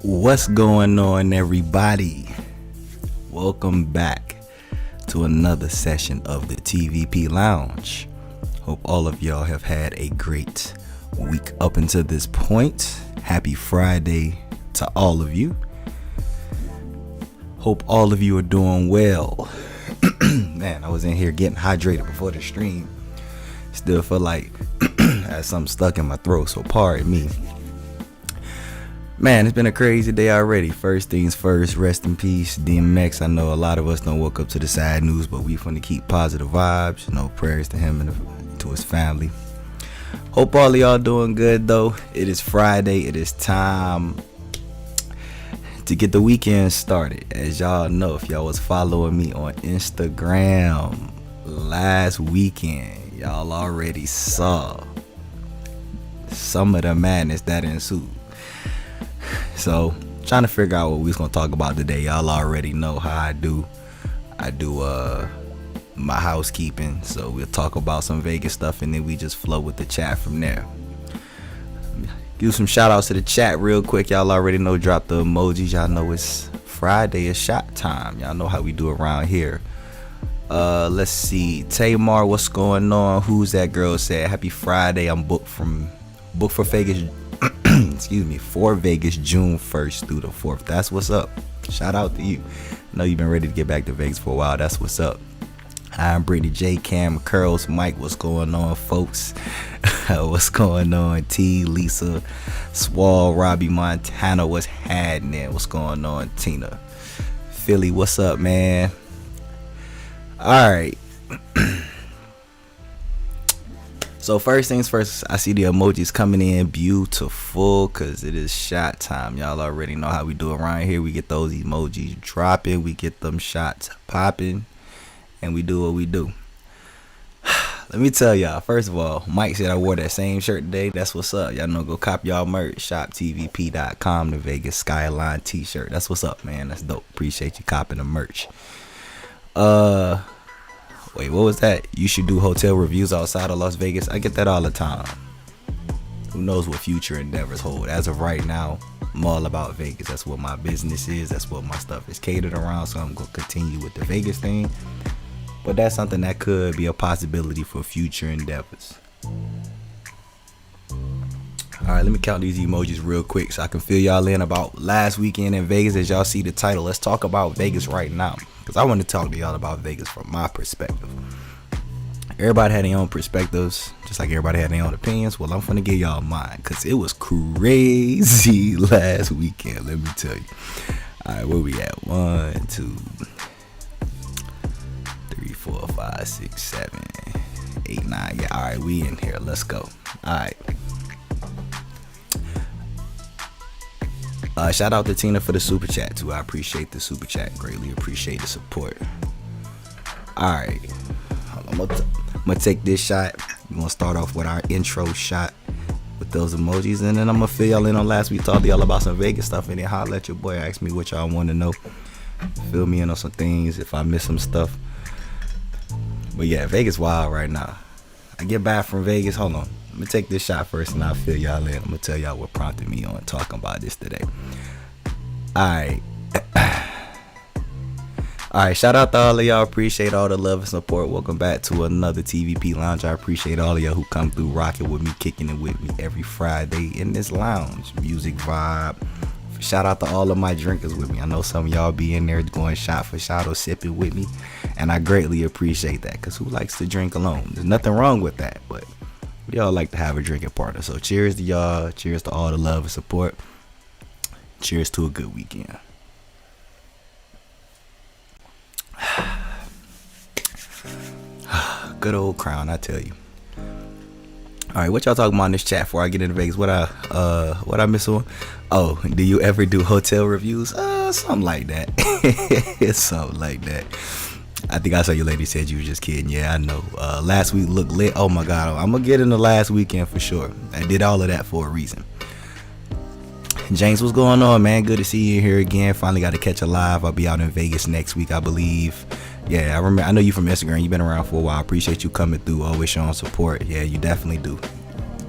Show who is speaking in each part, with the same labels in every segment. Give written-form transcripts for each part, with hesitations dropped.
Speaker 1: What's going on, everybody? Welcome back to another session of the TVP Lounge. Hope all of y'all have had a great week up until this point. Happy Friday to all of you. Hope all of you are doing well. Man, I was in here getting hydrated before the stream. Still feel like I had something stuck in my throat, so pardon me. Man, it's been a crazy day already. First things first, rest in peace, DMX. I know a lot of us don't woke up to the sad news, but we want to keep positive vibes. Prayers to him and to his family. Hope all of y'all doing good, though. It is Friday. It is time to get the weekend started. As y'all know, if y'all was following me on Instagram last weekend, y'all already saw some of the madness that ensued. So, trying to figure out what we was gonna talk about today. Y'all already know how I do my housekeeping. So we'll talk about some Vegas stuff and then we just flow with the chat from there. Give some shout outs to the chat real quick. Y'all already know, drop the emojis. Y'all know it's Friday, it's shot time. Y'all know how we do around here. Let's see. Tamar, what's going on? Who's that girl? Said happy Friday. I'm booked for Vegas. For Vegas June 1st through the 4th. That's what's up. Shout out to you. I know you've been ready to get back to Vegas for a while. That's what's up. I'm Brittany J, Cam, Curls, Mike. What's going on, folks? What's going on? T, Lisa, Swall, Robbie, Montana. What's happening? What's going on, Tina? Philly, what's up, man? All right. So first things first, I see the emojis coming in beautiful because it is shot time. Y'all already know how we do around here. We get those emojis dropping, we get them shots popping, and we do what we do. Let me tell y'all, first of all, Mike said I wore that same shirt today. That's what's up. Y'all know, go cop y'all merch. Shop TVP.com, the Vegas Skyline t-shirt. That's what's up, man. That's dope. Appreciate you copping the merch. Wait, what was that? You should do hotel reviews outside of Las Vegas. I get that all the time. Who knows what future endeavors hold? As of right now, I'm all about Vegas. That's what my business is. That's what my stuff is catered around. So I'm going to continue with the Vegas thing. But that's something that could be a possibility for future endeavors. All right, let me count these emojis real quick so I can fill y'all in about last weekend in Vegas. As y'all see the title, let's talk about Vegas right now. Because I want to talk to y'all about Vegas from my perspective. Everybody had their own perspectives, just like everybody had their own opinions. Well, I'm going to give y'all mine because it was crazy last weekend, let me tell you. All right, where we at? 1, 2, 3, 4, 5, 6, 7, 8, 9. Yeah, all right, we in here. Let's go. All right. Shout out to Tina for the super chat too. I appreciate the super chat. Greatly appreciate the support. Alright. I'm gonna take this shot. We're gonna start off with our intro shot with those emojis. And then I'm gonna fill y'all in on last week. Talk to y'all about some Vegas stuff. And then holler at your boy. Ask me what y'all want to know. Fill me in on some things if I miss some stuff. But yeah, Vegas wild right now. I get back from Vegas. Hold on. I'm gonna take this shot first and I'll fill y'all in. I'm gonna tell y'all what prompted me on talking about this today. Alright. Alright, shout out to all of y'all. Appreciate all the love and support. Welcome back to another TVP Lounge. I appreciate all of y'all who come through rocking with me, kicking it with me every Friday in this lounge. Music vibe. Shout out to all of my drinkers with me. I know some of y'all be in there going shot for shot or sipping with me. And I greatly appreciate that. Because who likes to drink alone? There's nothing wrong with that. But we all like to have a drinking partner. So cheers to y'all. Cheers to all the love and support. Cheers to a good weekend. Good old Crown, I tell you. All right, what y'all talking about in this chat before I get into Vegas? What I miss on? Oh, do you ever do hotel reviews? Something like that. It's something like that. I think I saw your lady said you were just kidding. Yeah, I know. Last week looked lit. Oh my God, I'm gonna get into last weekend for sure. I did all of that for a reason. James, what's going on, man? Good to see you here again. Finally got to catch a live. I'll be out in Vegas next week, I believe. Yeah, I remember. I know you from Instagram. You've been around for a while. I appreciate you coming through, always showing support. Yeah, you definitely do.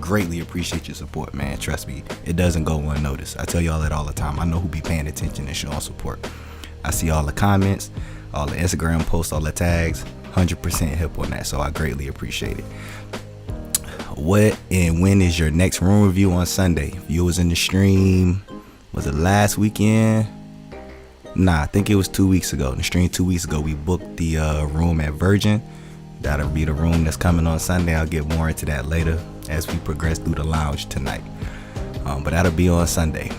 Speaker 1: greatly appreciate your support, man. Trust me, it doesn't go unnoticed. I tell y'all that all the time. I know who be paying attention and showing support. I see all the comments, all the Instagram posts, all the tags. 100% hip on that, so I greatly appreciate it. What and when is your next room review on Sunday? If you was in the stream, was it last weekend? Nah, I think it was 2 weeks ago. In the stream 2 weeks ago, we booked the room at Virgin. That'll be the room that's coming on Sunday. I'll get more into that later as we progress through the lounge tonight. But that'll be on Sunday.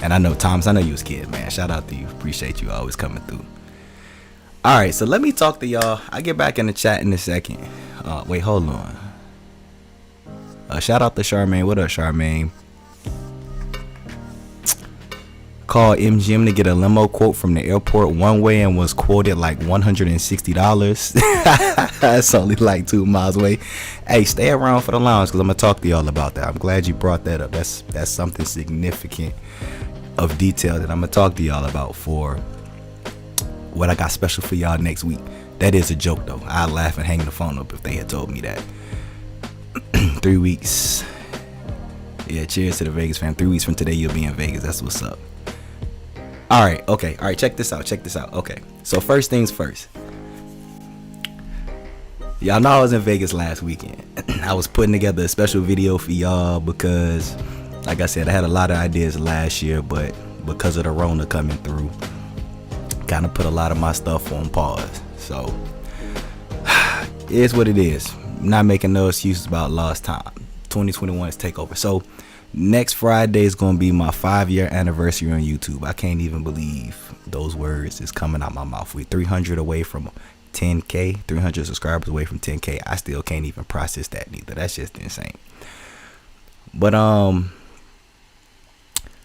Speaker 1: And I know, Thomas, I know you was kid, man. Shout out to you. Appreciate you always coming through. All right, so let me talk to y'all. I'll get back in the chat in a second. Wait, hold on. Shout out to Charmaine. What up, Charmaine? Called MGM to get a limo quote from the airport one way and was quoted like $160. That's only like 2 miles away. Hey, stay around for the lounge because I'm gonna talk to y'all about that. I'm glad you brought that up. That's something significant of detail that I'm gonna talk to y'all about for what I got special for y'all next week. That is a joke though. I'd laugh and hang the phone up if they had told me that. 3 weeks. Yeah, cheers to the Vegas fam. 3 weeks from today you'll be in Vegas. That's what's up. Alright, okay. Alright, check this out. Okay. So first things first. Y'all know I was in Vegas last weekend. I was putting together a special video for y'all because, like I said, I had a lot of ideas last year, but because of the Rona coming through, kind of put a lot of my stuff on pause. So it is what it is. Not making no excuses about lost time. 2021 is takeover. So next Friday is going to be my 5-year anniversary on YouTube. I can't even believe those words is coming out my mouth. We're 300 away from 10K, 300 subscribers away from 10K. I still can't even process that neither. That's just insane. But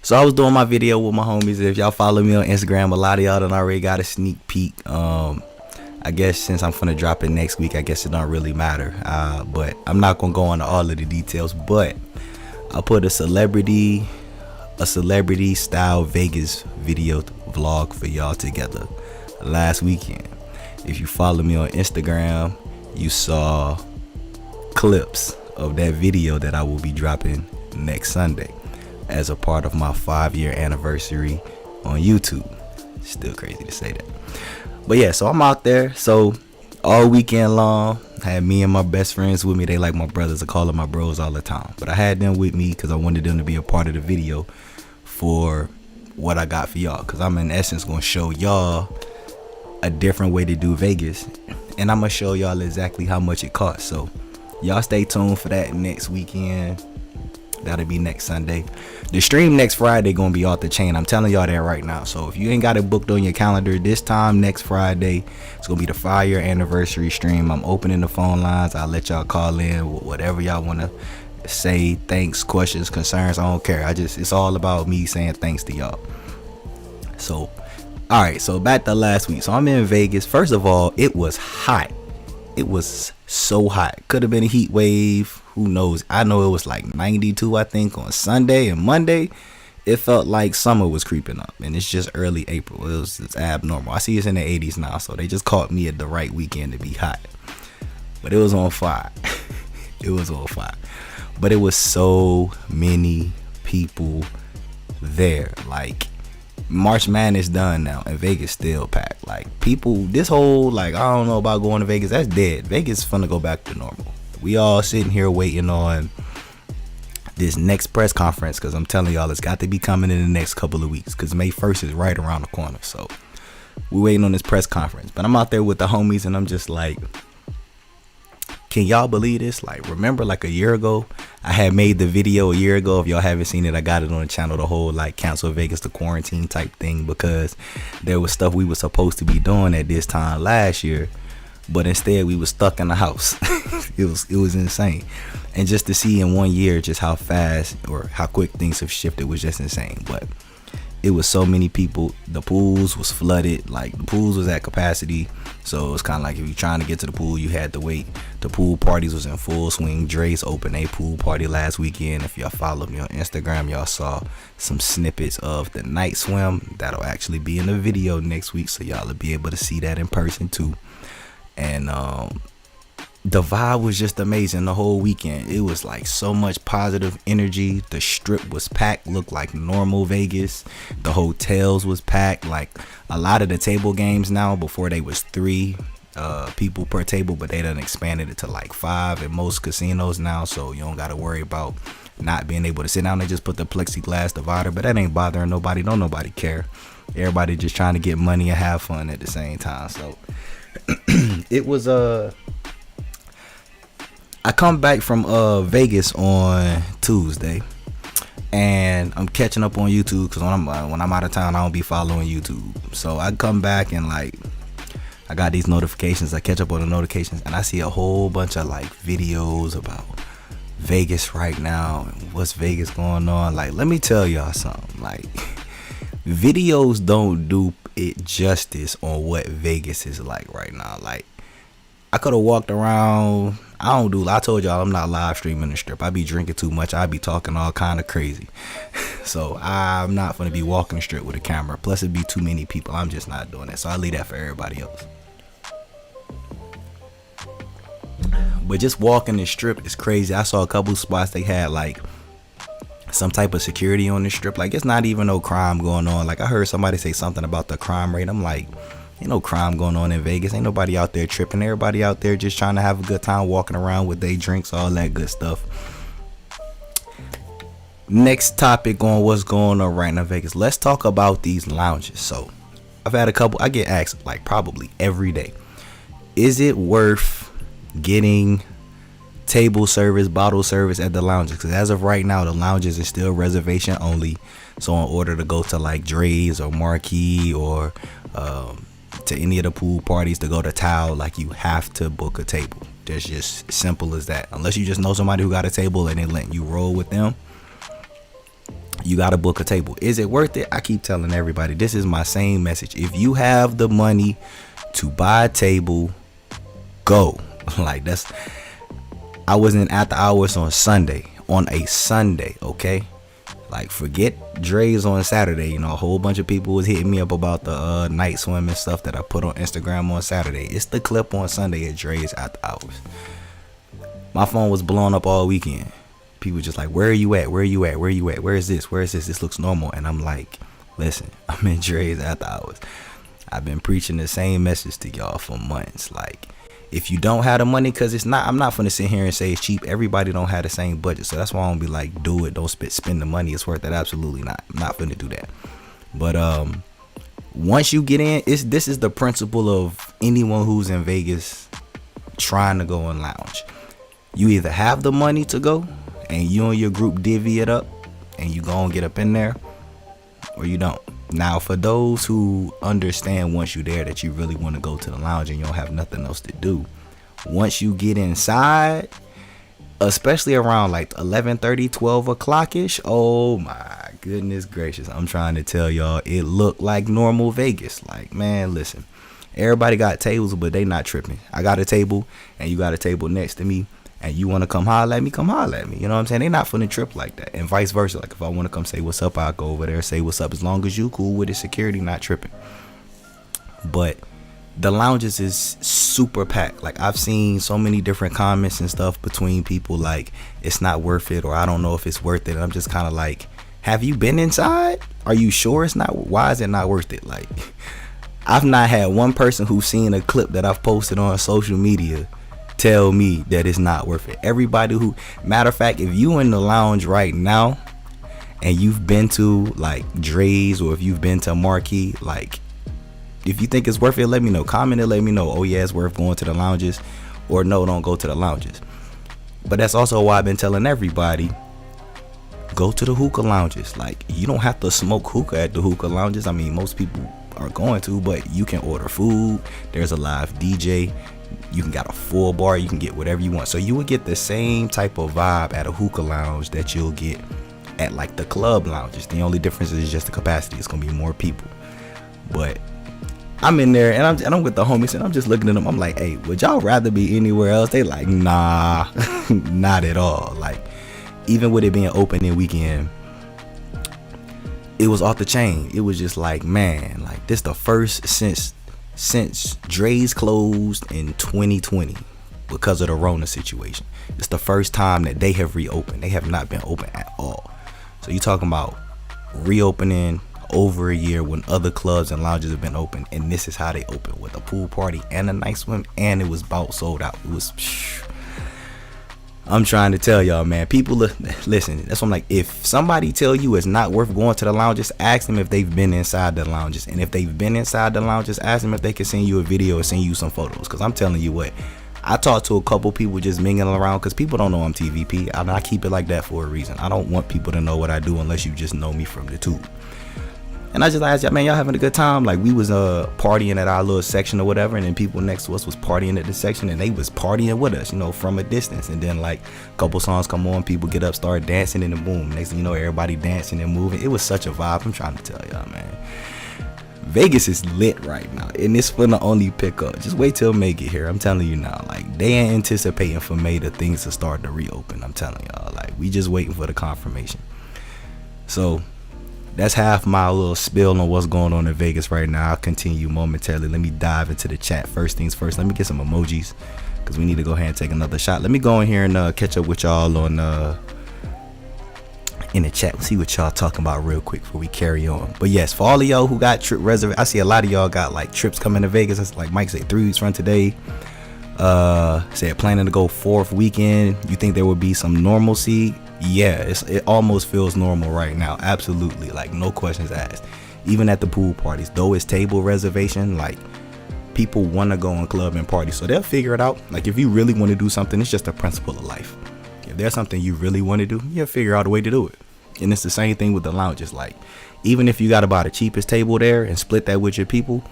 Speaker 1: so I was doing my video with my homies. If y'all follow me on Instagram, a lot of y'all done already got a sneak peek. I guess since I'm finna drop it next week, I guess it don't really matter. But I'm not gonna go into all of the details. But I put a celebrity style Vegas video vlog for y'all together last weekend. If you follow me on Instagram, you saw clips of that video that I will be dropping next Sunday as a part of my 5-year anniversary on YouTube. Still crazy to say that. But yeah, so I'm out there. So all weekend long, I had me and my best friends with me. They like my brothers. I call them my bros all the time. But I had them with me because I wanted them to be a part of the video for what I got for y'all. Because I'm in essence going to show y'all a different way to do Vegas. And I'm going to show y'all exactly how much it costs. So y'all stay tuned for that next weekend. That'll be next Sunday. The stream next Friday gonna be off the chain. I'm telling y'all that right now. So if you ain't got it booked on your calendar this time next Friday, it's gonna be the 5-year anniversary stream. I'm opening the phone lines. I'll let y'all call in whatever y'all wanna say. Thanks, questions, concerns. I don't care. It's all about me saying thanks to y'all. So all right, so back to last week. So I'm in Vegas. First of all, it was hot. It was so hot. Could have been a heat wave. Who knows? I know it was like 92, I think, on Sunday and Monday. It felt like summer was creeping up, and it's just early April. It's abnormal. I see it's in the 80s now, so they just caught me at the right weekend to be hot. But it was on fire. It was on fire. But it was so many people there. Like, March Madness done now, and Vegas still packed. Like, people, this whole, like, I don't know about going to Vegas, that's dead. Vegas is finna go back to normal. We all sitting here waiting on this next press conference, because I'm telling y'all it's got to be coming in the next couple of weeks, because May 1st is right around the corner. So we're waiting on this press conference. But I'm out there with the homies, and I'm just like, can y'all believe this? Like, remember like a year ago, I had made the video a year ago. If y'all haven't seen it, I got it on the channel, the whole like cancel Vegas to quarantine type thing, because there was stuff we were supposed to be doing at this time last year, but instead we were stuck in the house. It was insane. And just to see in 1 year just how fast or how quick things have shifted was just insane. But it was so many people. The pools was flooded. Like, the pools was at capacity, so it's kind of like if you're trying to get to the pool, you had to wait. The pool parties was in full swing. Dre's opened a pool party last weekend. If y'all follow me on Instagram, y'all saw some snippets of the night swim. That'll actually be in the video next week, so y'all will be able to see that in person too. And The vibe was just amazing the whole weekend. It was like so much positive energy. The strip was packed, looked like normal Vegas. The hotels was packed. Like a lot of the table games now, before they was 3 people per table, but they done expanded it to like 5 in most casinos now, so you don't gotta worry about not being able to sit down. They just put the plexiglass divider, but that ain't bothering nobody. Don't nobody care. Everybody just trying to get money and have fun at the same time. So it was I come back from Vegas on Tuesday, and I'm catching up on YouTube because when I'm out of town, I don't be following YouTube. So I come back and like I got these notifications. I catch up on the notifications, and I see a whole bunch of like videos about Vegas right now and what's Vegas going on. Like, let me tell y'all something. Like, videos don't do it justice on what Vegas is like right now. Like, I could have walked around. I told y'all I'm not live streaming the strip. I be drinking too much. I be talking all kind of crazy. So I'm not gonna be walking the strip with a camera. Plus it'd be too many people. I'm just not doing that. So I leave that for everybody else. But just walking the strip is crazy. I saw a couple spots they had like some type of security on the strip. Like, it's not even no crime going on. Like, I heard somebody say something about the crime rate. I'm like, ain't no crime going on in Vegas. Ain't nobody out there tripping. Everybody out there just trying to have a good time, walking around with their drinks, all that good stuff. Next topic on what's going on right now in Vegas. Let's talk about these lounges. So I've had a couple. I get asked like probably every day, is it worth getting table service, bottle service at the lounges? Because as of right now, the lounges is still reservation only. So in order to go to like Dre's or Marquee or to any of the pool parties, to go to Tao, like, you have to book a table. That's just simple as that. Unless you just know somebody who got a table and they letting you roll with them, you got to book a table. Is it worth it? I keep telling everybody, this is my same message. If you have the money to buy a table, go. Like, that's, I was in After Hours on a Sunday, okay? Like, forget Dre's on Saturday. You know, a whole bunch of people was hitting me up about the night swimming stuff that I put on Instagram on Saturday. It's the clip on Sunday at Dre's After Hours. My phone was blowing up all weekend. People just like, where are you at? Where are you at? Where are you at? Where is this? Where is this? This looks normal. And I'm like, listen, I'm in Dre's After Hours. I've been preaching the same message to y'all for months. Like, if you don't have the money, because it's not, I'm not finna sit here and say it's cheap. Everybody don't have the same budget. So that's why I don't be like, do it. Don't spend the money. It's worth it. Absolutely not. I'm not finna do that. But once you get in, this is the principle of anyone who's in Vegas trying to go and lounge. You either have the money to go and you and your group divvy it up and you go and get up in there, or you don't. Now, for those who understand once you're there that you really want to go to the lounge and you don't have nothing else to do, once you get inside, especially around like 11:30, 12 o'clock ish, oh my goodness gracious, I'm trying to tell y'all, it looked like normal Vegas. Like, man, listen, everybody got tables, but they not tripping. I got a table and you got a table next to me, and you want to come holler at me, come holler at me. You know what I'm saying? They not finna trip like that. And vice versa. Like, if I want to come say what's up, I'll go over there, say what's up. As long as you cool with it, security not tripping. But the lounges is super packed. Like, I've seen so many different comments and stuff between people like, it's not worth it, or I don't know if it's worth it. And I'm just kind of like, have you been inside? Are you sure it's not? Why is it not worth it? Like, I've not had one person who's seen a clip that I've posted on social media tell me that it's not worth it. Everybody who, matter of fact, if you in the lounge right now and you've been to like Dre's, or if you've been to Marquee, like, if you think it's worth it, let me know. Comment and let me know, oh yeah, it's worth going to the lounges, or no, don't go to the lounges. But that's also why I've been telling everybody, go to the hookah lounges. Like, you don't have to smoke hookah at the hookah lounges. I mean, most people are going to, but you can order food. There's a live DJ. You can get a full bar. You can get whatever you want. So you would get the same type of vibe at a hookah lounge that you'll get at like the club lounges. The only difference is just the capacity. It's gonna be more people. But I'm in there and I'm with the homies and I'm just looking at them. I'm like, hey, would y'all rather be anywhere else? They like, nah, not at all. Like, even with it being opening weekend, it was off the chain. It was just like, man, like, this the first since Dre's closed in 2020. because of the Rona situation. It's the first time that they have reopened. They have not been open at all. So you talking about reopening over a year when other clubs and lounges have been open, and this is how they open, with a pool party and a night swim, and it was about sold out. It was, I'm trying to tell y'all, man, people listen, that's what I'm like, if somebody tell you it's not worth going to the lounges, ask them if they've been inside the lounges, and if they've been inside the lounges, ask them if they can send you a video or send you some photos, because I'm telling you what, I talked to a couple people just mingling around, because people don't know I'm TVP. I keep it like that for a reason. I don't want people to know what I do unless you just know me from the tube. And I just asked y'all, man, y'all having a good time? Like, we was partying at our little section or whatever, and then people next to us was partying at the section, and they was partying with us, you know, from a distance. And then like a couple songs come on, people get up, start dancing, and then boom, next thing you know, everybody dancing and moving. It was such a vibe. I'm trying to tell y'all, man, Vegas is lit right now, and it's gonna only pick up. Just wait till May get here. I'm telling you now, like, they ain't anticipating for May the things to start to reopen. I'm telling y'all, like, we just waiting for the confirmation. So that's half my little spill on what's going on in Vegas right now. I'll continue momentarily. Let me dive into the chat. First things first, let me get some emojis, because we need to go ahead and take another shot. Let me go in here and catch up with y'all on in the chat. See what y'all talking about real quick before we carry on. But yes, for all of y'all who got trip reservations, I see a lot of y'all got like trips coming to Vegas. It's like Mike said, 3 weeks from today. Said planning to go 4th weekend. You think there would be some normalcy? Yeah, it almost feels normal right now. Absolutely, like no questions asked. Even at the pool parties, though it's table reservation, like people want to go on club and party, so they'll figure it out. Like if you really want to do something, it's just a principle of life. If there's something you really want to do, you'll figure out a way to do it. And it's the same thing with the lounges. Like even if you got to buy the cheapest table there and split that with your people,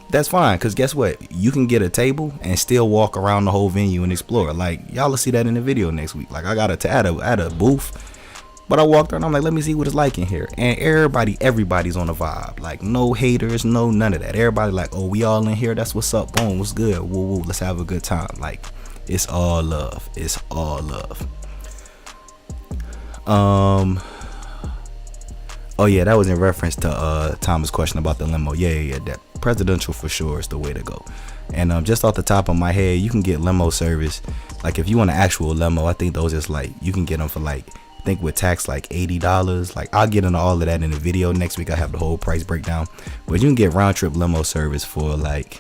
Speaker 1: that's fine, because guess what, you can get a table and still walk around the whole venue and explore. Like y'all will see that in the video next week. Like I got at a booth, but I walked around, I'm like, let me see what it's like in here, and everybody's on a vibe. Like no haters, no none of that. Everybody like, oh, we all in here, that's what's up, boom, what's good, woo woo, let's have a good time. Like it's all love. It's all love. Oh yeah, that was in reference to Thomas' question about the limo. Yeah, that presidential for sure is the way to go. And just off the top of my head, you can get limo service. Like if you want an actual limo, I think those is like, you can get them for like, I think with tax like $80. Like I'll get into all of that in the video next week. I have the whole price breakdown. But you can get round trip limo service for like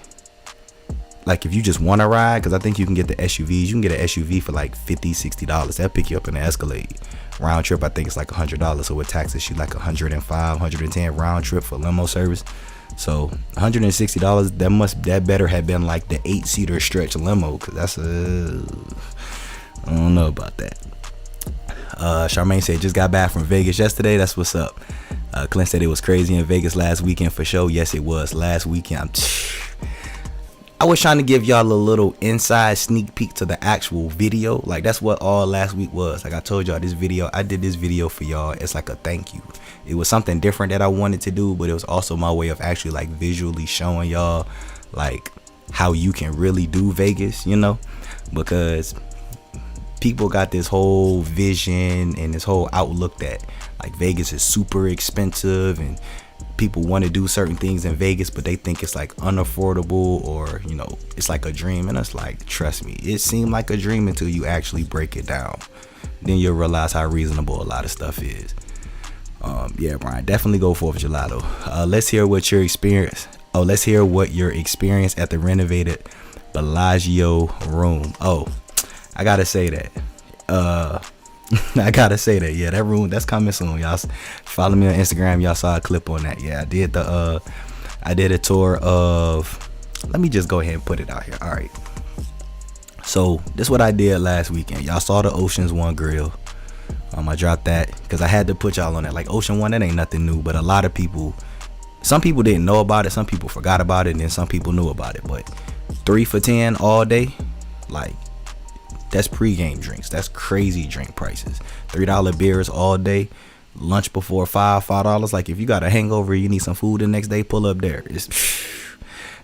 Speaker 1: if you just want to ride, because I think you can get the SUVs. You can get an SUV for like $50-$60. That'll pick you up in an Escalade. Round trip, I think it's like $100. So with taxes, you like $105, $110 round trip for limo service. So $160. That better have been like the 8-seater stretch limo, because that's I don't know about that. Charmaine said just got back from Vegas yesterday. That's what's up. Clint said it was crazy in Vegas last weekend for sure. Yes, it was last weekend. I was trying to give y'all a little inside sneak peek to the actual video. Like that's what all last week was. Like I told y'all, this video, I did this video for y'all. It's like a thank you. It was something different that I wanted to do, but it was also my way of actually like visually showing y'all like how you can really do Vegas, you know, because people got this whole vision and this whole outlook that like Vegas is super expensive and people want to do certain things in Vegas, but they think it's like unaffordable, or you know, it's like a dream. And it's like, trust me, it seemed like a dream until you actually break it down. Then you'll realize how reasonable a lot of stuff is. Yeah, Brian, definitely go 4th of July though. Let's hear what your experience. Let's hear what your experience at the renovated Bellagio room. I gotta say that. I gotta say that. Yeah, that room, that's coming soon. Y'all follow me on Instagram. Y'all saw a clip on that. Yeah, I did a tour of. Let me just go ahead and put it out here. All right. So this is what I did last weekend. Y'all saw the Ocean's One grill. I dropped that because I had to put y'all on that. Like Ocean One, that ain't nothing new, but a lot of people, some people didn't know about it, some people forgot about it, and then some people knew about it. But 3 for $10 all day, like that's pre-game drinks. That's crazy drink prices. $3 beers all day. Lunch before $5. Like if you got a hangover, you need some food the next day, pull up there.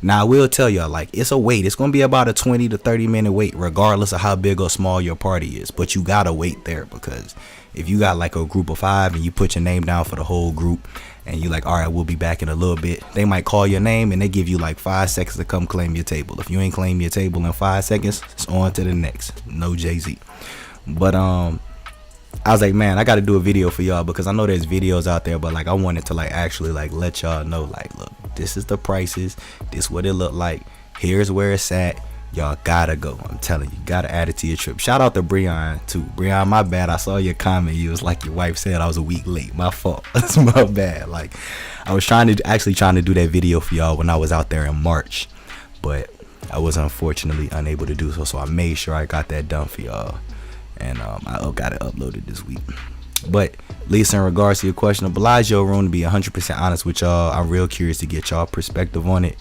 Speaker 1: Now I will tell y'all, like it's a wait. It's gonna be about a 20 to 30 minute wait, regardless of how big or small your party is. But you gotta wait there, because if you got like a group of 5 and you put your name down for the whole group, and you like, all right, we'll be back in a little bit. They might call your name and they give you like 5 seconds to come claim your table. If you ain't claim your table in 5 seconds, it's on to the next. No Jay-Z. But I was like, man, I got to do a video for y'all because I know there's videos out there, but like I wanted to like actually like let y'all know, like, look, this is the prices, this what it look like, here's where it's at. Y'all gotta go. I'm telling you, gotta add it to your trip. Shout out to Breon too. Breon, my bad. I saw your comment. You was like, your wife said I was a week late. My fault. That's my bad. Like, I was trying to do that video for y'all when I was out there in March, but I was unfortunately unable to do so. So I made sure I got that done for y'all, and I got it uploaded this week. But Lisa, in regards to your question of Bellagio room, to be 100% honest with y'all, I'm real curious to get y'all perspective on it.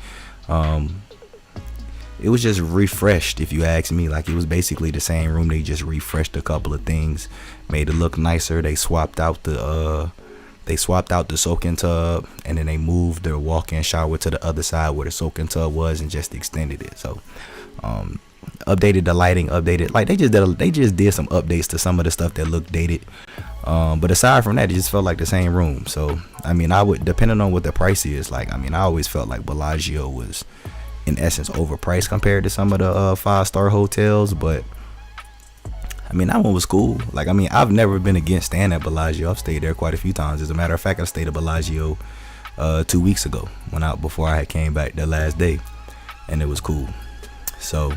Speaker 1: It was just refreshed, if you ask me. Like, it was basically the same room. They just refreshed a couple of things, made it look nicer. They swapped out the soaking tub, and then they moved their walk-in shower to the other side where the soaking tub was, and just extended it. So updated the lighting, like they just did some updates to some of the stuff that looked dated. But aside from that, it just felt like the same room. So I mean, I would, depending on what the price is, like, I mean, I always felt like Bellagio was in essence overpriced compared to some of the 5-star hotels. But I mean, that one was cool. Like, I mean, I've never been against staying at Bellagio. I've stayed there quite a few times. As a matter of fact, I stayed at Bellagio 2 weeks ago, before I had came back the last day, and it was cool. So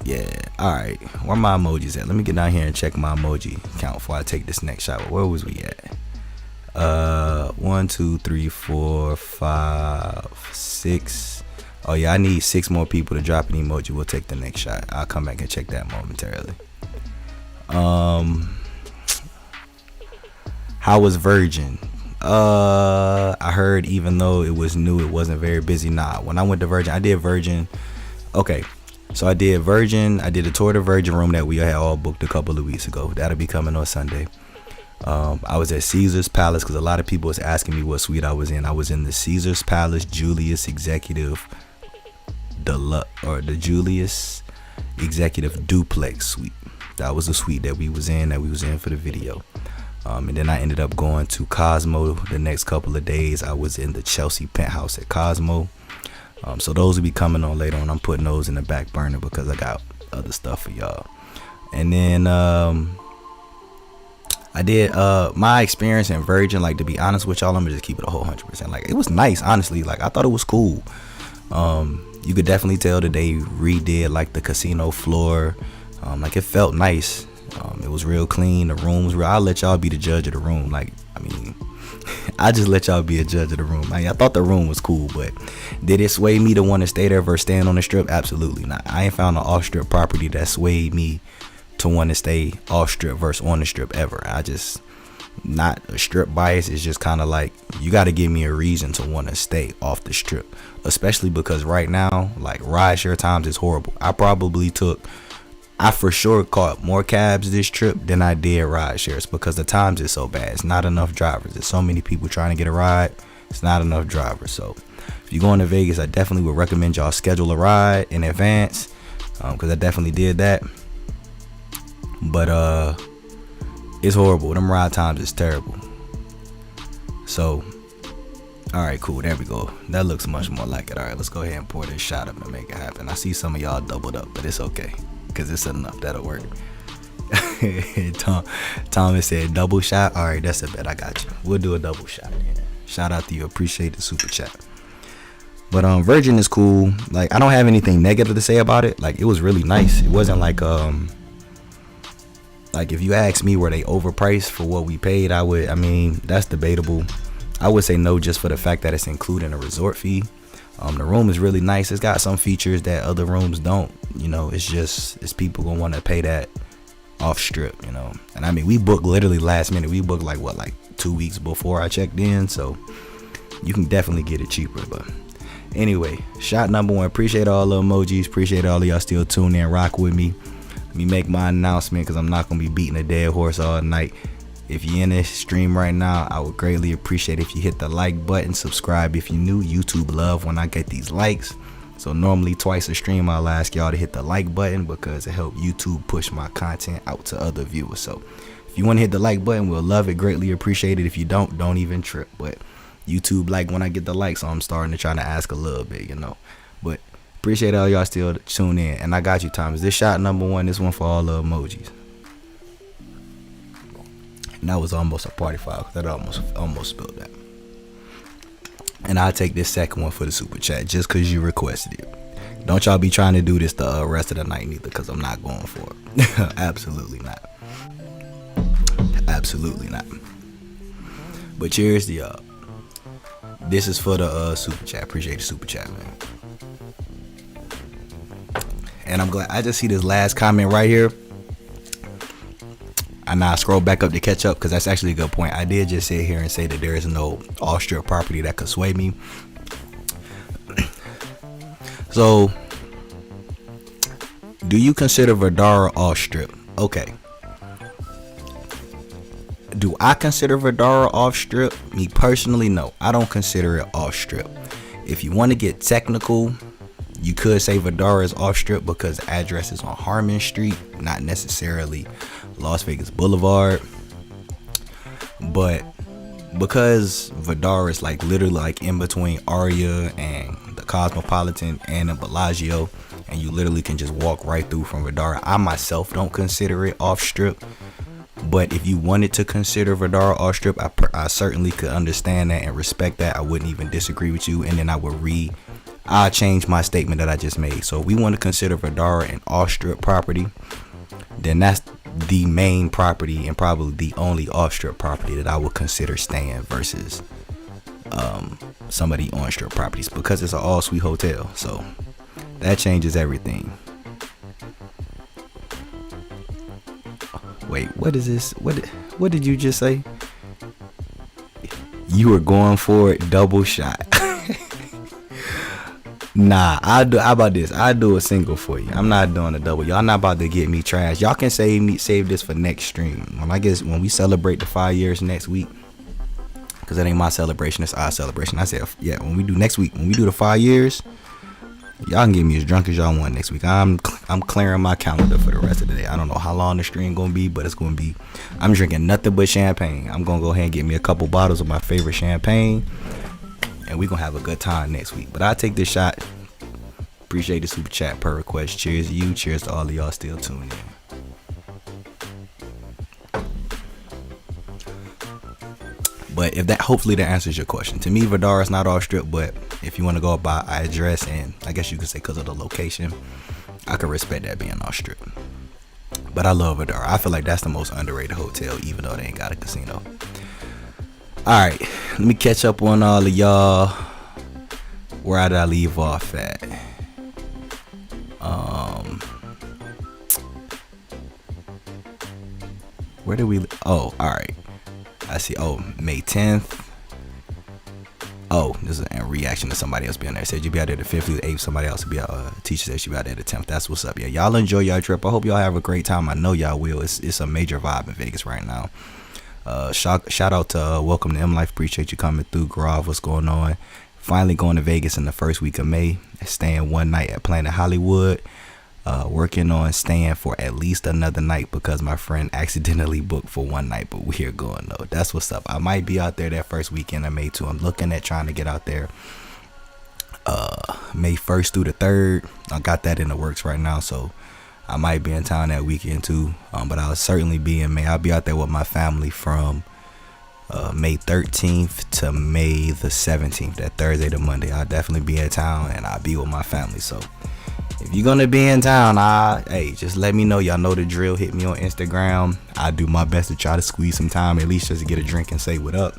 Speaker 1: yeah, all right, where my emojis at? Let me get down here and check my emoji count before I take this next shot. Where was we at? 1 2 3 4 5 6. Oh yeah, I need 6 more people to drop an emoji. We'll take the next shot. I'll come back and check that momentarily. How was Virgin? I heard even though it was new, it wasn't very busy. Nah, when I went to Virgin, I did Virgin. Okay, so I did Virgin. I did a tour of the Virgin room that we had all booked a couple of weeks ago. That'll be coming on Sunday. I was at Caesar's Palace because a lot of people was asking me what suite I was in. I was in the Caesar's Palace Julius Executive the Julius Executive Duplex suite. That was the suite that we was in for the video. And then I ended up going to Cosmo the next couple of days. I was in the Chelsea penthouse at Cosmo. So those will be coming on later on. I'm putting those in the back burner because I got other stuff for y'all. And then I did my experience in Virgin, like, to be honest with y'all, I'm gonna just keep it a whole 100%. Like, it was nice, honestly. Like, I thought it was cool. You could definitely tell that they redid like the casino floor. Like, it felt nice. It was real clean. The room was real. I'll let y'all be the judge of the room. Like, I mean, I just let y'all be a judge of the room. I thought the room was cool, but did it sway me to want to stay there versus staying on the strip? Absolutely not. I ain't found an off strip property that swayed me to want to stay off strip versus on the strip ever. I just, not a strip bias. It's just kind of like, you got to give me a reason to want to stay off the strip, especially because right now, like, rideshare times is horrible. I for sure caught more cabs this trip than I did ride shares because the times is so bad. It's not enough drivers. There's so many people trying to get a ride. It's not enough drivers. So if you're going to Vegas, I definitely would recommend y'all schedule a ride in advance, because I definitely did that. But it's horrible. Them ride times is terrible. So all right, cool. There we go. That looks much more like it. All right, let's go ahead and pour this shot up and make it happen. I see some of y'all doubled up, but it's okay because it's enough. That'll work. Thomas said double shot. All right, that's a bet. I got you. We'll do a double shot. Shout out to you. Appreciate the super chat. But Virgin is cool. Like, I don't have anything negative to say about it. Like, it was really nice. It wasn't like if you ask me were they overpriced for what we paid, I mean, that's debatable. I would say no, just for the fact that it's including a resort fee. The room is really nice. It's got some features that other rooms don't. You know, it's people gonna want to pay that off strip, you know. And I mean, we booked literally last minute. We booked like 2 weeks before I checked in, so you can definitely get it cheaper. But anyway, shot number 1. Appreciate all the emojis. Appreciate all of y'all still tuning in, rock with me. Let me make my announcement because I'm not gonna be beating a dead horse all night. If you're in this stream right now, I would greatly appreciate if you hit the like button, subscribe if you're new. YouTube love when I get these likes. So normally twice a stream, I'll ask y'all to hit the like button because it helps YouTube push my content out to other viewers. So if If you want to hit the like button, we'll love it, greatly appreciate it. If you don't even trip. But YouTube like when I get the likes, so I'm starting to try to ask a little bit, But appreciate all y'all still tune in. And I got you, Thomas. This shot number 1, this one for all the emojis. And that was almost a party foul, because that almost spilled that. And I'll take this second one for the super chat, just because you requested it. Don't y'all be trying to do this the rest of the night neither, because I'm not going for it. Absolutely not. Absolutely not. But cheers to y'all. This is for the super chat. Appreciate the super chat, man. And I'm glad. I just see this last comment right here. And I scroll back up to catch up, because that's actually a good point. I did just sit here and say that there is no off-strip property that could sway me. So, do you consider Vdara off-strip? Okay. Do I consider Vdara off-strip? Me personally, no. I don't consider it off-strip. If you want to get technical, you could say Vdara is off-strip because the address is on Harmon Street, not necessarily Las Vegas Boulevard. But because Vdara is like literally like in between Aria and the Cosmopolitan and the Bellagio, and you literally can just walk right through from Vdara, I myself don't consider it off-strip. But if you wanted to consider Vdara off-strip, I certainly could understand that and respect that. I wouldn't even disagree with you. And then I'll change my statement that I just made. So if we want to consider Vdara an off-strip property, then that's the main property and probably the only off-strip property that I would consider staying versus some of the on-strip properties, because it's an all-suite hotel. So that changes everything. Wait, what is this? What did you just say? You were going for it, double shot. Nah, how about this? I'll do a single for you. I'm not doing a double. Y'all not about to get me trash. Y'all can save this for next stream. When we celebrate the 5 years next week, because that ain't my celebration, it's our celebration. I said, yeah, when we do next week, when we do the 5 years, y'all can get me as drunk as y'all want next week. I'm clearing my calendar for the rest of the day. I don't know how long the stream gonna be, but it's gonna be. I'm drinking nothing but champagne. I'm gonna go ahead and get me a couple bottles of my favorite champagne, and we gonna have a good time next week. But I'll take this shot. Appreciate the super chat per request. Cheers to you. Cheers to all of y'all still tuning in. But hopefully that answers your question. To me, Vdara is not off-strip, but if you want to go by address, and I guess you could say because of the location, I could respect that being off-strip. But I love Vdara. I feel like that's the most underrated hotel, even though they ain't got a casino. Alright, let me catch up on all of y'all. Where did I leave off at? Where did we? Oh, alright. I see. Oh, May 10th. Oh, this is a reaction to somebody else being there. Said you be out there the 5th through the 8th. Somebody else will be out. Teacher said she be out there the 10th. That's what's up. Yeah, y'all enjoy y'all trip. I hope y'all have a great time. I know y'all will. It's a major vibe in Vegas right now. Shout out to Welcome to M Life. Appreciate you coming through. Grav, what's going on? Finally going to Vegas in the first week of May. Staying one night at Planet Hollywood. Working on staying for at least another night because my friend accidentally booked for one night, but we're going though. That's what's up. I might be out there that first weekend of May too. I'm looking at trying to get out there May 1st through the 3rd. I got that in the works right now, so I might be in town that weekend too. But I'll certainly be in May. I'll be out there with my family from May 13th to May the 17th, that Thursday to Monday. I'll definitely be in town and I'll be with my family. So if you're gonna be in town, hey, just let me know. Y'all know the drill. Hit me on Instagram. I do my best to try to squeeze some time, at least just to get a drink and say what up.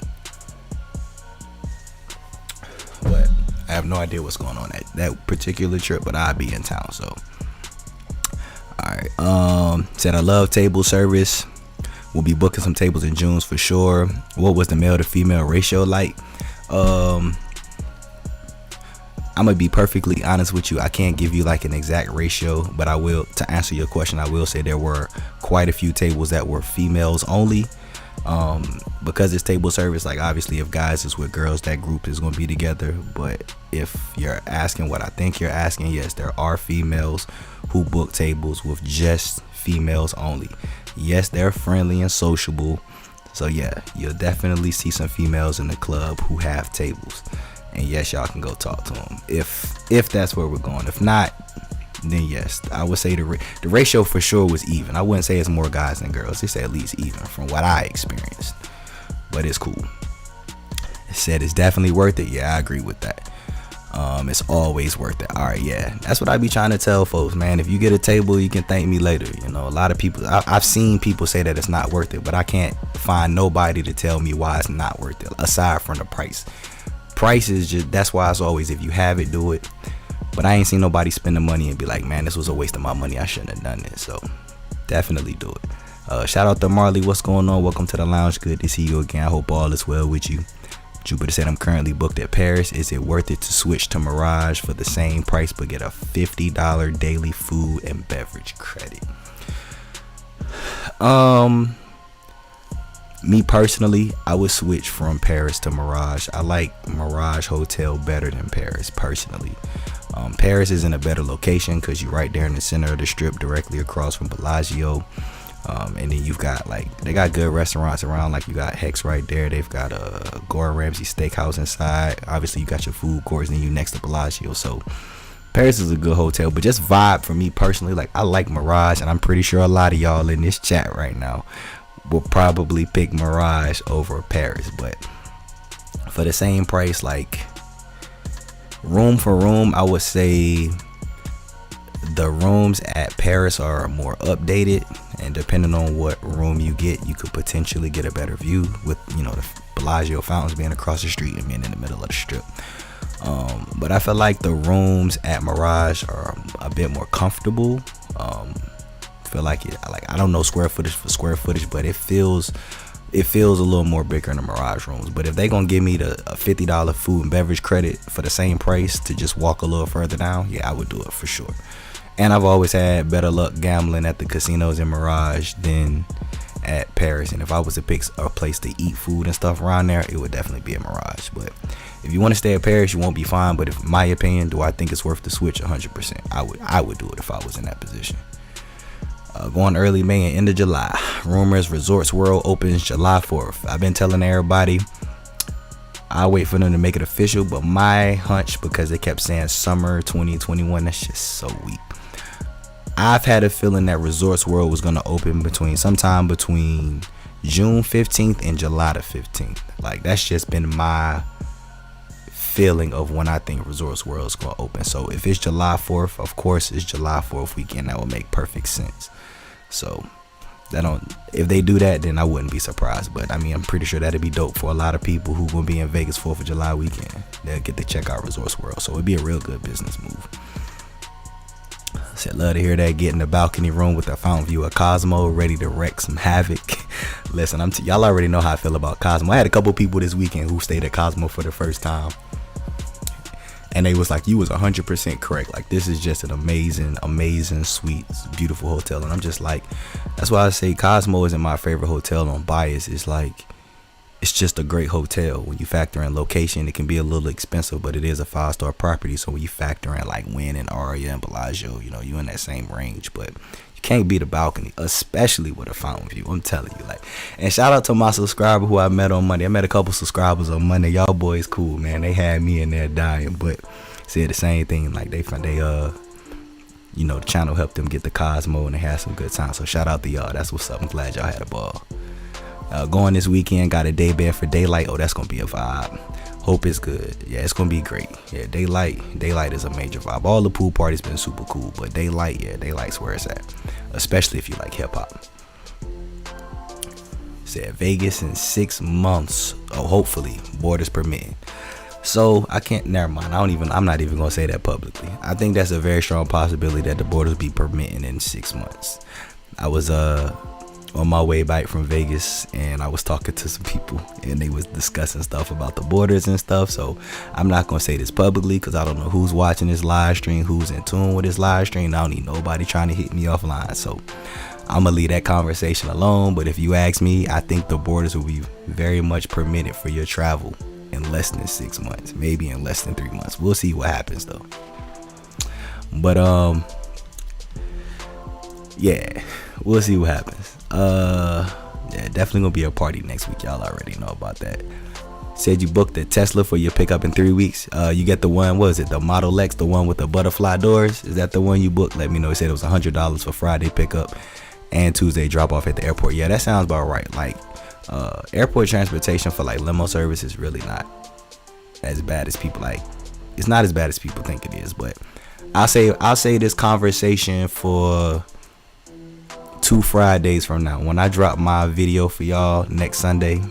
Speaker 1: But I have no idea what's going on at that particular trip, but I'll be in town. So, alright. Said I love table service. We'll be booking some tables in June for sure. What was the male to female ratio like? I'm gonna be perfectly honest with you. I can't give you like an exact ratio, but I will, to answer your question, I will say there were quite a few tables that were females only. Because it's table service, like obviously if guys is with girls, that group is going to be together. But if you're asking what I think you're asking, yes, there are females who book tables with just females only. Yes, they're friendly and sociable. So yeah, you'll definitely see some females in the club who have tables. And yes, y'all can go talk to them if that's where we're going. If not, then yes, I would say the ratio for sure was even. I wouldn't say it's more guys than girls. It's at least even from what I experienced. But it's cool. It said it's definitely worth it. Yeah, I agree with that. It's always worth it. All right, yeah, that's what I be trying to tell folks, man. If you get a table, you can thank me later. You know, a lot of people, I've seen people say that it's not worth it, but I can't find nobody to tell me why it's not worth it aside from the price. Price is just, that's why it's always, if you have it, do it. But I ain't seen nobody spend the money and be like, man, this was a waste of my money, I shouldn't have done this. So definitely do it. Shout out to Marley. What's going on? Welcome to the lounge. Good to see you again. I hope all is well with you. Jupiter said, I'm currently booked at Paris. Is it worth it to switch to Mirage for the same price but get a $50 daily food and beverage credit? Me personally, I would switch from Paris to Mirage. I like Mirage Hotel better than Paris personally. Paris is in a better location because you're right there in the center of the strip, directly across from Bellagio. And then you've got, like, they got good restaurants around, like you got Hex right there. They've got a Gordon Ramsay steakhouse inside. Obviously you got your food courts, and then you next to Bellagio. So Paris is a good hotel, but just vibe for me personally, like, I like Mirage, and I'm pretty sure a lot of y'all in this chat right now will probably pick Mirage over Paris. But for the same price, like, room for room, I would say the rooms at Paris are more updated, and depending on what room you get, you could potentially get a better view with, you know, the Bellagio fountains being across the street and being in the middle of the strip. But I feel like the rooms at Mirage are a bit more comfortable. Feel like it, like, I don't know square footage for square footage, but it feels a little more bigger in the Mirage rooms. But if they gonna give me a $50 food and beverage credit for the same price to just walk a little further down, yeah, I would do it for sure. And I've always had better luck gambling at the casinos in Mirage than at Paris. And if I was to pick a place to eat food and stuff around there, it would definitely be a Mirage. But if you want to stay at Paris, you won't be fine. But if, in my opinion, do I think it's worth the switch? 100%. I would do it if I was in that position. Going early May and end of July. Rumors Resorts World opens July 4th. I've been telling everybody, I'll wait for them to make it official. But my hunch, because they kept saying summer 2021, that's just so weak. I've had a feeling that Resorts World was going to open sometime between June 15th and July the 15th. Like, that's just been my feeling of when I think Resorts World is going to open. So if it's July 4th, of course it's July 4th weekend. That would make perfect sense. So if they do that, then I wouldn't be surprised. But I mean, I'm pretty sure that'd be dope for a lot of people who will be in Vegas 4th of July weekend. They'll get to check out Resorts World. So it'd be a real good business move. Said, love to hear that. Get in the balcony room with a fountain view of Cosmo, ready to wreak some havoc. Listen, y'all already know how I feel about Cosmo. I had a couple people this weekend who stayed at Cosmo for the first time, and they was like, you was 100% correct. Like, this is just an amazing, sweet, beautiful hotel. And I'm just like, that's why I say Cosmo isn't my favorite hotel on bias. It's like, it's just a great hotel. When you factor in location, it can be a little expensive, but it is a 5-star property. So when you factor in like Wynn and Aria and Bellagio, you know, you in that same range. But you can't beat a balcony, especially with a fountain view. I'm telling you, like. And shout out to my subscriber who I met on Monday. I met a couple subscribers on Monday. Y'all boys cool, man. They had me in there dying, but said the same thing. Like, they you know, the channel helped them get the Cosmo, and they had some good time. So shout out to y'all. That's what's up. I'm glad y'all had a ball. Going this weekend, got a day bed for Daylight. Oh, that's gonna be a vibe. Hope it's good. Yeah, it's gonna be great. Yeah, Daylight is a major vibe. All the pool parties been super cool, but Daylight's where it's at, especially if you like hip hop. Said Vegas in 6 months. Oh, hopefully, borders permitting. So never mind. I'm not even gonna say that publicly. I think that's a very strong possibility that the borders be permitting in 6 months. I was on my way back from Vegas, and I was talking to some people, and they was discussing stuff about the borders and stuff. So I'm not gonna say this publicly because I don't know who's watching this live stream, who's in tune with this live stream. I don't need nobody trying to hit me offline, so I'm gonna leave that conversation alone. But if you ask me, I think the borders will be very much permitted for your travel in less than 6 months, maybe in less than 3 months. We'll see what happens though. But yeah, we'll see what happens. Yeah, definitely gonna be a party next week. Y'all already know about that. Said you booked a Tesla for your pickup in 3 weeks. You get the one, what was it, the Model X, the one with the butterfly doors? Is that the one you booked? Let me know. He said it was $100 for Friday pickup and Tuesday drop off at the airport. Yeah, that sounds about right. Like airport transportation for like limo service is really not as bad as people like. It's not as bad as people think it is. But I'll say this conversation for 2 Fridays from now, when I drop my video for y'all next Sunday,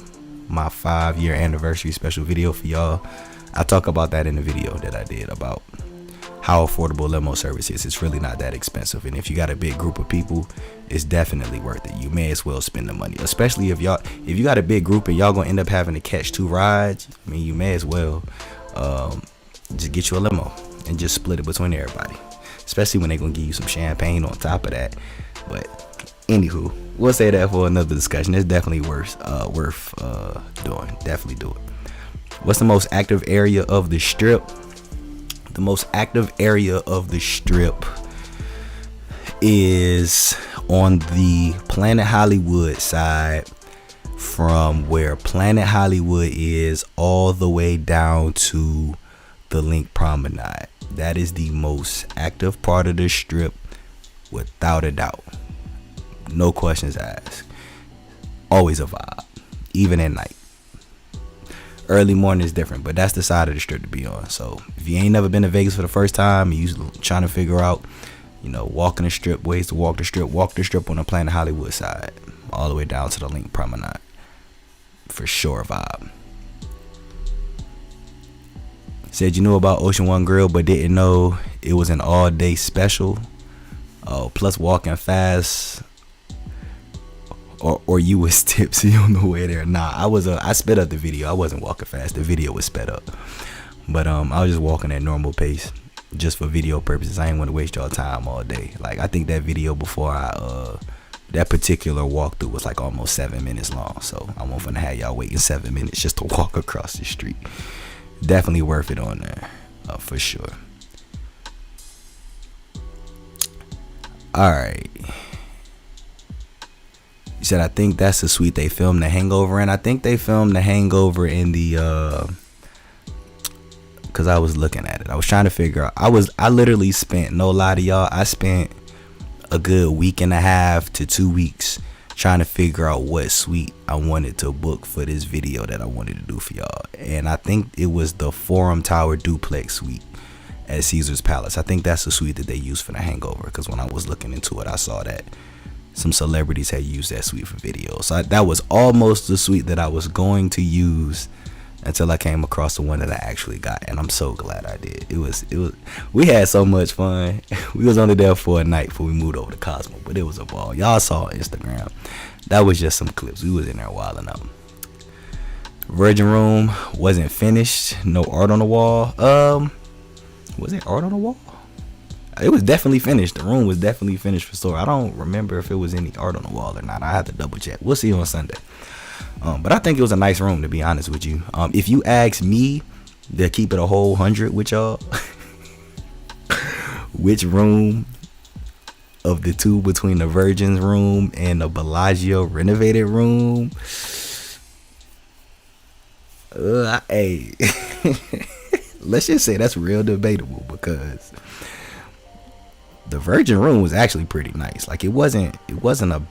Speaker 1: my 5-year anniversary special video for y'all. I talk about that in the video that I did about how affordable limo service is. It's really not that expensive, and if you got a big group of people, it's definitely worth it. You may as well spend the money, especially if you got a big group and y'all gonna end up having to catch 2 rides. I mean, you may as well just get you a limo and just split it between everybody, especially when they gonna give you some champagne on top of that. But anywho, we'll say that for another discussion. It's definitely worth doing. Definitely do it. What's the most active area of the strip? The most active area of the strip is on the Planet Hollywood side, from where Planet Hollywood is all the way down to the Link Promenade. That is the most active part of the strip, without a doubt. No questions asked. Always a vibe, even at night. Early morning is different, but that's the side of the strip to be on. So if you ain't never been to Vegas for the first time, you trying to figure out, walking the strip, ways to walk the strip on the Planet Hollywood side, all the way down to the Link Promenade. For sure, vibe. Said you knew about Ocean One Grill, but didn't know it was an all-day special. Oh, plus walking fast. Or you was tipsy on the way there. Nah, I sped up the video. I wasn't walking fast. The video was sped up. But I was just walking at normal pace, just for video purposes. I ain't want to waste y'all time all day. Like, I think that video before that particular walkthrough was like almost 7 minutes long. So I won't finna have y'all waiting 7 minutes just to walk across the street. Definitely worth it on there, for sure. All right. You said, I think that's the suite they filmed The Hangover in. I think they filmed The Hangover in the because I was looking at it. I was trying to figure out. I literally spent, no lie to y'all, I spent a good week and a half to 2 weeks trying to figure out what suite I wanted to book for this video that I wanted to do for y'all. And I think it was the Forum Tower Duplex suite at Caesar's Palace. I think that's the suite that they used for The Hangover, because when I was looking into it, I saw that some celebrities had used that suite for videos. So that was almost the suite that I was going to use until I came across the one that I actually got, and I'm so glad I did. It was we had so much fun. We was only there for a night before we moved over to Cosmo, but it was a ball. Y'all saw on Instagram. That was just some clips. We was in there wilding up. Virgin Room wasn't finished. No art on the wall. Was it art on the wall? It was definitely finished. The room was definitely finished for sure. I don't remember if it was any art on the wall or not. I have to double check. We'll see on Sunday. But I think it was a nice room, to be honest with you. If you ask me to keep it a whole 100 with y'all, which room of the two between the Virgin's room and the Bellagio renovated room, hey, let's just say that's real debatable, because the Virgin room was actually pretty nice. Like, it wasn't a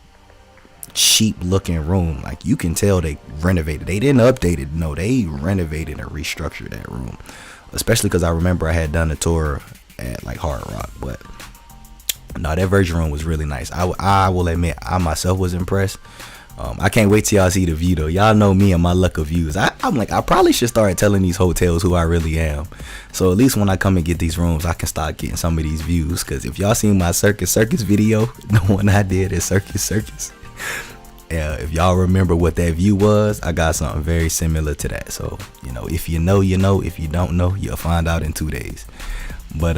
Speaker 1: cheap looking room. Like, you can tell they renovated. They didn't update it. No, they renovated and restructured that room. Especially because I remember I had done a tour at like Hard Rock. But no, that Virgin room was really nice. I will admit, I myself was impressed. I can't wait till y'all see the view though. Y'all know me and my luck of views. I'm like, I probably should start telling these hotels who I really am. So at least when I come and get these rooms, I can start getting some of these views. Because if y'all seen my Circus video, the one I did at Circus, If y'all remember what that view was, I got something very similar to that. So, if you know, you know. If you don't know, you'll find out in 2 days. But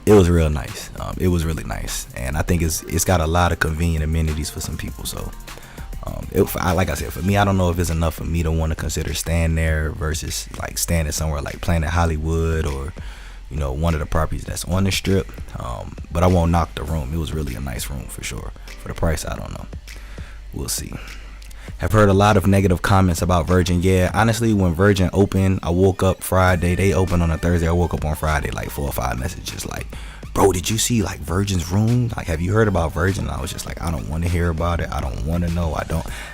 Speaker 1: it was real nice. It was really nice, and I think it's got a lot of convenient amenities for some people. So, like I said, for me, I don't know if it's enough for me to want to consider staying there versus like staying at somewhere like Planet Hollywood or one of the properties that's on the strip. But I won't knock the room. It was really a nice room for sure. For the price, I don't know. We'll see. Have heard a lot of negative comments about Virgin. Yeah, honestly, when Virgin opened, I woke up Friday. They opened on a Thursday. I woke up on Friday, like 4 or 5 messages like, bro, did you see like Virgin's room? Like, have you heard about Virgin? And I was just like, I don't want to hear about it. I don't want to know.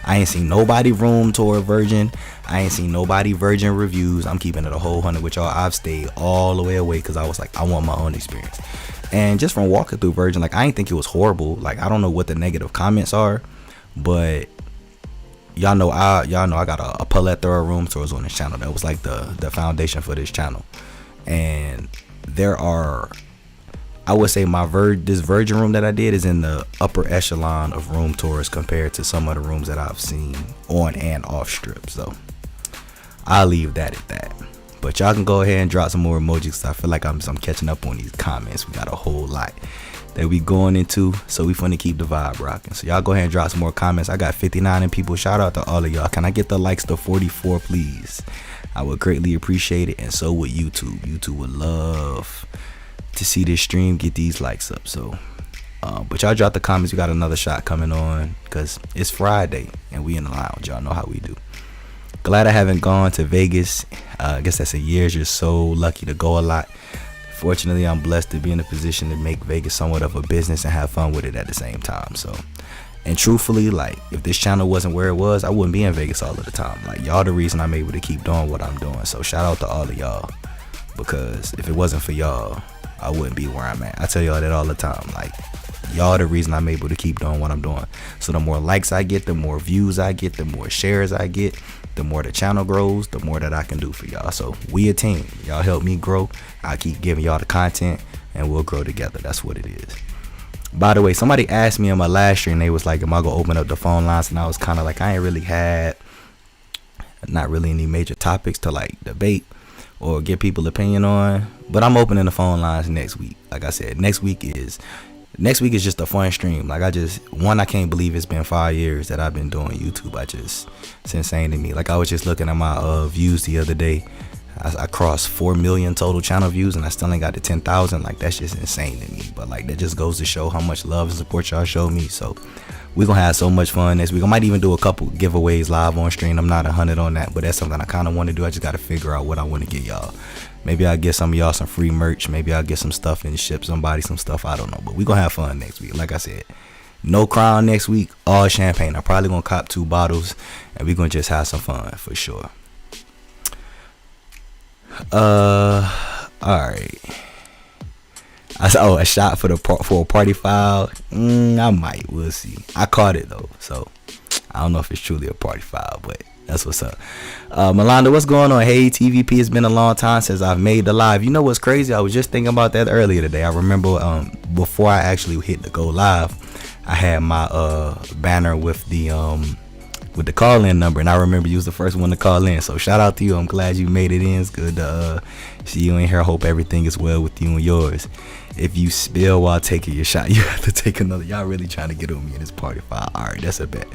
Speaker 1: I ain't seen nobody room tour Virgin. I ain't seen nobody Virgin reviews. I'm keeping it a whole 100 with y'all. I've stayed all the way away because I was like, I want my own experience. And just from walking through Virgin, like, I didn't think it was horrible. Like, I don't know what the negative comments are, but y'all know I got a plethora of room tours on this channel. That was like the foundation for this channel. And there are, I would say this Virgin room that I did is in the upper echelon of room tours compared to some of the rooms that I've seen on and off strip. So I'll leave that at that. But y'all can go ahead and drop some more emojis. I feel like I'm catching up on these comments. We got a whole lot that we going into, so we finna keep the vibe rocking. So y'all go ahead and drop some more comments. I got 59 people. Shout out to all of y'all. Can I get the likes to 44, please? I would greatly appreciate it, and so would YouTube. YouTube would love to see this stream get these likes up. So but y'all drop the comments. We got another shot coming on because it's Friday and we in the lounge. Y'all know how we do. Glad I haven't gone to Vegas. I guess that's a year. Just so lucky to go a lot. Fortunately, I'm blessed to be in a position to make Vegas somewhat of a business and have fun with it at the same time. So, and truthfully, like, if this channel wasn't where it was, I wouldn't be in Vegas all of the time. Like, y'all the reason I'm able to keep doing what I'm doing. So shout out to all of y'all, because if it wasn't for y'all, I wouldn't be where I'm at. I tell y'all that all the time. Like, y'all the reason I'm able to keep doing what I'm doing. So the more likes I get, the more views I get, the more shares I get, the more the channel grows, the more that I can do for y'all. So we a team. Y'all help me grow. I keep giving y'all the content and we'll grow together. That's what it is. By the way, somebody asked me in my last stream, they was like, am I gonna open up the phone lines? And I was kind of like, I ain't really had not really any major topics to like debate or get people opinion on, but I'm opening the phone lines next week. Like I said, next week is just a fun stream. Like, I can't believe it's been 5 years that I've been doing YouTube. It's insane to me. Like, I was just looking at my views the other day. I crossed 4 million total channel views and I still ain't got to 10,000. Like, that's just insane to me. But like, that just goes to show how much love and support y'all show me. So we're gonna have so much fun next week. I might even do a couple giveaways live on stream. I'm not 100 on that, but that's something I kind of want to do. I just got to figure out what I want to get y'all. Maybe I'll get some of y'all some free merch. Maybe I'll get some stuff and ship somebody some stuff. I don't know, but we're gonna have fun next week. Like I said, no Crown next week, all champagne. I'm probably gonna cop 2 bottles and we're gonna just have some fun for sure. All right. A shot for a party foul. I might. We'll see. I caught it though, so I don't know if it's truly a party foul, but that's what's up. Melanda, what's going on? Hey, TVP, it's been a long time since I've made the live. You know what's crazy? I was just thinking about that earlier today. I remember before I actually hit the go live, I had my banner with the call-in number, and I remember you was the first one to call in. So shout out to you. I'm glad you made it in. It's good to see you in here. Hope everything is well with you and yours. If you spill while taking your shot, you have to take another. Y'all really trying to get on me in this party file. All right, that's a bet.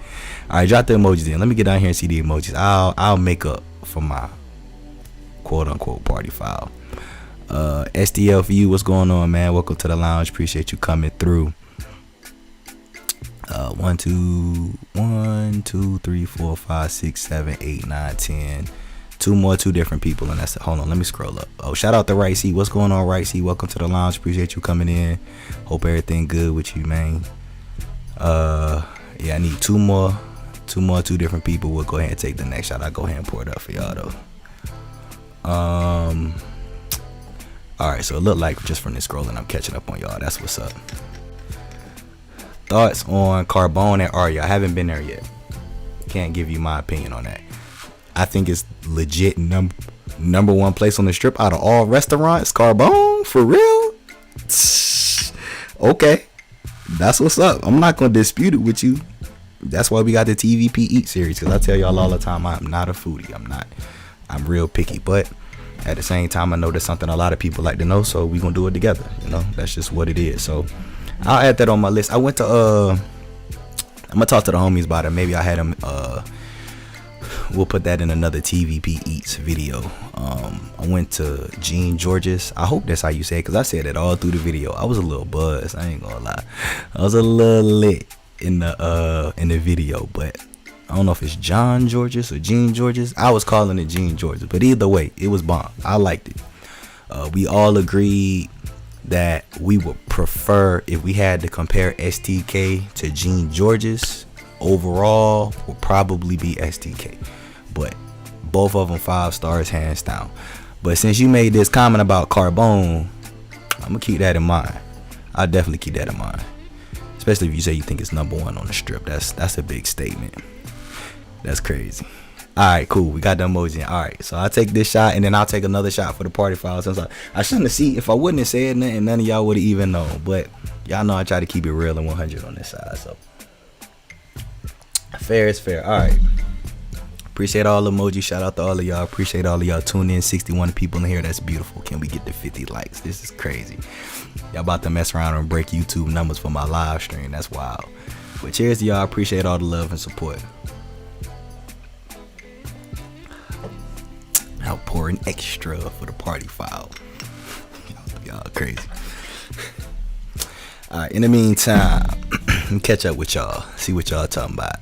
Speaker 1: All right, drop the emojis in. Let me get down here and see the emojis. I'll make up for my quote-unquote party file. STL for you, what's going on, man? Welcome to the lounge. Appreciate you coming through. 1 2 3 4 5 6 7 8 9 10. 2 different people, and that's it. Hold on, let me scroll up. Oh, shout out to Ricey. What's going on, Ricey? Welcome to the lounge. Appreciate you coming in. Hope everything good with you, man. Yeah, I need 2 different people. We'll go ahead and take the next shot. I'll go ahead and pour it up for y'all though. All right, so it looked like just from this scrolling I'm catching up on y'all. That's what's up. Thoughts on Carbone and Aria? I haven't been there yet. Can't give you my opinion on that. I think it's legit number one place on the strip out of all restaurants. Carbone, for real? Okay. That's what's up. I'm not gonna dispute it with you. That's why we got the TVP Eat series, because I tell y'all all the time, I'm not a foodie. I'm real picky, but at the same time, I know that's something a lot of people like to know, so we gonna do it together. You know, that's just what it is. So I'll add that on my list. I went to I'm gonna talk to the homies about it. Maybe I had them we'll put that in another TVP Eats video. I went to Gene George's. I hope that's how you say it, because I said it all through the video. I was a little buzzed, I ain't gonna lie. I was a little lit in the video, but I don't know if it's John George's or Gene George's. I was calling it Gene George's, but either way, it was bomb. I liked it. We all agreed that we would prefer, if we had to compare STK to Gene George's, overall would probably be STK, but both of them 5 stars hands down. But since you made this comment about Carbone, I'm gonna keep that in mind. I'll definitely keep that in mind, especially if you say you think it's #1 on the strip. That's a big statement. That's crazy. All right, cool. We got the emoji. All right, so I'll take this shot, and then I'll take another shot for the party files. I shouldn't have seen. If I wouldn't have said nothing, none of y'all would have even known. But y'all know I try to keep it real and 100 on this side. So fair is fair. All right. Appreciate all the emojis. Shout out to all of y'all. Appreciate all of y'all tuning in. 61 people in here. That's beautiful. Can we get to 50 likes? This is crazy. Y'all about to mess around and break YouTube numbers for my live stream. That's wild. But cheers to y'all. Appreciate all the love and support. Outpouring extra for the party file. Y'all crazy. Alright, in the meantime, catch up with y'all. See what y'all talking about.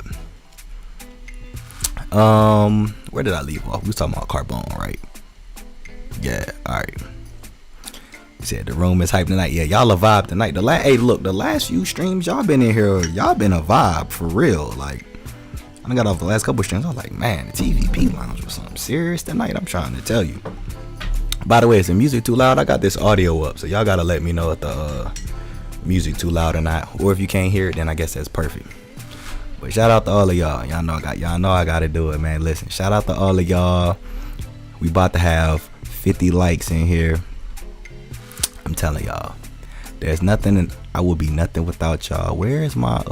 Speaker 1: Where did I leave off? We was talking about Carbone, right? Yeah, alright. He said the room is hype tonight. Yeah, y'all a vibe tonight. Hey, look, the last few streams y'all been in here, y'all been a vibe for real. Like, I got off the last couple streams. I was like, man, the TVP Lounge was something serious tonight. I'm trying to tell you. By the way, is the music too loud? I got this audio up, so y'all gotta let me know if the music too loud or not. Or if you can't hear it, then I guess that's perfect. But shout out to all of y'all. Y'all know I gotta do it, man. Listen, shout out to all of y'all. We about to have 50 likes in here. I'm telling y'all, there's nothing. I will be nothing without y'all. Where is my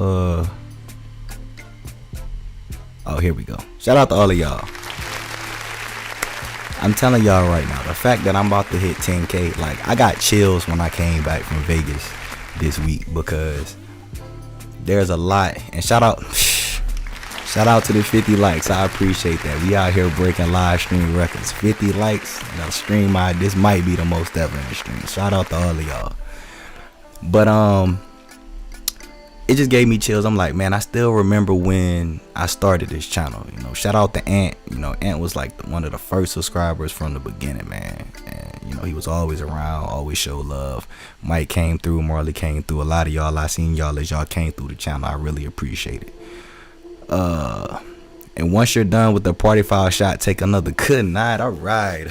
Speaker 1: Oh, here we go. Shout out to all of y'all. I'm telling y'all right now, the fact that I'm about to hit 10K, like, I got chills when I came back from Vegas this week, because there's a lot. And shout out to the 50 likes. I appreciate that. We out here breaking live stream records. 50 likes. This might be the most ever in the stream. Shout out to all of y'all. But it just gave me chills. I'm like, man, I still remember when I started this channel. You know, shout out to Ant. You know, Ant was like one of the first subscribers from the beginning, man. And you know, he was always around, always show love. Mike came through, Marley came through. A lot of y'all, I seen y'all as y'all came through the channel. I really appreciate it. And once you're done with the party file shot, take another good night. All right.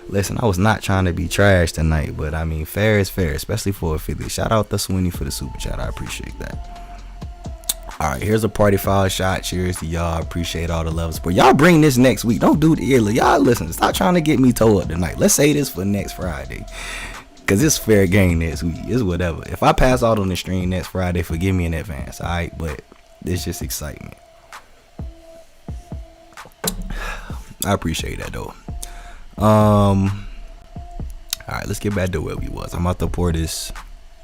Speaker 1: Listen, I was not trying to be trash tonight, but I mean, fair is fair, especially for a 50. Shout out to Sweeney for the super chat. I appreciate that. All right, here's a party file shot. Cheers to y'all. Appreciate all the love. But y'all bring this next week. Don't do the y'all listen. Stop trying to get me towed up tonight. Let's say this for next Friday, because it's fair game next week. It's whatever. If I pass out on the stream next Friday, forgive me in advance. All right, but it's just excitement. I appreciate that though. All right, let's get back to where we was. I'm about to pour this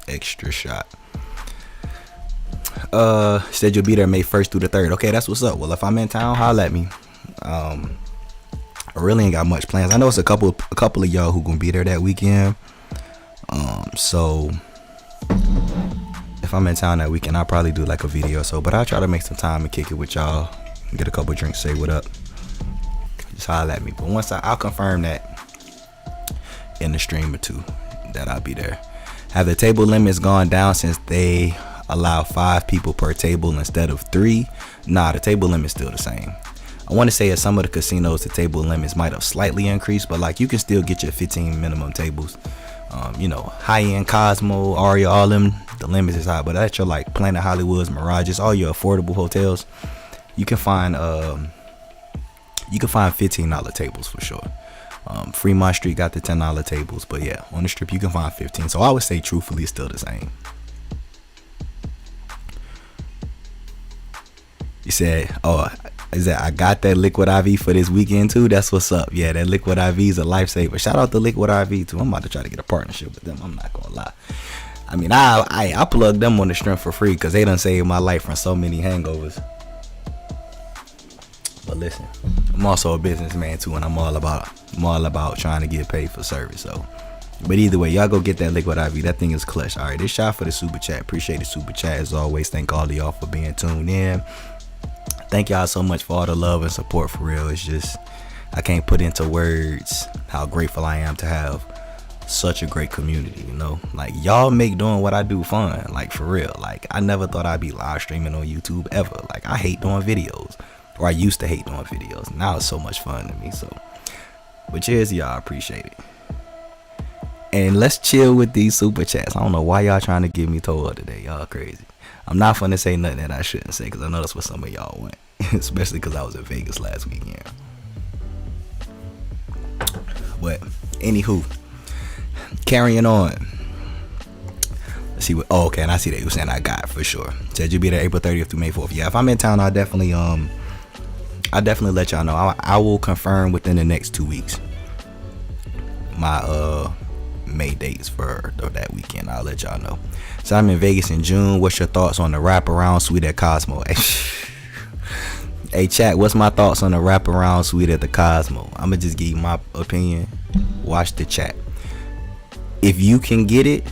Speaker 1: extra shot. Said you'll be there May 1st through the 3rd. Okay, that's what's up. Well, if I'm in town, holla at me. I really ain't got much plans. I know it's a couple of y'all who gonna be there that weekend. So if I'm in town that weekend, I'll probably do like a video or so, but I'll try to make some time and kick it with y'all, get a couple drinks, say what up. Just holla at me. But once I'll confirm that in the stream or two that I'll be there. Have the table limits gone down since they allow 5 people per table instead of 3? Nah, the table limit's still the same. I want to say at some of the casinos, the table limits might have slightly increased, but like you can still get your 15 minimum tables. You know, high-end Cosmo, Aria, all them, the limits is high. But at your like Planet Hollywoods, Mirages, all your affordable hotels, you can find $15 tables for sure. Fremont Street got the $10 tables, but yeah, on the strip you can find 15. So I would say truthfully it's still the same. You said, oh, is that I got that Liquid IV for this weekend too? That's what's up. Yeah, that Liquid IV is a lifesaver. Shout out to Liquid IV too. I'm about to try to get a partnership with them. I'm not gonna lie. I mean, I plugged them on the strength for free because they done saved my life from so many hangovers. But listen, I'm also a businessman too, and I'm all about trying to get paid for service. So, but either way, y'all go get that Liquid IV. That thing is clutch. All right, this shot for the super chat. Appreciate the super chat as always. Thank all of y'all for being tuned in. Thank y'all so much for all the love and support. For real, it's just I can't put into words how grateful I am to have such a great community. You know, like y'all make doing what I do fun. Like for real. Like I never thought I'd be live streaming on YouTube ever. Like I hate doing videos. Or I used to hate doing videos. Now it's so much fun to me. So, but cheers, y'all. Appreciate it. And let's chill with these super chats. I don't know why y'all trying to get me told today. Y'all crazy. I'm not finna say nothing that I shouldn't say because I know that's what some of y'all want. Especially because I was in Vegas last weekend. But anywho, carrying on. Let's see what. Oh, okay. And I see that you were saying I got for sure. Said you'll be there April 30th through May 4th. Yeah, if I'm in town, I'll definitely let y'all know. I will confirm within the next 2 weeks my May dates for that weekend. I'll let y'all know. So I'm in Vegas in June. What's your thoughts on the wraparound suite at Cosmo? Hey chat, what's my thoughts on the wraparound suite at the Cosmo? I'ma just give you my opinion. Watch the chat. If you can get it,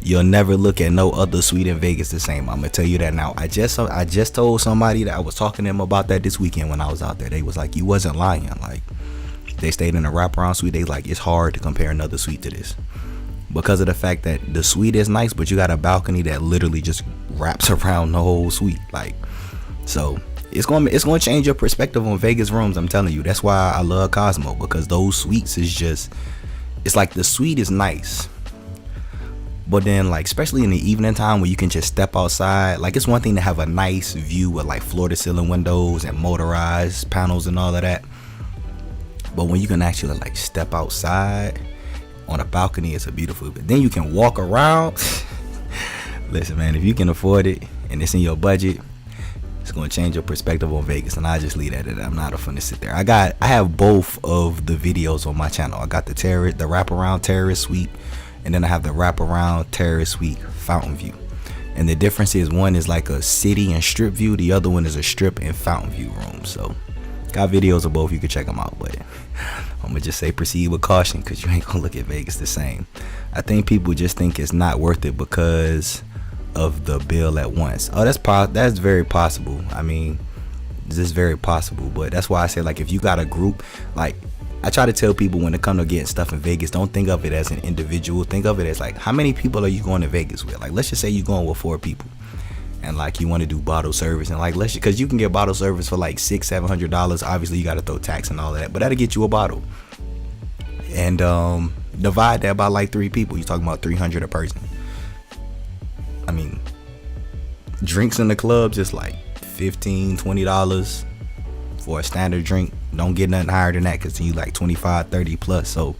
Speaker 1: you'll never look at no other suite in Vegas the same. I'm gonna tell you that now. I just told somebody that I was talking to them about that this weekend when I was out there. They was like, you wasn't lying. Like they stayed in a wraparound suite. They like, it's hard to compare another suite to this because of the fact that the suite is nice, but you got a balcony that literally just wraps around the whole suite. Like, so it's gonna change your perspective on Vegas rooms. I'm telling you. That's why I love Cosmo, because those suites is just, it's like the suite is nice. But then, like, especially in the evening time where you can just step outside, like, it's one thing to have a nice view with like floor to ceiling windows and motorized panels and all of that. But when you can actually like step outside on a balcony, it's a beautiful. But then you can walk around. Listen, man, if you can afford it and it's in your budget, it's gonna change your perspective on Vegas. And I just leave that at that. I'm not a fun to sit there. I have both of the videos on my channel. I got the wraparound terrace suite. And then I have the wraparound terrace suite fountain view. And the difference is one is like a city and strip view. The other one is a strip and fountain view room. So got videos of both. You can check them out. But I'm going to just say proceed with caution because you ain't going to look at Vegas the same. I think people just think it's not worth it because of the bill at once. Oh, that's very possible. I mean, this is very possible. But that's why I say, like, if you got a group, like, I try to tell people when it comes to getting stuff in Vegas, don't think of it as an individual. Think of it as like, how many people are you going to Vegas with? Like, let's just say you're going with 4 people, and like you want to do bottle service, and like because you can get bottle service for like $600-700. Obviously, you got to throw tax and all of that, but that'll get you a bottle. And divide that by like 3 people. You're talking about $300 a person. I mean, drinks in the club just like $15-20 for a standard drink. Don't get nothing higher than that because then you like 25-30 plus. So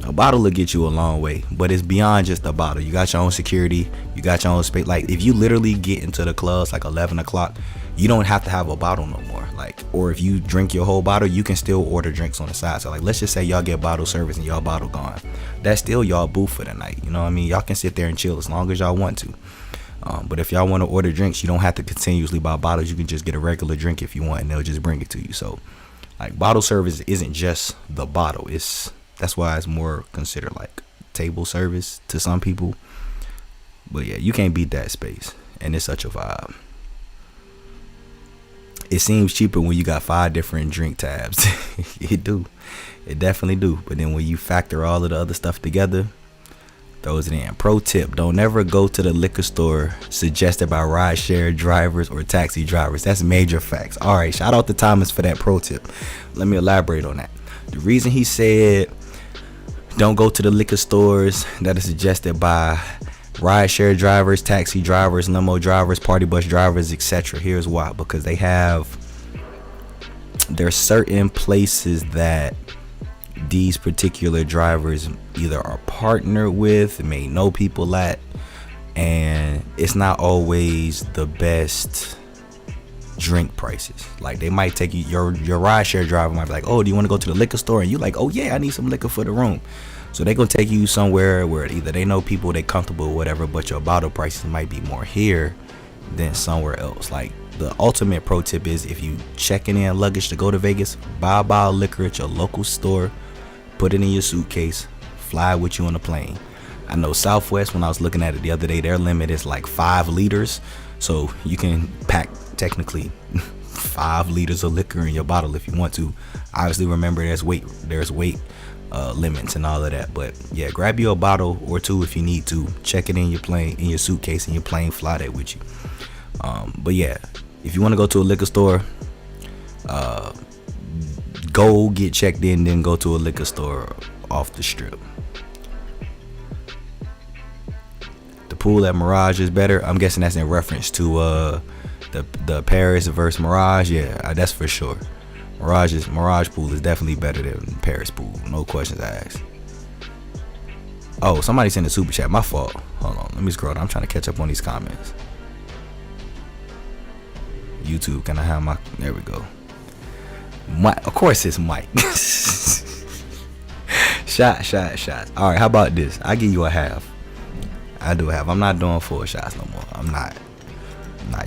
Speaker 1: a bottle will get you a long way, but it's beyond just a bottle. You got your own security, you got your own space. Like if you literally get into the clubs like 11 o'clock, you don't have to have a bottle no more. Like, or if you drink your whole bottle, you can still order drinks on the side. So like, let's just say y'all get bottle service and y'all bottle gone, that's still y'all booth for the night. You know what I mean? Y'all can sit there and chill as long as y'all want to. But if y'all want to order drinks, you don't have to continuously buy bottles. You can just get a regular drink if you want, and they'll just bring it to you. So like, bottle service isn't just the bottle. That's why it's more considered like table service to some people. But yeah, you can't beat that space, and it's such a vibe. It seems cheaper when you got 5 different drink tabs. It definitely do. But then when you factor all of the other stuff together, throws it in. Pro tip: don't ever go to the liquor store suggested by rideshare drivers or taxi drivers. That's major facts. All right, shout out to Thomas for that pro tip. Let me elaborate on that. The reason he said don't go to the liquor stores that are suggested by rideshare drivers, taxi drivers, limo drivers, party bus drivers, etc. Here's why: because there's certain places that these particular drivers either are partnered with, may know people at, and it's not always the best drink prices. Like they might take you, your ride share driver might be like, oh, do you want to go to the liquor store? And you like, oh yeah, I need some liquor for the room. So they gonna take you somewhere where either they know people, they comfortable or whatever, but your bottle prices might be more here than somewhere else. Like the ultimate pro tip is, if you checking in luggage to go to Vegas, buy a bottle of liquor at your local store, put it in your suitcase, fly with you on the plane. I know Southwest, when I was looking at it the other day, their limit is like 5 liters. So you can pack technically 5 liters of liquor in your bottle if you want to. Obviously, remember there's weight limits and all of that. But yeah, grab you a bottle or two if you need to. Check it in your plane, in your suitcase, in your plane, fly that with you. But yeah, if you want to go to a liquor store, go get checked in, then go to a liquor store off the strip. The pool at Mirage is better. I'm guessing that's in reference to the Paris versus Mirage. Yeah, that's for sure. Mirage pool is definitely better than Paris pool. No questions asked. Oh, somebody sent a super chat. My fault. Hold on. Let me scroll down. I'm trying to catch up on these comments. YouTube, can I have my... There we go. Mike. Of course it's Mike. Shots. All right, how about this? I give you a half. I do have. I'm not doing 4 shots no more. I'm not.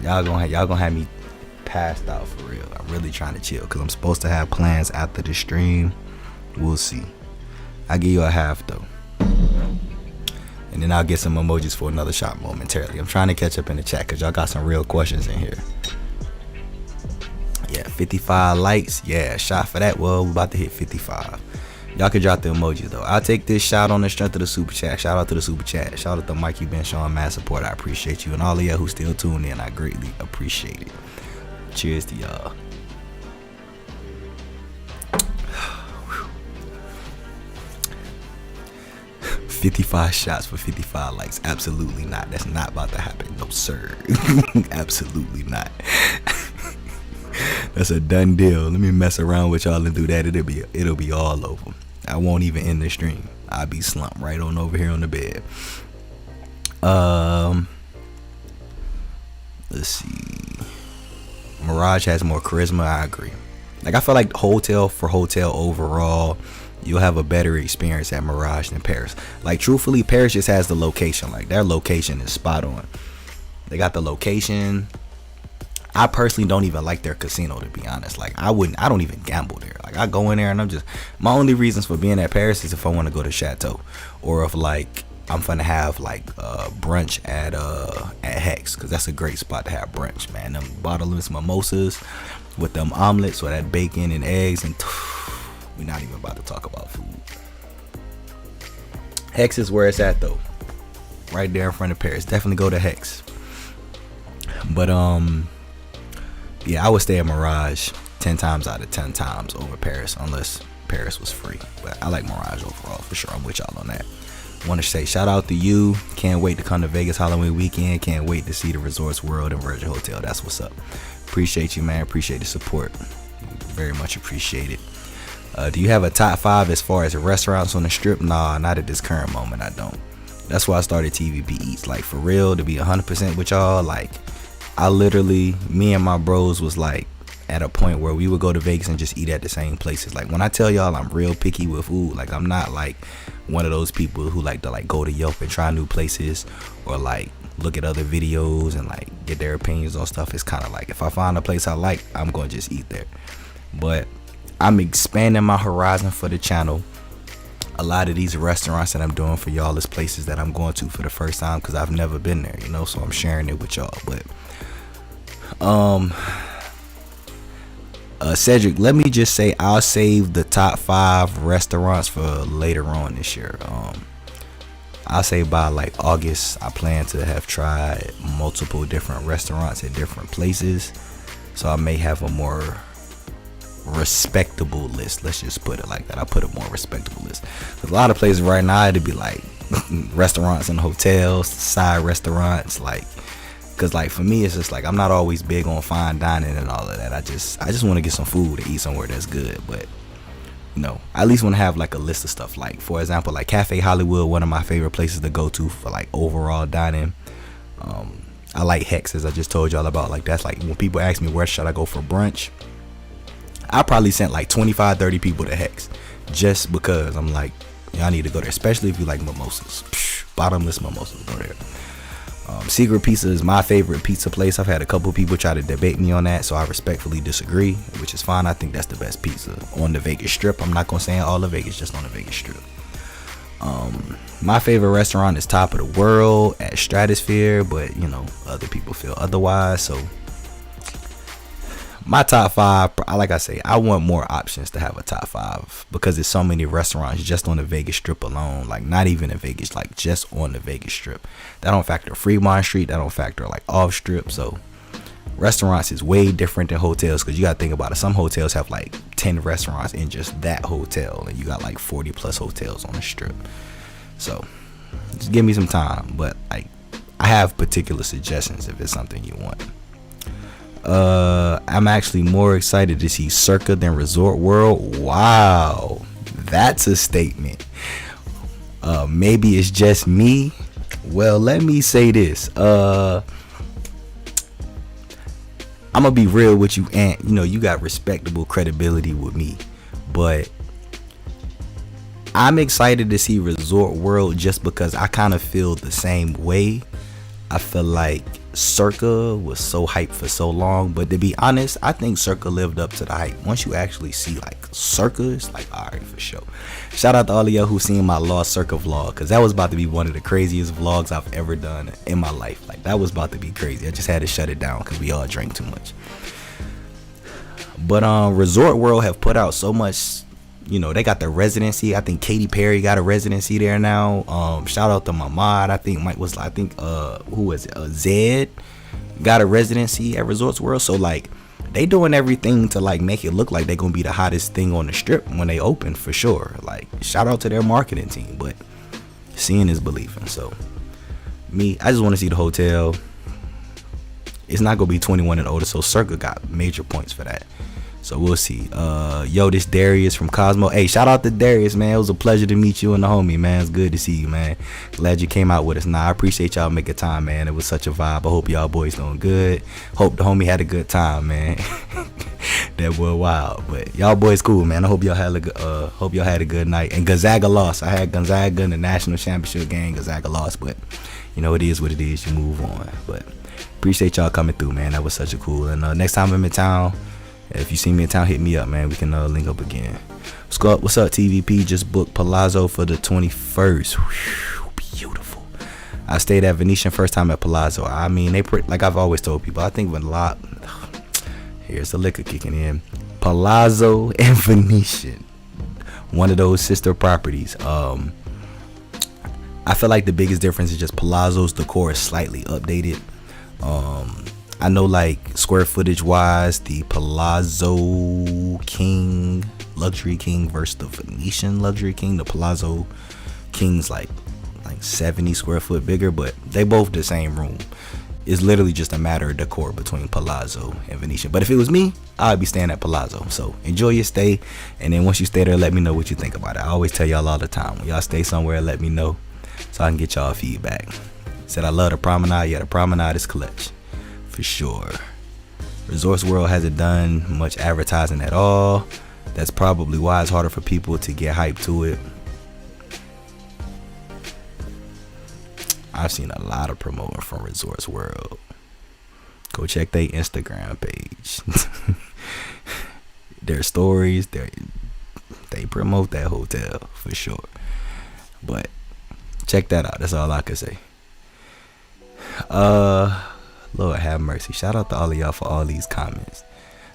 Speaker 1: Y'all gonna have me passed out for real. I'm really trying to chill because I'm supposed to have plans after the stream. We'll see. I give you a half though, and then I'll get some emojis for another shot momentarily. I'm trying to catch up in the chat because y'all got some real questions in here. Yeah, 55 likes. Yeah, shot for that. Well, we're about to hit 55. Y'all can drop the emojis though. I'll take this shot on the strength of the super chat. Shout out to the super chat. Shout out to Mike. You've been showing mad support. I appreciate you, and all of y'all who still tuned in. I greatly appreciate it. Cheers to y'all. 55 shots for 55 likes. Absolutely not. That's not about to happen. No sir. Absolutely not. That's a done deal. Let me mess around with y'all and do that. It'll be all over. I won't even end the stream. I'll be slumped right on over here on the bed. Let's see. Mirage has more charisma. I agree. Like I feel like hotel for hotel overall, you'll have a better experience at Mirage than Paris. Like truthfully, Paris just has the location. Like their location is spot on. They got the location. I personally don't even like their casino, to be honest. Like I don't even gamble there. Like I go in there and my only reasons for being at Paris is if I want to go to Chateau, or if like I'm finna have like brunch at Hex, because that's a great spot to have brunch, man. Them bottomless mimosas with them omelets or that bacon and eggs, and we're not even about to talk about food. Hex is where it's at though, right there in front of Paris. Definitely go to Hex. But yeah, I would stay at Mirage 10 times out of 10 times over Paris, unless Paris was free. But I like Mirage overall for sure. I'm with y'all on that. Want to say shout out to you. Can't wait to come to Vegas Halloween weekend. Can't wait to see the Resorts World and Virgin Hotel. That's what's up. Appreciate you, man. Appreciate the support. Very much appreciate it. Do you have a top 5 as far as restaurants on the strip? Nah, not at this current moment. I don't. That's why I started TVP Eats. Like for real, to be 100% with y'all, like I literally, me and my bros was like at a point where we would go to Vegas and just eat at the same places. Like when I tell y'all I'm real picky with food, like I'm not like one of those people who like to like go to Yelp and try new places, or like look at other videos and like get their opinions on stuff. It's kind of like if I find a place I like, I'm going to just eat there. But I'm expanding my horizon for the channel. A lot of these restaurants that I'm doing for y'all is places that I'm going to for the first time because I've never been there, you know, so I'm sharing it with y'all. But Cedric, let me just say I'll save the top 5 restaurants for later on this year. I'll say by like August I plan to have tried multiple different restaurants at different places, so I may have a more respectable list. Let's just put it like that. I'll put a more respectable list. There's a lot of places right now it'd be like restaurants and hotels, side restaurants, like, because like for me it's just like I'm not always big on fine dining and all of that. I just want to get some food to eat somewhere that's good. But you know, I at least want to have like a list of stuff. Like for example, like Cafe Hollywood, one of my favorite places to go to for like overall dining. I like Hex, as I just told y'all about. Like, that's like when people ask me where should I go for brunch, I probably sent like 25-30 people to Hex, just because I'm like, y'all need to go there, especially if you like mimosas. Bottomless mimosas, go there. Secret Pizza is my favorite pizza place. I've had a couple people try to debate me on that, so I respectfully disagree, which is fine. I think that's the best pizza on the Vegas Strip. I'm not gonna say all of Vegas, just on the Vegas Strip. My favorite restaurant is Top of the World at Stratosphere, but you know, other people feel otherwise. So my top 5, like I say, I want more options to have a top 5, because there's so many restaurants just on the Vegas Strip alone. Like, not even in Vegas, like just on the Vegas Strip. That don't factor Fremont Street, that don't factor like off Strip. So restaurants is way different than hotels, because you gotta think about it. Some hotels have like 10 restaurants in just that hotel, and you got like 40 plus hotels on the Strip. So just give me some time, but like, I have particular suggestions if it's something you want. I'm actually more excited to see Circa than Resort World. Wow, that's a statement. Maybe it's just me. Well, let me say this. I'm gonna be real with you, and you know, you got respectable credibility with me, but I'm excited to see Resort World just because I kind of feel the same way. I feel like Circa was so hyped for so long, but to be honest, I think Circa lived up to the hype. Once you actually see like Circa, it's like, alright, for sure. Shout out to all of y'all who seen my Lost Circa vlog, because that was about to be one of the craziest vlogs I've ever done in my life. Like, that was about to be crazy. I just had to shut it down because we all drank too much. But Resort World have put out so much. You know, they got the residency. I think Katy Perry got a residency there now. Shout out to my mod. I think who was it? Zed got a residency at Resorts World. So like, they doing everything to like make it look like they're gonna be the hottest thing on the Strip when they open, for sure. Like, shout out to their marketing team. But seeing is believing. So me, I just want to see the hotel. It's not gonna be 21 and older, so Circa got major points for that. So we'll see. Yo, this Darius from Cosmo. Hey, shout out to Darius, man. It was a pleasure to meet you and the homie, man. It's good to see you, man. Glad you came out with us. Nah, I appreciate y'all making time, man. It was such a vibe. I hope y'all boys doing good. Hope the homie had a good time, man. That boy wild. But y'all boys cool, man. I hope y'all had a good night. And Gonzaga lost. I had Gonzaga in the national championship game. Gonzaga lost, but you know, it is what it is. You move on. But appreciate y'all coming through, man. That was such a cool. And next time I'm in town, if you see me in town, hit me up, man. We can link up again. What's up, TVP? Just booked Palazzo for the 21st. Whew, beautiful. I stayed at Venetian first time at Palazzo. I mean, like I've always told people, I think here's the liquor kicking in. Palazzo and Venetian, one of those sister properties. I feel like the biggest difference is just Palazzo's decor is slightly updated. I know, like, square footage wise, the Palazzo King Luxury King versus the Venetian Luxury King. The Palazzo King's like 70 square foot bigger, but they both the same room. It's literally just a matter of decor between Palazzo and Venetian. But if it was me, I'd be staying at Palazzo. So enjoy your stay, and then once you stay there, let me know what you think about it. I always tell y'all all the time, when y'all stay somewhere, let me know so I can get y'all feedback. Said I love the promenade. Yeah, the promenade is clutch. For sure. Resorts World hasn't done much advertising at all. That's probably why it's harder for people to get hyped to it. I've seen a lot of promoting from Resorts World. Go check their Instagram page. Their stories, they promote that hotel for sure. But check that out. That's all I can say. Lord have mercy. Shout out to all of y'all for all these comments.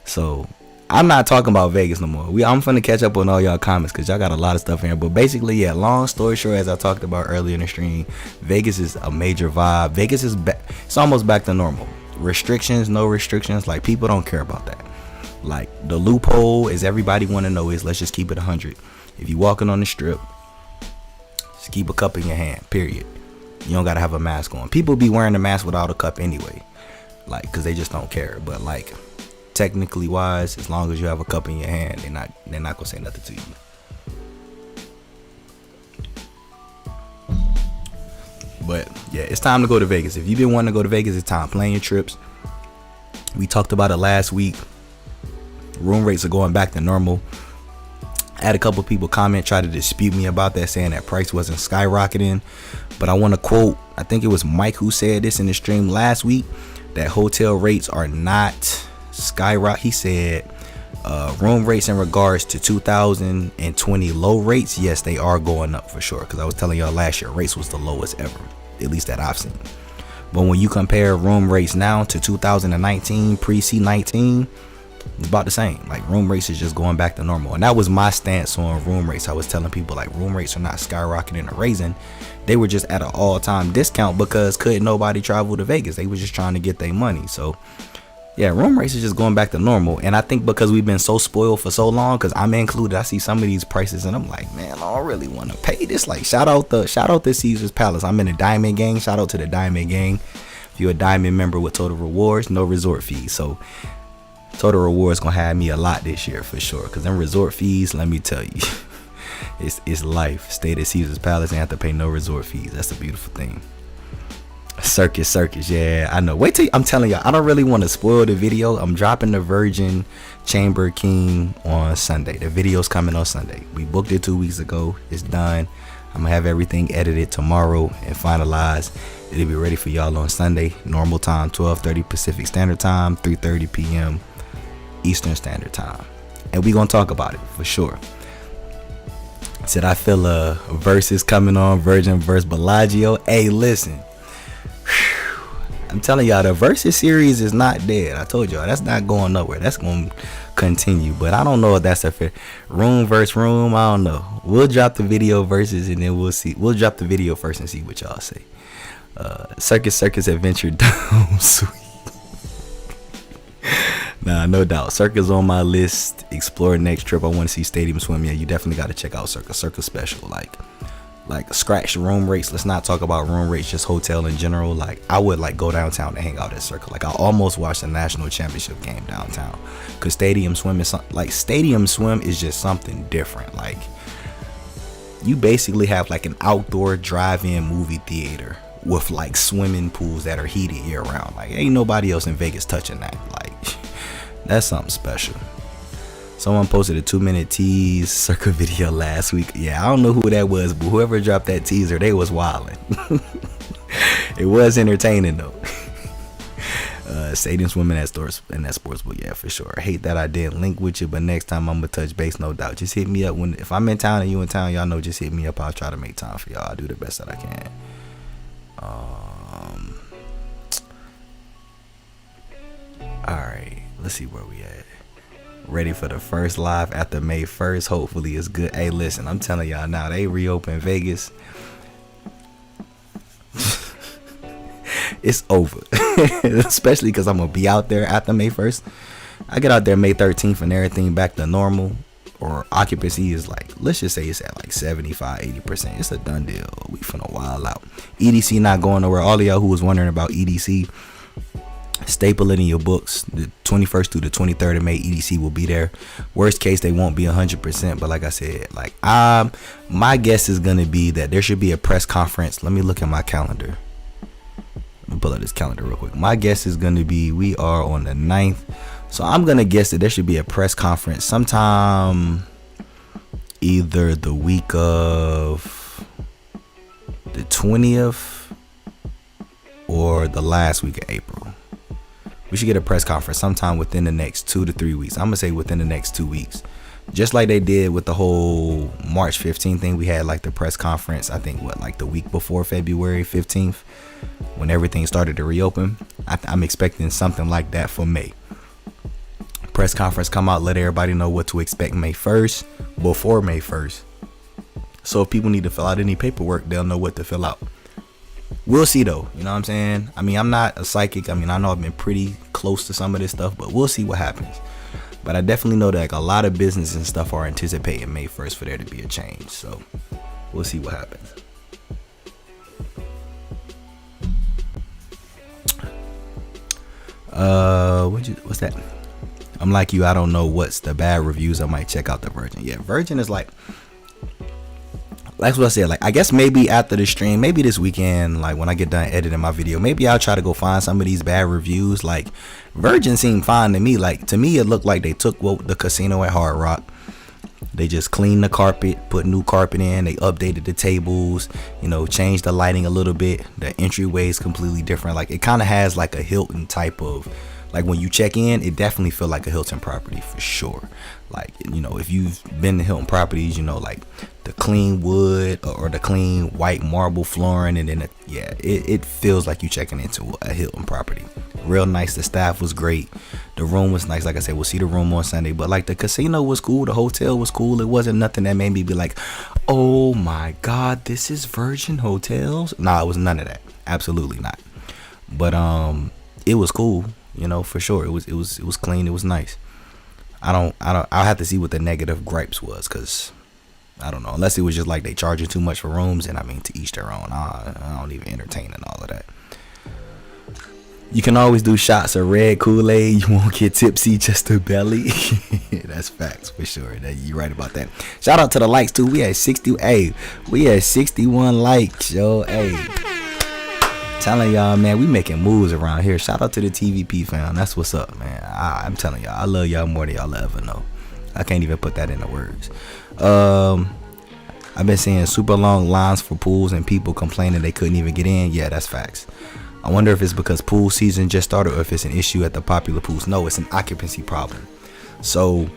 Speaker 1: So I'm not talking about Vegas no more. I'm finna catch up on all y'all comments because y'all got a lot of stuff in here. But basically, yeah, long story short, as I talked about earlier in the stream, Vegas is a major vibe. Vegas is it's almost back to normal. Restrictions, no restrictions. Like, people don't care about that. Like, the loophole is everybody want to know is, let's just keep it 100. If you walking on the Strip, just keep a cup in your hand, period. You don't gotta have a mask on. People be wearing a mask without a cup anyway, like, because they just don't care. But like, technically wise, as long as you have a cup in your hand, they're not gonna say nothing to you. But yeah, it's time to go to Vegas. If you've been wanting to go to Vegas, it's time. Plan your trips. We talked about it last week. Room rates are going back to normal. I had a couple people try to dispute me about that, saying that price wasn't skyrocketing. But I want to quote, I think it was Mike who said this in the stream last week, that hotel rates are not skyrocketing. He said room rates in regards to 2020 low rates, yes, they are going up for sure. Because I was telling y'all last year, rates was the lowest ever, at least that I've seen. But when you compare room rates now to 2019, pre-C19, it's about the same. Like, room rates is just going back to normal. And that was my stance on room rates. I was telling people, like, room rates are not skyrocketing or raising. They were just at an all-time discount because couldn't nobody travel to Vegas. They was just trying to get their money. So yeah, room rates is just going back to normal. And I think because we've been so spoiled for so long, because I'm included, I see some of these prices and I'm like, man, I don't really want to pay this. Like, shout out to Caesar's Palace. I'm in the Diamond Gang. Shout out to the Diamond Gang. If you're a Diamond member with Total Rewards, no resort fees. So Total Rewards gonna have me a lot this year for sure. Cause them resort fees, let me tell you, it's life. Stay at Caesar's Palace and have to pay no resort fees. That's the beautiful thing. Circus, yeah, I know. Wait till I'm telling y'all, I don't really want to spoil the video. I'm dropping the Virgin Chamber King on Sunday. The video's coming on Sunday. We booked it 2 weeks ago. It's done. I'm gonna have everything edited tomorrow and finalized. It'll be ready for y'all on Sunday, normal time, 12:30 Pacific Standard Time, 3:30 p.m. Eastern Standard Time. And we gonna talk about it for sure. Said I feel a versus coming on, Virgin versus Bellagio. Hey, listen. I'm telling y'all, the Versus series is not dead. I told y'all, that's not going nowhere. That's going to continue. But I don't know if that's a fair room versus room. I don't know. We'll drop the video versus and then we'll see. We'll drop the video first and see what y'all say. Circus Adventure Dome Suite. Nah, no doubt. Circus on my list. Explore next trip. I want to see Stadium Swim. Yeah, you definitely got to check out Circus. Circus special. Like scratch room rates. Let's not talk about room rates, just hotel in general. Like, I would like go downtown to hang out at Circle. Like, I almost watched the national championship game downtown, because Stadium Swim is just something different. Like, you basically have like an outdoor drive-in movie theater with like swimming pools that are heated year round. Like, ain't nobody else in Vegas touching that. Like, that's something special. Someone posted a 2-minute tease Circa video last week. Yeah, I don't know who that was, but whoever dropped that teaser, they was wilding. It was entertaining though. Stadium Swimming at stores in that sports book, yeah, for sure. I hate that I didn't link with you, but next time I'm gonna touch base, no doubt. Just hit me up if I'm in town and you in town, y'all know. Just hit me up. I'll try to make time for y'all. I'll do the best that I can. All right, let's see where we at. Ready for the first live after May 1st. Hopefully it's good. Hey, listen, I'm telling y'all now, they reopen Vegas. It's over. Especially because I'm going to be out there after May 1st. I get out there May 13th and everything back to normal. Or occupancy is like, let's just say it's at like 75-80%. It's a done deal. We finna wild out. EDC not going nowhere. All of y'all who was wondering about EDC, staple it in your books. The 21st through the 23rd of May, EDC will be there. Worst case, they won't be 100%, but like I said, like, my guess is gonna be that there should be a press conference. Let me look at my calendar. Let me pull up this calendar real quick. My guess is gonna be, we are on the 9th, so I'm gonna guess that there should be a press conference sometime either the week of the 20th or the last week of April. We should get a press conference sometime within the next 2 to 3 weeks. I'm gonna say within the next 2 weeks, just like they did with the whole March 15th thing. We had like the press conference, I think like the week before February 15th, when everything started to reopen. I'm expecting something like that for May. Press conference, come out, let everybody know what to expect May 1st, before May 1st. So if people need to fill out any paperwork, they'll know what to fill out. We'll see though, you know what I'm saying? I mean, I'm not a psychic. I mean, I know I've been pretty close to some of this stuff, but we'll see what happens. But I definitely know that like a lot of businesses and stuff are anticipating May 1st for there to be a change. So we'll see what happens. What's that? I'm like you, I don't know what's the bad reviews. I might check out the Virgin. Yeah, Virgin is like Like what I said, like I guess maybe after the stream, maybe this weekend, like when I get done editing my video, maybe I'll try to go find some of these bad reviews. Like Virgin seemed fine to me. Like to me, it looked like they took the casino at Hard Rock. They just cleaned the carpet, put new carpet in. They updated the tables, you know, changed the lighting a little bit. The entryway is completely different. Like it kind of has like a Hilton type of, like when you check in, it definitely feel like a Hilton property for sure. Like, you know, if you've been to Hilton properties, you know, like the clean wood or the clean white marble flooring, and then it feels like you checking into a Hilton property. Real nice. The staff was great. The room was nice. Like I said, we'll see the room on Sunday. But like the casino was cool. The hotel was cool. It wasn't nothing that made me be like, oh my God, this is Virgin Hotels. Nah, it was none of that. Absolutely not. But it was cool. You know, for sure. It was clean. It was nice. I'll have to see what the negative gripes was, because I don't know, unless it was just like they charging too much for rooms, and I mean, to each their own. I don't even entertain and all of that. You can always do shots of red Kool-Aid. You won't get tipsy, just a belly. That's facts for sure. You're right about that. Shout out to the likes too. We had 61 likes, yo. Hey, telling y'all, man, we making moves around here. Shout out to the TVP fam. That's what's up, man. I'm telling y'all, I love y'all more than y'all ever know. I can't even put that into words. I've been seeing super long lines for pools and people complaining they couldn't even get in. Yeah, that's facts. I wonder if it's because pool season just started or if it's an issue at the popular pools. No, it's an occupancy problem. So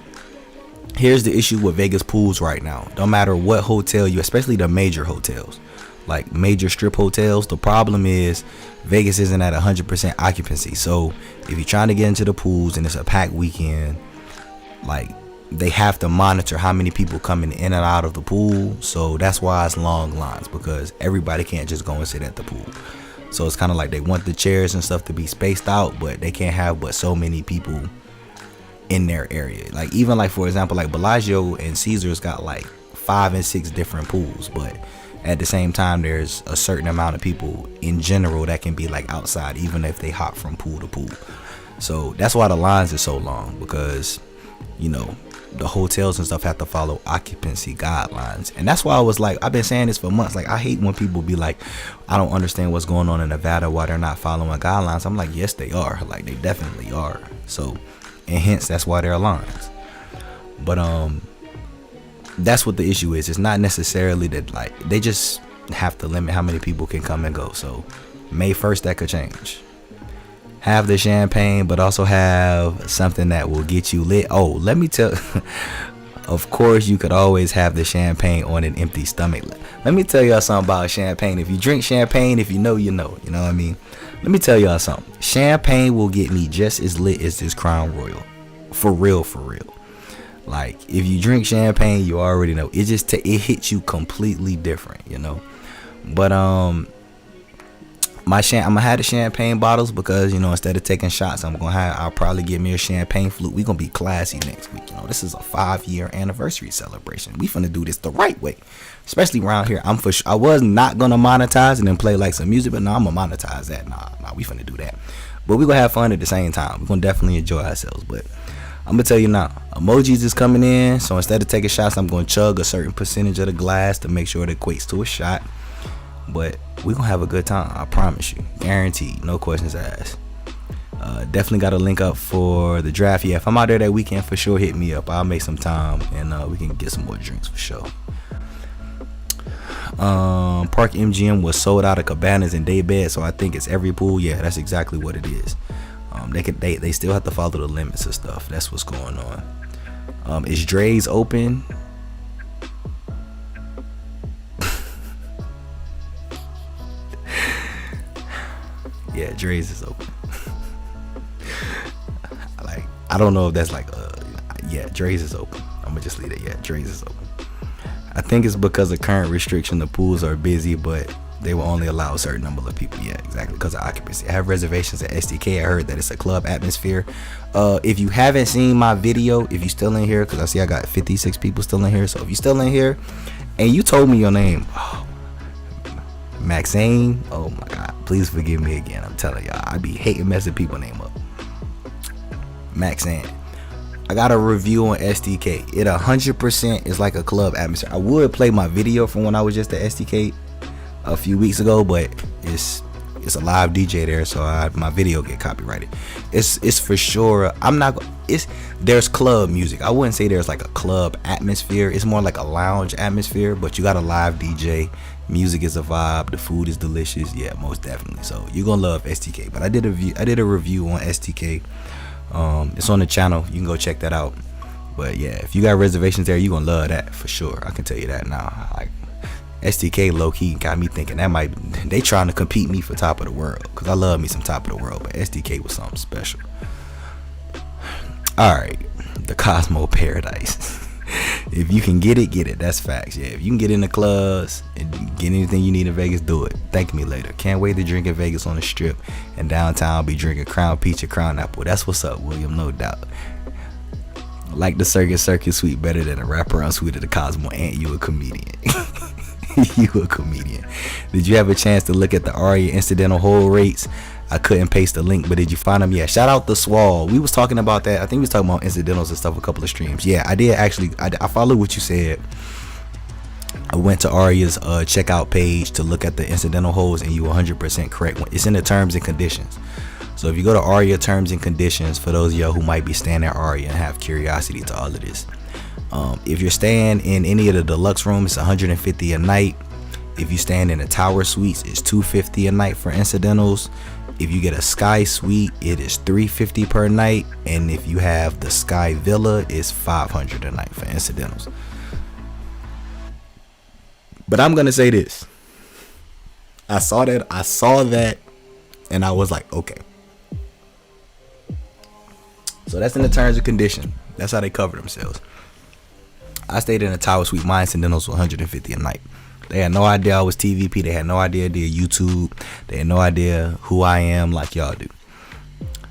Speaker 1: here's the issue with Vegas pools right now. No matter what hotel you, especially the major hotels, like major strip hotels, the problem is Vegas isn't at 100% occupancy. So if you're trying to get into the pools and it's a packed weekend, like they have to monitor how many people coming in and out of the pool. So that's why it's long lines, because everybody can't just go and sit at the pool. So it's kind of like they want the chairs and stuff to be spaced out, but they can't have but so many people in their area. Like even like, for example, like Bellagio and Caesars got like 5 and 6 different pools, but at the same time there's a certain amount of people in general that can be like outside, even if they hop from pool to pool. So that's why the lines are so long, because you know the hotels and stuff have to follow occupancy guidelines. And that's why I was like, I've been saying this for months, like I hate when people be like, I don't understand what's going on in Nevada, why they're not following guidelines. I'm like, yes they are, like they definitely are. So, and hence that's why there are lines. But that's what the issue is. It's not necessarily that, like they just have to limit how many people can come and go. So May 1st that could change. Have the champagne, but also have something that will get you lit. Oh, let me tell of course you could always have the champagne on an empty stomach. Let me tell y'all something about champagne. If you drink champagne, if you know, you know. You know what I mean? Let me tell y'all something. Champagne will get me just as lit as this Crown Royal. For real, for real. Like if you drink champagne, you already know. It just it hits you completely different, you know. But I'm gonna have the champagne bottles, because you know, instead of taking shots, I'll probably get me a champagne flute. We gonna be classy next week. You know, this is a 5-year anniversary celebration. We finna do this the right way, especially around here. I was not gonna monetize and then play like some music, but no, I'm gonna monetize that. Nah, we finna do that. But we gonna have fun at the same time. We're gonna definitely enjoy ourselves. But I'm gonna tell you now, emojis is coming in. So instead of taking shots, I'm gonna chug a certain percentage of the glass to make sure it equates to a shot. But we're gonna have a good time, I promise you, guaranteed, no questions asked. Definitely got a link up for the draft. Yeah, if I'm out there that weekend, for sure hit me up. I'll make some time and we can get some more drinks for sure. Park MGM was sold out of cabanas and day beds, so I think it's every pool. Yeah, that's exactly what it is. They still have to follow the limits of stuff. That's what's going on. Is Dre's open? Yeah, Dre's is open. Like, I don't know if that's like, yeah, Dre's is open. I'm gonna just leave it. Yeah, Dre's is open. I think it's because of current restriction. The pools are busy, but they will only allow a certain number of people. Yeah, exactly, because of occupancy. I have reservations at SDK. I heard that it's a club atmosphere. If you haven't seen my video, if you're still in here, because I see I got 56 people still in here. So if you're still in here and you told me your name, Maxine, oh my God, please forgive me again. I'm telling y'all, I be hating messing people name up. Maxine, I got a review on STK. It 100% is like a club atmosphere. I would play my video from when I was just at STK a few weeks ago, but it's a live DJ there, so my video get copyrighted. It's for sure. There's club music. I wouldn't say there's like a club atmosphere. It's more like a lounge atmosphere, but you got a live DJ. Music is a vibe. The food is delicious. Yeah, most definitely. So you're gonna love STK. But I did a review on STK. It's on the channel. You can go check that out. But yeah, if you got reservations there, you're gonna love that for sure. I can tell you that now. Like STK low key got me thinking they trying to compete me for top of the world, because I love me some top of the world, but STK was something special. All right, the Cosmo Paradise. If you can get it. That's facts. Yeah, if you can get in the clubs and get anything you need in Vegas, do it. Thank me later. Can't wait to drink in Vegas on the Strip and downtown. I'll be drinking Crown Peach and Crown Apple. That's what's up, William, no doubt. Like the Circus Suite better than a wraparound suite of the Cosmo, and you a comedian. You a comedian. Did you have a chance to look at the Aria incidental hold rates? I couldn't paste the link, but did you find them? Yeah, shout out the Swall. We was talking about that. I think we was talking about incidentals and stuff a couple of streams. Yeah, I did actually. I followed what you said. I went to Aria's checkout page to look at the incidental holds, and you 100% correct. It's in the terms and conditions. So if you go to Aria terms and conditions, for those of y'all who might be staying at Aria and have curiosity to all of this, if you're staying in any of the deluxe rooms, it's $150 a night. If you're staying in the tower suites, it's $250 a night for incidentals. If you get a sky suite, it is $350 per night, and if you have the sky villa, it's $500 a night for incidentals. But I'm gonna say this: I saw that, and I was like, okay. So that's in the terms and conditions. That's how they cover themselves. I stayed in a tower suite. My incidentals were $150 a night. They had no idea I was TVP. They had no idea I did YouTube. They had no idea who I am like y'all do.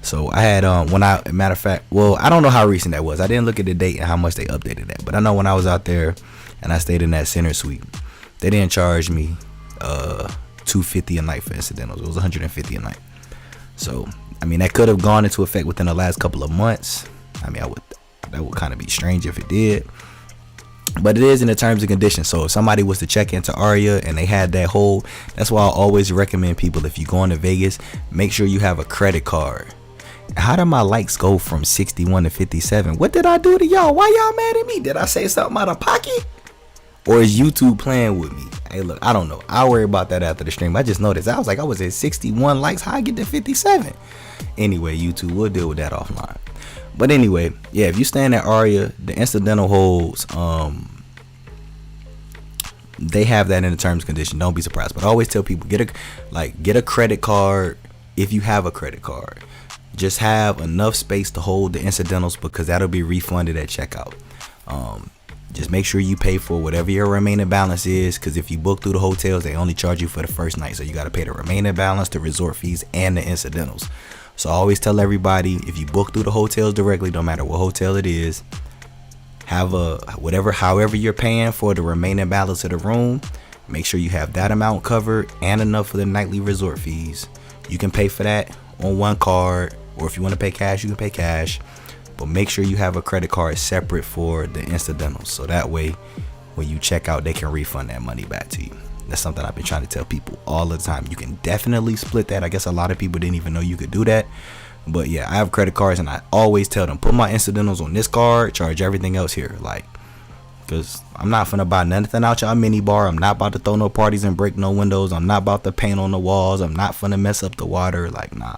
Speaker 1: So I had matter of fact, well, I don't know how recent that was. I didn't look at the date and how much they updated that. But I know when I was out there and I stayed in that center suite, they didn't charge me $250 a night for incidentals. It was $150 a night. So I mean, that could have gone into effect within the last couple of months. I mean, that would kind of be strange if it did. But it is in the terms and conditions. So if somebody was to check into Aria and they had that hold, that's why I always recommend people, if you're going to Vegas, make sure you have a credit card. How did my likes go from 61 to 57? What did I do to y'all? Why y'all mad at me? Did I say something out of pocket? Or is YouTube playing with me? Hey, look, I don't know. I'll worry about that after the stream. I just noticed. I was like, I was at 61 likes. How I get to 57? Anyway, YouTube, we'll deal with that offline. But anyway, yeah, if you stand at Aria, the incidental holds, they have that in the terms and conditions. Don't be surprised. But I always tell people, get a credit card if you have a credit card. Just have enough space to hold the incidentals, because that'll be refunded at checkout. Just make sure you pay for whatever your remaining balance is, because if you book through the hotels, they only charge you for the first night. So you got to pay the remaining balance, the resort fees, and the incidentals. So I always tell everybody, if you book through the hotels directly, no matter what hotel it is, have however you're paying for the remaining balance of the room, make sure you have that amount covered and enough for the nightly resort fees. You can pay for that on one card, or if you want to pay cash, you can pay cash. But make sure you have a credit card separate for the incidentals, so that way when you check out, they can refund that money back to you. That's something I've been trying to tell people all the time. You can definitely split that. I guess a lot of people didn't even know you could do that. But yeah, I have credit cards, and I always tell them, put my incidentals on this card, charge everything else here. Like, because I'm not finna buy nothing out y'all mini bar. I'm not about to throw no parties and break no windows. I'm not about to paint on the walls. I'm not finna mess up the water. Like, nah.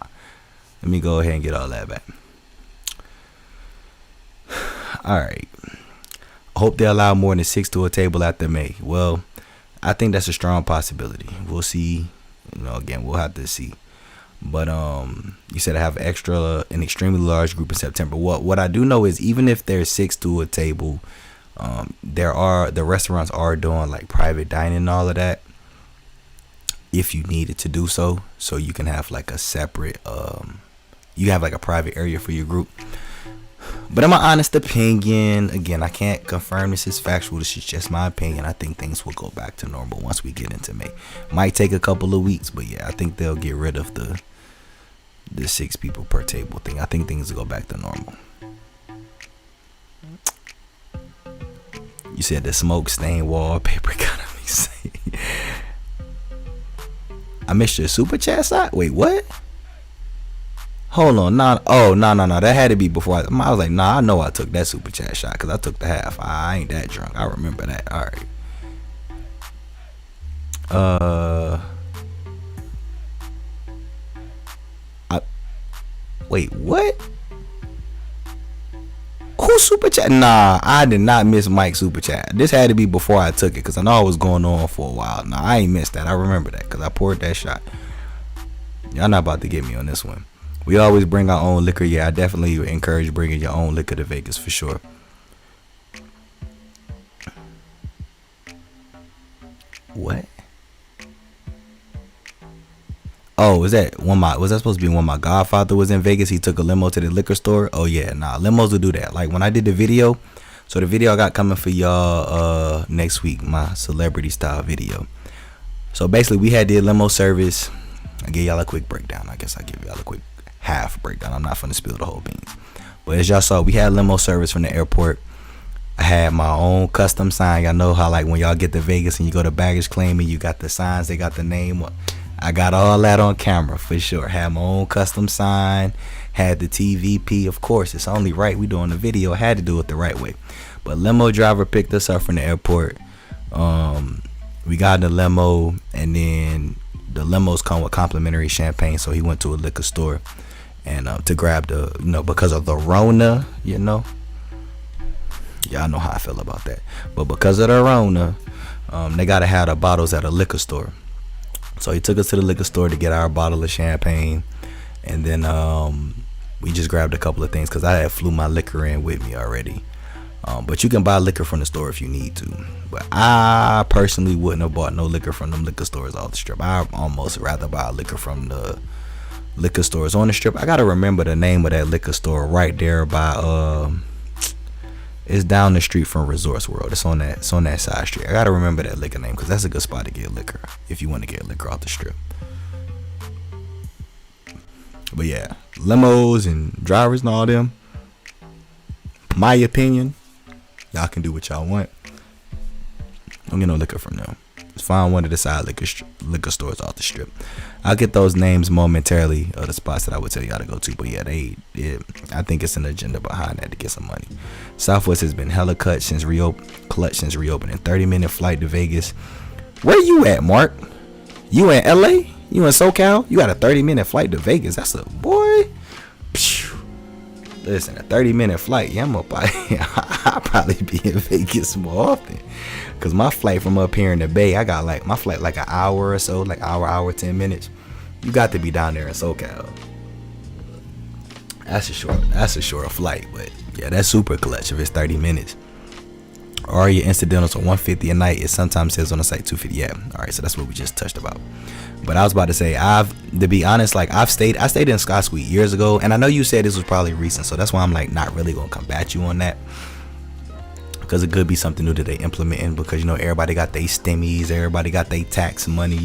Speaker 1: Let me go ahead and get all that back. Alright. I hope they allow more than 6 to a table after May. Well, I think that's a strong possibility. We'll see. Again, we'll have to see. But you said I have an extremely large group in September. What I do know is, even if there's 6 to a table, the restaurants are doing like private dining and all of that, if you needed to do so you can have like a separate you have like a private area for your group. But in my honest opinion, again, I can't confirm this is factual, this is just my opinion, I think things will go back to normal once we get into May. Might take a couple of weeks, but yeah, I think they'll get rid of the 6 people per table thing. I think things will go back to normal. You said the smoke stained wallpaper gotta be sick. I missed your super chat shot. Wait, what? Hold on, no, that had to be before I was like, nah, I know I took that super chat shot because I took the half. I ain't that drunk. I remember that. All right. Wait, what? Who super chat? Nah, I did not miss Mike's super chat. This had to be before I took it because I know it was going on for a while. Nah, I ain't missed that. I remember that because I poured that shot. Y'all not about to get me on this one. We always bring our own liquor. Yeah, I definitely encourage bringing your own liquor to Vegas for sure. What? Oh, was that supposed to be when my godfather was in Vegas? He took a limo to the liquor store. Oh yeah, nah, limos will do that. Like when I did the video, so the video I got coming for y'all next week, my celebrity style video. So basically, we had the limo service. I give y'all a quick breakdown. I guess I give y'all a quick half breakdown. I'm not finna spill the whole beans. But as y'all saw, we had limo service from the airport. I had my own custom sign. Y'all know how like when y'all get to Vegas and you go to baggage claim and you got the signs, they got the name. I got all that on camera for sure. Had my own custom sign. Had the TVP. Of course, it's only right. We doing the video. I had to do it the right way. But limo driver picked us up from the airport. We got in the limo, and then the limos come with complimentary champagne. So he went to a liquor store and to grab the, because of the Rona, y'all know how I feel about that. But because of the Rona, they gotta have the bottles at a liquor store. So he took us to the liquor store to get our bottle of champagne, and then we just grabbed a couple of things because I had flew my liquor in with me already. But you can buy liquor from the store if you need to. But I personally wouldn't have bought no liquor from them liquor stores off the strip. I almost rather buy liquor from the liquor stores on the strip. I gotta remember the name of that liquor store right there by it's down the street from Resorts World. It's on that side street. I gotta remember that liquor name because that's a good spot to get liquor if you want to get liquor off the strip. But yeah, limos and drivers and all them, my opinion, y'all can do what y'all want. Don't get no liquor from them. Just find one of the side liquor stores off the strip. I'll get those names momentarily of the spots that I would tell y'all to go to. But yeah, I think it's an agenda behind that to get some money. Southwest has been hella clutch since reopening. 30-minute flight to Vegas. Where you at, Mark? You in LA? You in SoCal? You got a 30-minute flight to Vegas. That's a boy. Listen, a 30-minute flight. Yeah, I'll probably be in Vegas more often. Cause my flight from up here in the Bay, I got like my flight like an hour or so, like hour 10 minutes. You got to be down there in SoCal. That's a short flight, but yeah, that's super clutch if it's 30 minutes. Or your incidentals are $150 a night. It sometimes says on the site $250. Yeah, all right, so that's what we just touched about. But I was about to say, to be honest, like I stayed in Sky Suite years ago, and I know you said this was probably recent, so that's why I'm like not really gonna combat you on that. Because it could be something new that they implementing, because everybody got their stimmies, everybody got their tax money,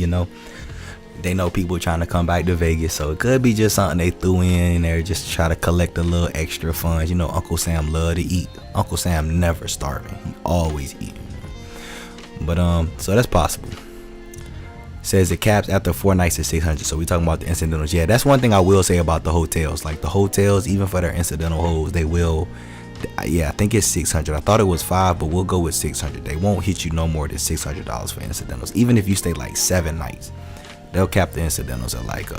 Speaker 1: they know people trying to come back to Vegas, so it could be just something they threw in there just try to collect a little extra funds. Uncle Sam love to eat. Uncle Sam never starving, he always eating. But so that's possible. Says the caps after 4 nights is 600. So we talking about the incidentals. Yeah, that's one thing I will say about the hotels. Like the hotels, even for their incidental holds, they will. Yeah, I think it's 600. I thought it was 5, but we'll go with 600. They won't hit you no more than $600 for incidentals. Even if you stay like 7 nights, they'll cap the incidentals at like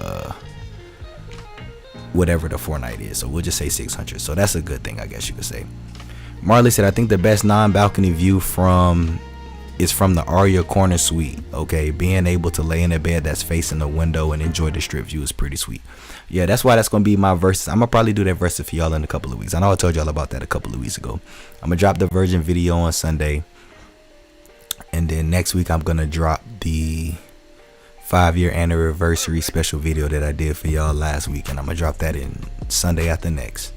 Speaker 1: whatever the 4-night is. So we'll just say 600. So that's a good thing, I guess you could say. Marley said, I think the best non-balcony view is from the Aria Corner Suite. Okay, being able to lay in a bed that's facing the window and enjoy the strip view is pretty sweet. Yeah, that's why that's gonna be my verses. I'm gonna probably do that verses for y'all in a couple of weeks. I know I told y'all about that a couple of weeks ago. I'm gonna drop the Virgin video on Sunday, and then next week I'm gonna drop the 5-year anniversary special video that I did for y'all last week, and I'm gonna drop that in Sunday after next.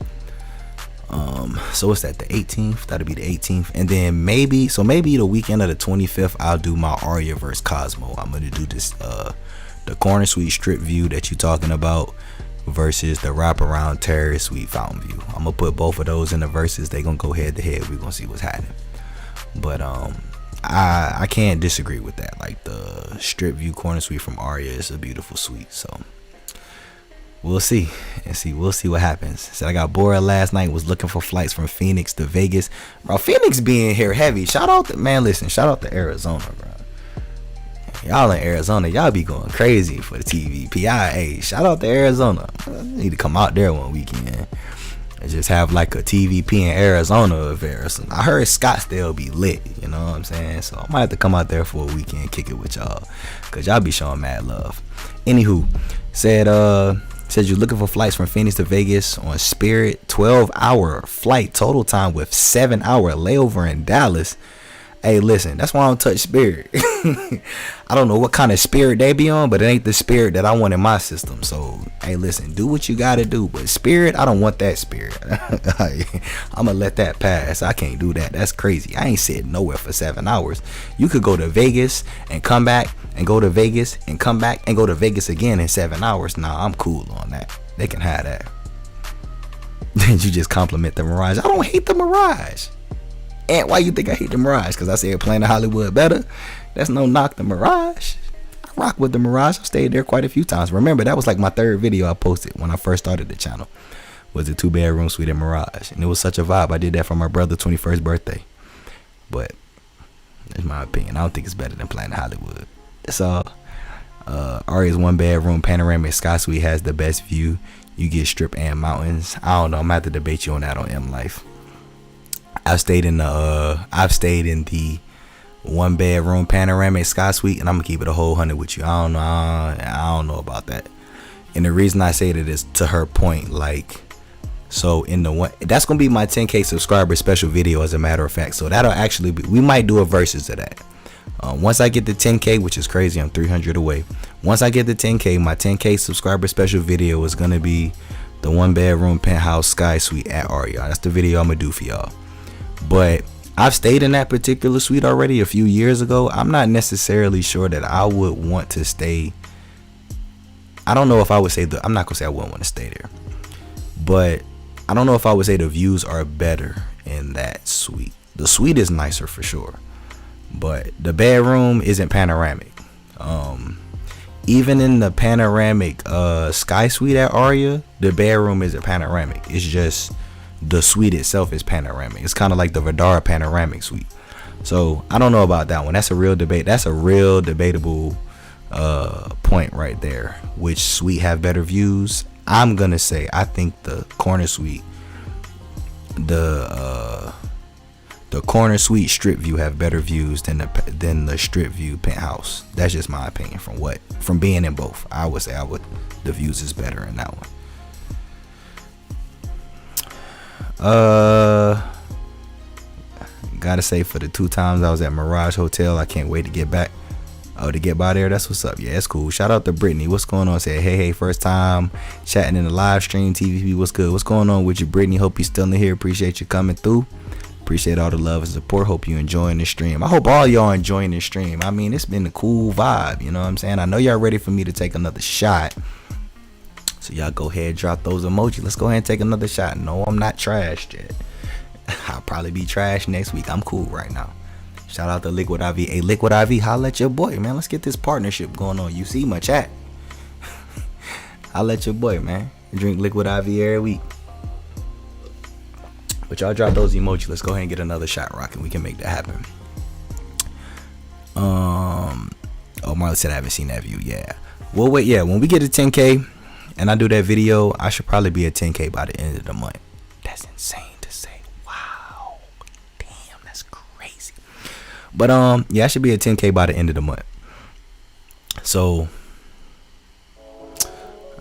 Speaker 1: So what's that, the 18th? That'll be the 18th. And then maybe the weekend of the 25th, I'll do my Aria vs Cosmo. I'm gonna do this the Corner Suite strip view that you talking about versus the wraparound terrace suite fountain view. I'm gonna put both of those in the verses. They gonna go head to head. We're gonna see what's happening. But I can't disagree with that. Like the strip view corner suite from Aria is a beautiful suite. So we'll see. We'll see what happens. Said I got bored last night. Was looking for flights from Phoenix to Vegas. Bro, Phoenix being here heavy. Shout out to Arizona, bro. Y'all in Arizona, y'all be going crazy for the TVPI. Hey, shout out to Arizona. I need to come out there one weekend and just have like a TVP in Arizona affair. I heard Scottsdale be lit, you know what I'm saying? So I might have to come out there for a weekend, kick it with y'all, cause y'all be showing mad love. Anywho, said you're looking for flights from Phoenix to Vegas on Spirit, 12-hour flight total time with 7-hour layover in Dallas. Hey, listen, that's why I don't touch Spirit. I don't know what kind of Spirit they be on, but it ain't the Spirit that I want in my system. So, hey, listen, do what you got to do. But Spirit, I don't want that Spirit. I'm going to let that pass. I can't do that. That's crazy. I ain't sitting nowhere for 7 hours. You could go to Vegas and come back and go to Vegas and come back and go to Vegas again in 7 hours. Nah, I'm cool on that. They can have that. Then you just compliment the Mirage. I don't hate the Mirage. And why you think I hate the Mirage? Because I said Planet Hollywood better. That's no knock the Mirage. I rock with the Mirage. I stayed there quite a few times. Remember, that was like my third video I posted when I first started the channel. Was a 2-bedroom suite in Mirage. And it was such a vibe. I did that for my brother's 21st birthday. But that's my opinion. I don't think it's better than Planet Hollywood. That's all. Aria's 1-bedroom panoramic sky suite has the best view. You get strip and mountains. I don't know. I'm going to have to debate you on that on M Life. I've stayed in the 1-bedroom panoramic sky suite, and I'm gonna keep it a whole 100 with you. I don't know about that. And the reason I say that is to her point, like, so in the one, that's gonna be my 10K subscriber special video, as a matter of fact. So that'll actually be, we might do a versus of that. Once I get the 10K, which is crazy, I'm 300 away. Once I get the 10K, my 10K subscriber special video is gonna be the 1-bedroom penthouse sky suite at Aria. That's the video I'm gonna do for y'all. But I've stayed in that particular suite already a few years ago. I'm not necessarily sure that I would want to stay. I don't know if I would say I'm not gonna say I wouldn't want to stay there, but I don't know if I would say the views are better in that suite. The suite is nicer for sure, but the bedroom isn't panoramic. Even in the panoramic sky suite at Aria, the bedroom isn't panoramic. It's just the suite itself is panoramic. It's kind of like the Vidara panoramic suite. So I don't know about that one. That's a real debate. That's a real debatable point right there. Which suite have better views? I'm gonna say I think the corner suite, the corner suite strip view have better views than the strip view penthouse. That's just my opinion from being in both. I would say the views is better in that one. Gotta say, for the 2 times I was at Mirage Hotel, I can't wait to get back. To get by there. That's what's up. Yeah, it's cool. Shout out to Brittany. What's going on? Said hey, first time chatting in the live stream. TVP, what's good? What's going on with you, Brittany? Hope you still in here. Appreciate you coming through. Appreciate all the love and support. Hope you enjoying the stream. I hope all y'all enjoying the stream. I mean, it's been a cool vibe, you know what I'm saying? I know y'all ready for me to take another shot. So y'all go ahead, drop those emojis. Let's go ahead and take another shot. No, I'm not trashed yet. I'll probably be trashed next week. I'm cool right now. Shout out to Liquid IV. Hey, Liquid IV, holla at your boy, man. Let's get this partnership going on. You see my chat. Holla at your boy, man. I drink Liquid IV every week. But y'all drop those emojis. Let's go ahead and get another shot rocking. We can make that happen. Oh, Marley said I haven't seen that view. Yeah. Well, wait, yeah. When we get to 10K and I do that video, I should probably be at 10K by the end of the month. That's insane to say. Wow. Damn, that's crazy. But yeah, I should be at 10K by the end of the month. So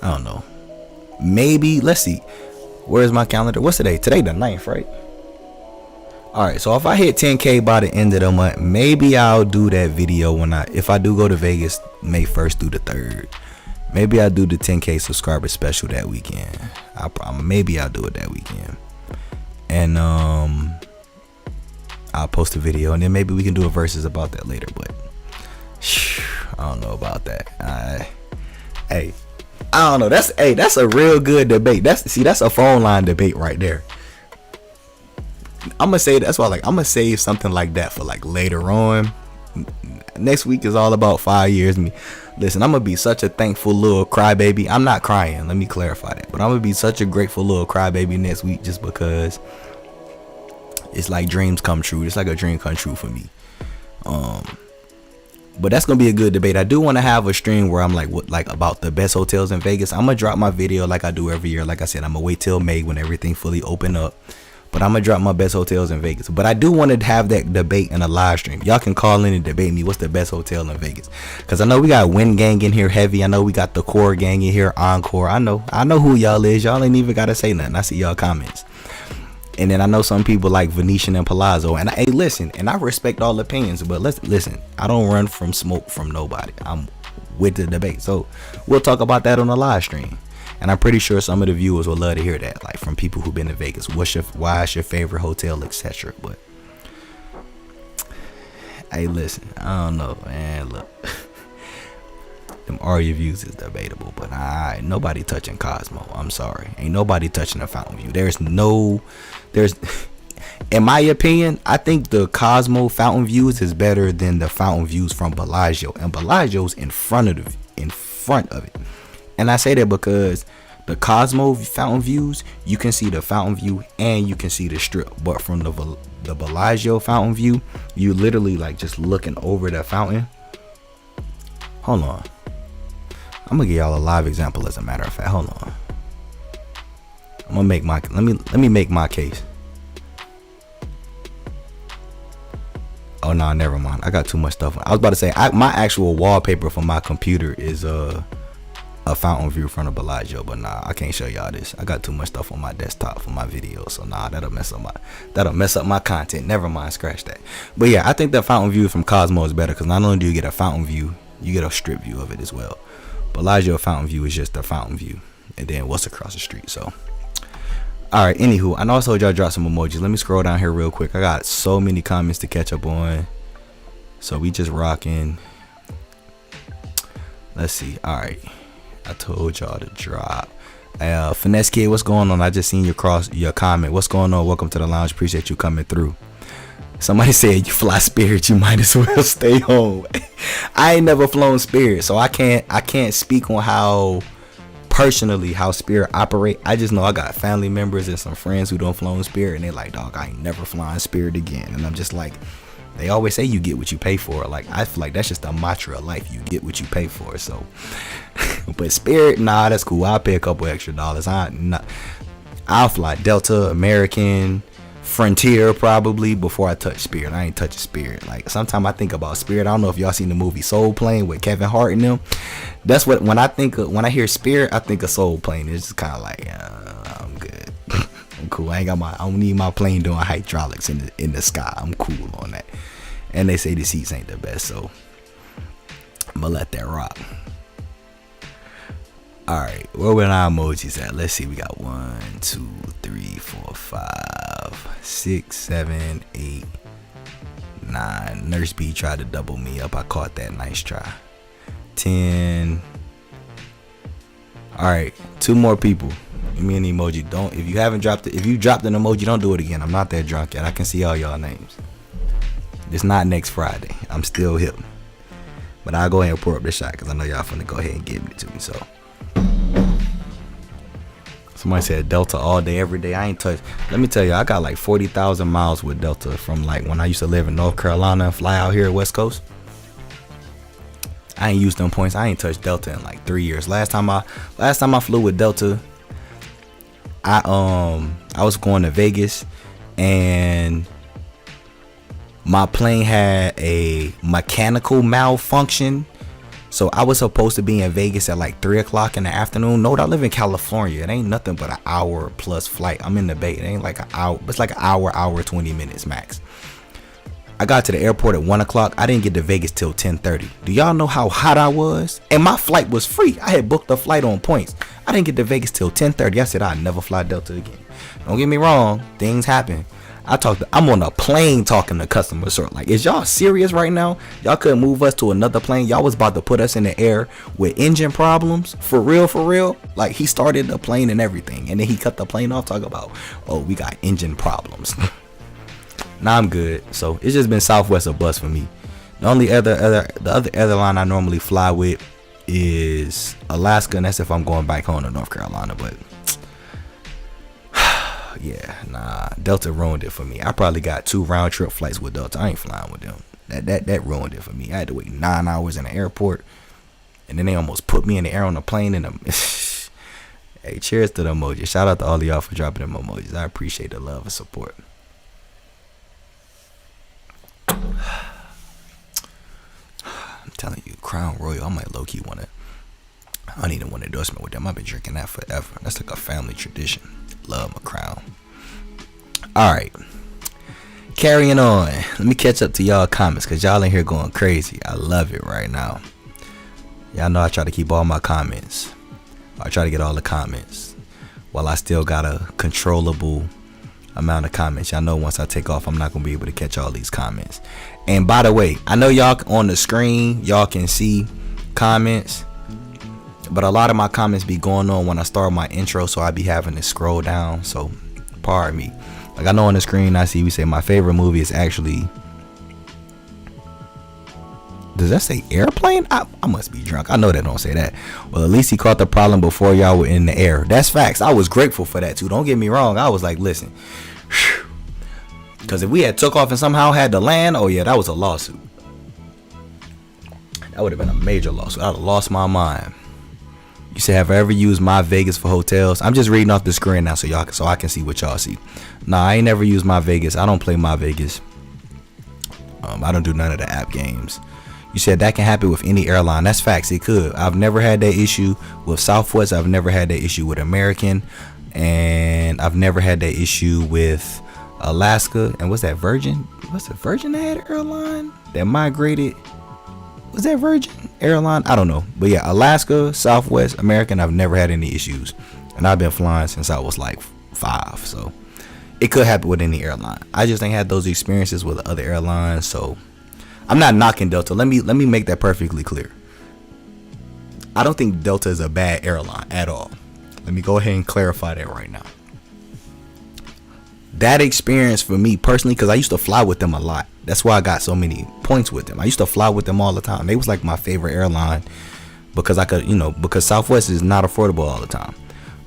Speaker 1: I don't know. Maybe, let's see. Where's my calendar? What's today? Today the 9th, right? Alright, so if I hit 10K by the end of the month, maybe I'll do that video if I do go to Vegas May 1st through the 3rd. Maybe I'll do the 10K subscriber special that weekend. Maybe I'll do it that weekend. And I'll post a video, and then maybe we can do a versus about that later, but I don't know about that. Hey, I don't know. That's a real good debate. That's a phone line debate right there. gonna say that's why like I'm gonna save something like that for like later on. Next week is all about 5 years. Listen, I'm gonna be such a thankful little crybaby. I'm not crying, let me clarify that, but I'm gonna be such a grateful little crybaby next week just because it's like dreams come true. It's like a dream come true for me. But that's gonna be a good debate. I do want to have a stream where I'm like about the best hotels in Vegas. I'm gonna drop my video like I do every year. Like I said, I'm gonna wait till May when everything fully open up. But I'm gonna drop my best hotels in Vegas. But I do want to have that debate in a live stream. Y'all can call in and debate me. What's the best hotel in Vegas? Because I know we got Win Gang in here heavy. I know we got the Core Gang in here, Encore. I know who y'all is. Y'all ain't even gotta say nothing. I see y'all comments. And then I know some people like Venetian and Palazzo. And hey, listen, and I respect all opinions, but listen, I don't run from smoke from nobody. I'm with the debate. So we'll talk about that on the live stream. And I'm pretty sure some of the viewers will love to hear that, like from people who've been to Vegas. Why is your favorite hotel, etc. But hey, listen, I don't know, man. Look, them Aria views is debatable, but nobody touching Cosmo. I'm sorry, ain't nobody touching the Fountain View. There's in my opinion, I think the Cosmo Fountain Views is better than the Fountain Views from Bellagio, and Bellagio's in front of it. And I say that because the Cosmo Fountain Views, you can see the Fountain View and you can see the Strip. But from the Bellagio Fountain View, you literally like just looking over the fountain. Hold on, I'm gonna give y'all a live example. As a matter of fact, hold on. I'm gonna make let me make my case. Oh no, never mind. I got too much stuff. I was about to say my actual wallpaper for my computer is a Fountain View from the Bellagio, but nah, I can't show y'all this. I got too much stuff on my desktop for my videos, so nah, that'll mess up my content. Never mind, scratch that. But yeah, I think the Fountain View from Cosmo is better because not only do you get a fountain view, you get a strip view of it as well. Bellagio Fountain View is just the fountain view, and then what's across the street. So, all right. Anywho, I know I told y'all drop some emojis. Let me scroll down here real quick. I got so many comments to catch up on, so we just rocking. Let's see. All right. I told y'all to drop. Finesse Kid, what's going on? I just seen your comment. What's going on? Welcome to the lounge. Appreciate you coming through. Somebody said you fly Spirit, you might as well stay home. I ain't never flown Spirit, so I can't speak on how personally how Spirit operate. I just know I got family members and some friends who don't flown Spirit, and they're like, dog, I ain't never flying Spirit again. And I'm just like, they always say you get what you pay for. Like, I feel like that's just a mantra of life. You get what you pay for. So, but Spirit, nah, that's cool. I'll pay a couple extra dollars. I'll fly Delta, American, Frontier probably before I touch Spirit. I ain't touching Spirit. Like, sometimes I think about Spirit. I don't know if y'all seen the movie Soul Plane with Kevin Hart and them. That's what when I hear Spirit, I think of Soul Plane. It's just kind of like, I'm good. I'm cool. I don't need my plane doing hydraulics in the sky. I'm cool on that. And they say the seats ain't the best, so I'm gonna let that rock. All right, where were our emojis at? Let's see. We got 1, 2, 3, 4, 5, 6, 7, 8, 9. Nurse B tried to double me up. I caught that. Nice try. 10. All right, 2 more people. Give me an emoji. If you dropped an emoji, don't do it again. I'm not that drunk yet. I can see all y'all names. It's not next Friday. I'm still hip. But I'll go ahead and pour up the shot because I know y'all finna go ahead and give it to me. So somebody said Delta all day, every day. I ain't touched. Let me tell you, I got like 40,000 miles with Delta from like when I used to live in North Carolina and fly out here at West Coast. I ain't used them points. I ain't touched Delta in like 3 years. Last time I flew with Delta, I was going to Vegas and my plane had a mechanical malfunction. So I was supposed to be in Vegas at like 3 o'clock in the afternoon. No, I live in California. It ain't nothing but an hour plus flight. I'm in the Bay. It ain't like an hour. It's like an hour 20 minutes max. I got to the airport at 1 o'clock. I didn't get to Vegas till 10:30. Do y'all know how hot I was? And my flight was free. I had booked a flight on points. I didn't get to Vegas till 10:30. I said I'd never fly Delta again. Don't get me wrong. Things happen. I'm on a plane talking to customer service. Like, is y'all serious right now? Y'all couldn't move us to another plane. Y'all was about to put us in the air with engine problems. For real. Like, he started the plane and everything. And then he cut the plane off talking about, oh, we got engine problems. Nah, I'm good. So it's just been Southwest or bust for me. The only other airline I normally fly with is Alaska, and that's if I'm going back home to North Carolina. But yeah, nah, Delta ruined it for me. I probably got 2 round trip flights with Delta. I ain't flying with them. That ruined it for me. I had to wait 9 hours in the airport, and then they almost put me in the air on the plane. And hey, cheers to the emojis. Shout out to all of y'all for dropping them emojis. I appreciate the love and support. I'm telling you, Crown Royal, I might low-key want to. I don't even want an endorsement with them. I've been drinking that forever. That's like a family tradition. Love my Crown. Alright. Carrying on. Let me catch up to y'all comments, because y'all in here going crazy. I love it right now. Y'all know I try to keep all my comments. I try to get all the comments while I still got a controllable amount of comments. Y'all know once I take off, I'm not going to be able to catch all these comments. And by the way, I know y'all on the screen, y'all can see comments, but a lot of my comments be going on when I start my intro, so I be having to scroll down. So pardon me. Like I know on the screen I see we say my favorite movie is actually, does that say airplane? I must be drunk. I know that don't say that. Well, at least he caught the problem before y'all were in the air. That's facts. I was grateful for that too. Don't get me wrong. I was like, listen, because if we had took off and somehow had to land, oh yeah, that was a lawsuit. That would have been a major lawsuit. I'd have lost my mind. You say, have I ever used My Vegas for hotels? I'm just reading off the screen now so I can see what y'all see. Nah, I ain't never used My Vegas. I don't play My Vegas. I don't do none of the app games. You said that can happen with any airline. That's facts. It could. I've never had that issue with Southwest. I've never had that issue with American. And I've never had that issue with Alaska. And what's that, Virgin? What's the Virgin that had an airline that migrated? Was that Virgin airline? I don't know. But yeah, Alaska, Southwest, American, I've never had any issues. And I've been flying since I was like 5. So it could happen with any airline. I just ain't had those experiences with other airlines. So I'm not knocking Delta. Let me make that perfectly clear. I don't think Delta is a bad airline at all. Let me go ahead and clarify that right now. That experience for me personally, because I used to fly with them a lot. That's why I got so many points with them. I used to fly with them all the time. They was like my favorite airline because I could, because Southwest is not affordable all the time.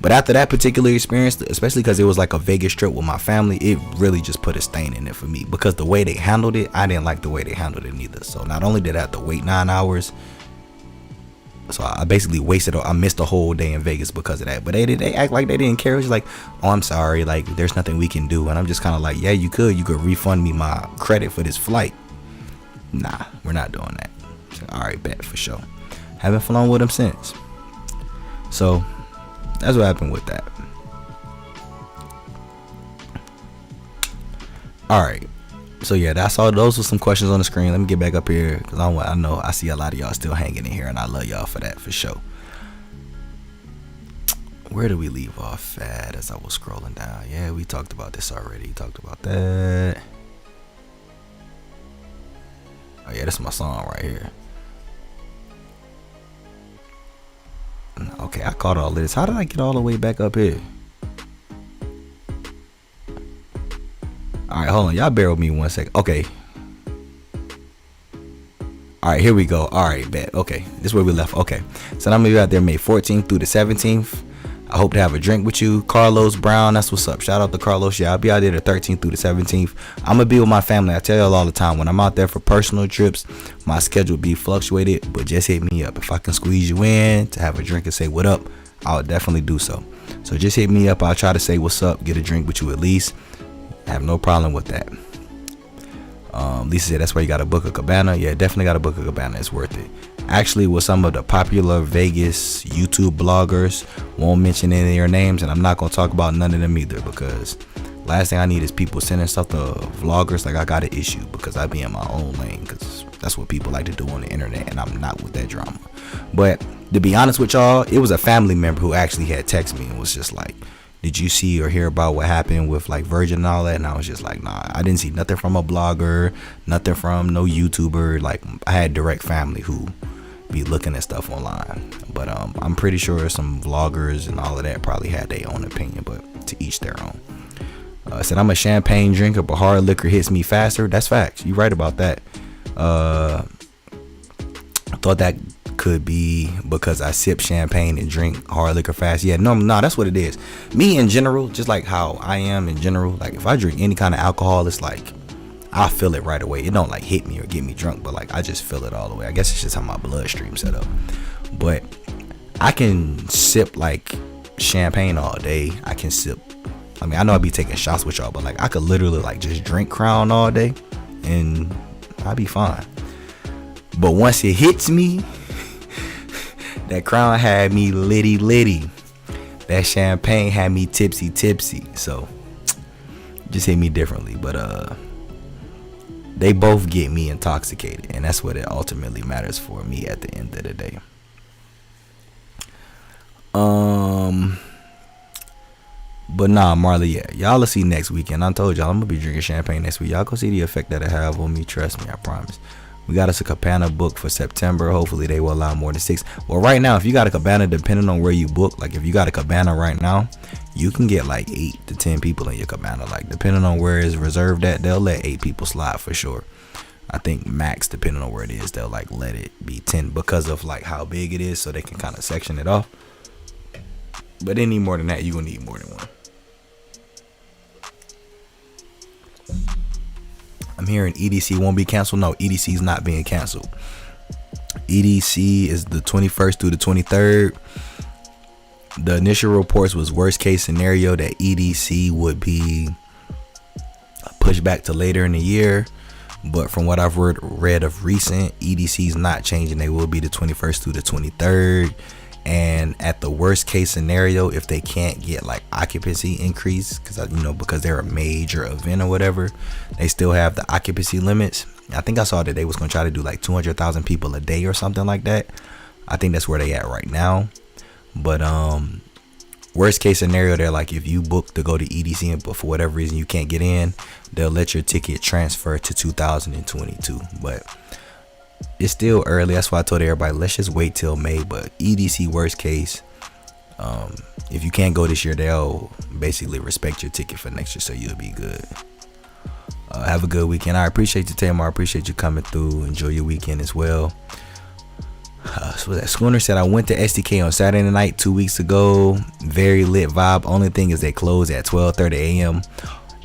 Speaker 1: But after that particular experience, especially because it was like a Vegas trip with my family, it really just put a stain in it for me, because the way they handled it, I didn't like the way they handled it neither. So not only did I have to wait 9 hours, so I basically I missed a whole day in Vegas because of that. But they act like they didn't care. It was like, oh, I'm sorry, like there's nothing we can do. And I'm just kind of like, yeah, you could refund me my credit for this flight. Nah, we're not doing that. So, all right, bet, for sure. Haven't flown with them since. So that's what happened with that. All right. So yeah, that's all. Those were some questions on the screen. Let me get back up here, because I know I see a lot of y'all still hanging in here, and I love y'all for that, for sure. Where do we leave off at as I was scrolling down? Yeah, we talked about this already. Talked about that. Oh yeah, that's my song right here. Okay, I caught all this. How did I get all the way back up here? Alright, hold on. Y'all bear with me 1 second. Okay. Alright, here we go. Alright, bet. Okay. This is where we left. Okay. So I'm going to be out there May 14th through the 17th. I hope to have a drink with you. Carlos Brown, that's what's up. Shout out to Carlos. Yeah, I'll be out there the 13th through the 17th. I'm going to be with my family. I tell y'all all the time, when I'm out there for personal trips, my schedule be fluctuated, but just hit me up. If I can squeeze you in to have a drink and say what up, I'll definitely do so. So just hit me up. I'll try to say what's up, get a drink with you at least. I have no problem with that. Lisa said that's why you got to book a cabana. Yeah, definitely got to book a cabana. It's worth it. Actually, with some of the popular Vegas YouTube bloggers, won't mention any of their names, and I'm not going to talk about none of them either, because last thing I need is people sending stuff to vloggers like I got an issue, because I be in my own lane, because that's what people like to do on the internet, and I'm not with that drama. But to be honest with y'all, it was a family member who actually had texted me and was just like, did you see or hear about what happened with like Virgin and all that? And I was just like, nah, I didn't see nothing from a blogger, nothing from no YouTuber. Like, I had direct family who be looking at stuff online. But I'm pretty sure some vloggers and all of that probably had their own opinion, but to each their own. Said I'm a champagne drinker, but hard liquor hits me faster. That's facts. You right about that. I thought that could be because I sip champagne and drink hard liquor fast. Yeah, no, that's what it is. Me in general, just like how I am in general, like if I drink any kind of alcohol, it's like I feel it right away. It don't like hit me or get me drunk, but like I just feel it all the way. I guess it's just how my bloodstream set up. But I can sip like champagne all day. I can sip, I mean, I know I be taking shots with y'all, but like I could literally like just drink Crown all day and I'll be fine. But once it hits me, that Crown had me litty. That champagne had me tipsy. So just hit me differently. But they both get me intoxicated, and that's what it ultimately matters for me at the end of the day. But nah, Marley, yeah, y'all will see next weekend. I told y'all I'm gonna be drinking champagne next week. Y'all go see the effect that it have on me. Trust me, I promise. We got us a cabana book for September. Hopefully they will allow more than 6. Well, right now, if you got a cabana, depending on where you book, like if you got a cabana right now, you can get like 8 to 10 people in your cabana. Like depending on where it's reserved at, they'll let 8 people slide for sure. I think max, depending on where it is, they'll like let it be 10 because of like how big it is, so they can kind of section it off. But any more than that, you gonna need more than one. I'm hearing EDC won't be canceled. No, EDC is not being canceled. EDC is the 21st through the 23rd. The initial reports was worst case scenario that EDC would be pushed back to later in the year. But from what I've read of recent, EDC is not changing. They will be the 21st through the 23rd. And at the worst case scenario, if they can't get like occupancy increase, because they're a major event or whatever, they still have the occupancy limits. I think I saw that they was gonna try to do like 200,000 people a day or something like that. I think that's where they at right now. But worst case scenario, they're like, if you book to go to EDC but for whatever reason you can't get in, they'll let your ticket transfer to 2022. But it's still early. That's why I told everybody, let's just wait till May. But EDC worst case, if you can't go this year, they'll basically respect your ticket for next year, so you'll be good. Have a good weekend. I appreciate you, Tamar. I appreciate you coming through. Enjoy your weekend as well. So that Schooner said, I went to SDK on Saturday night 2 weeks ago. Very lit vibe. Only thing is they close at 12:30 a.m.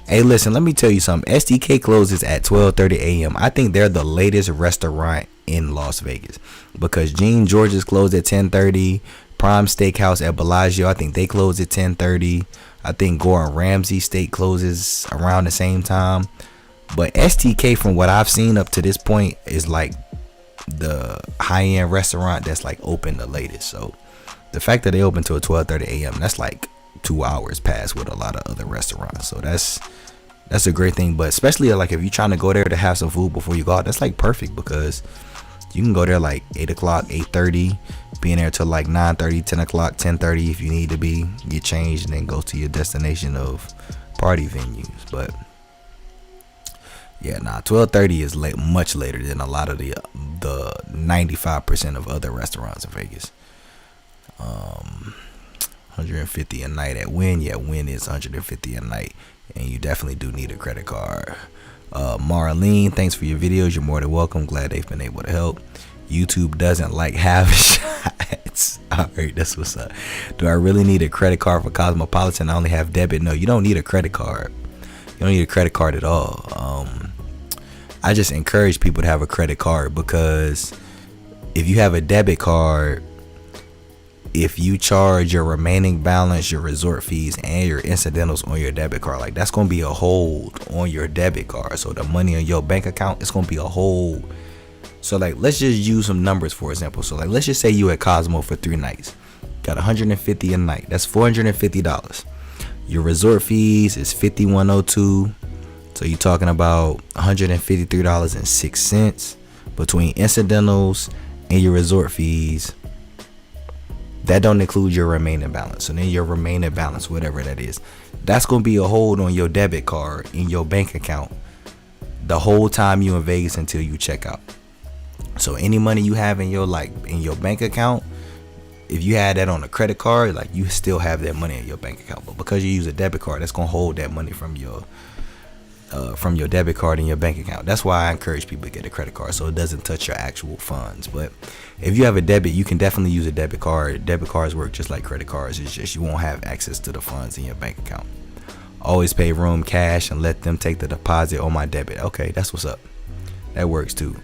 Speaker 1: Hey, listen, let me tell you something. SDK closes at 12:30 a.m. I think they're the latest restaurant in Las Vegas, because Gene George's closed at 10:30. Prime Steakhouse at Bellagio, I think they close at 10:30. I think Gordon Ramsay Steak closes around the same time. But STK, from what I've seen up to this point, is like the high-end restaurant that's like open the latest. So the fact that they open till 12:30 a.m., that's like 2 hours past with a lot of other restaurants. So that's a great thing. But especially like if you're trying to go there to have some food before you go out, that's like perfect, because you can go there like 8 o'clock, 8:30, being there till like 9:30, 10 o'clock, 10:30 if you need to be, get changed, and then go to your destination of party venues. But yeah, 12:30 is much later than a lot of the 95% of other restaurants in Vegas. 150 a night at Wynn. Yeah, Wynn is 150 a night, and you definitely do need a credit card. Marlene, thanks for your videos. You're more than welcome. Glad they've been able to help. YouTube doesn't like half shots. Alright, that's what's up. Do I really need a credit card for Cosmopolitan? I only have debit. No, you don't need a credit card. You don't need a credit card at all. I just encourage people to have a credit card, because if you have a debit card, if you charge your remaining balance, your resort fees, and your incidentals on your debit card, like that's going to be a hold on your debit card. So the money in your bank account, it's going to be a hold. So like, let's just use some numbers for example. So like, let's just say you at Cosmo for 3 nights, got 150 a night. That's $450. Your resort fees is $51.02. So you're talking about $153.06 between incidentals and your resort fees. That don't include your remaining balance. So then your remaining balance, whatever that is, that's going to be a hold on your debit card in your bank account the whole time you in Vegas until you check out. So any money you have in your bank account, if you had that on a credit card, like you still have that money in your bank account. But because you use a debit card, that's gonna hold that money from your debit card in your bank account. That's why I encourage people to get a credit card, so it doesn't touch your actual funds. But if you have a debit, you can definitely use a debit card. Debit cards work just like credit cards. It's just you won't have access to the funds in your bank account. Always pay room cash and let them take the deposit on my debit. Okay, that's what's up. That works too.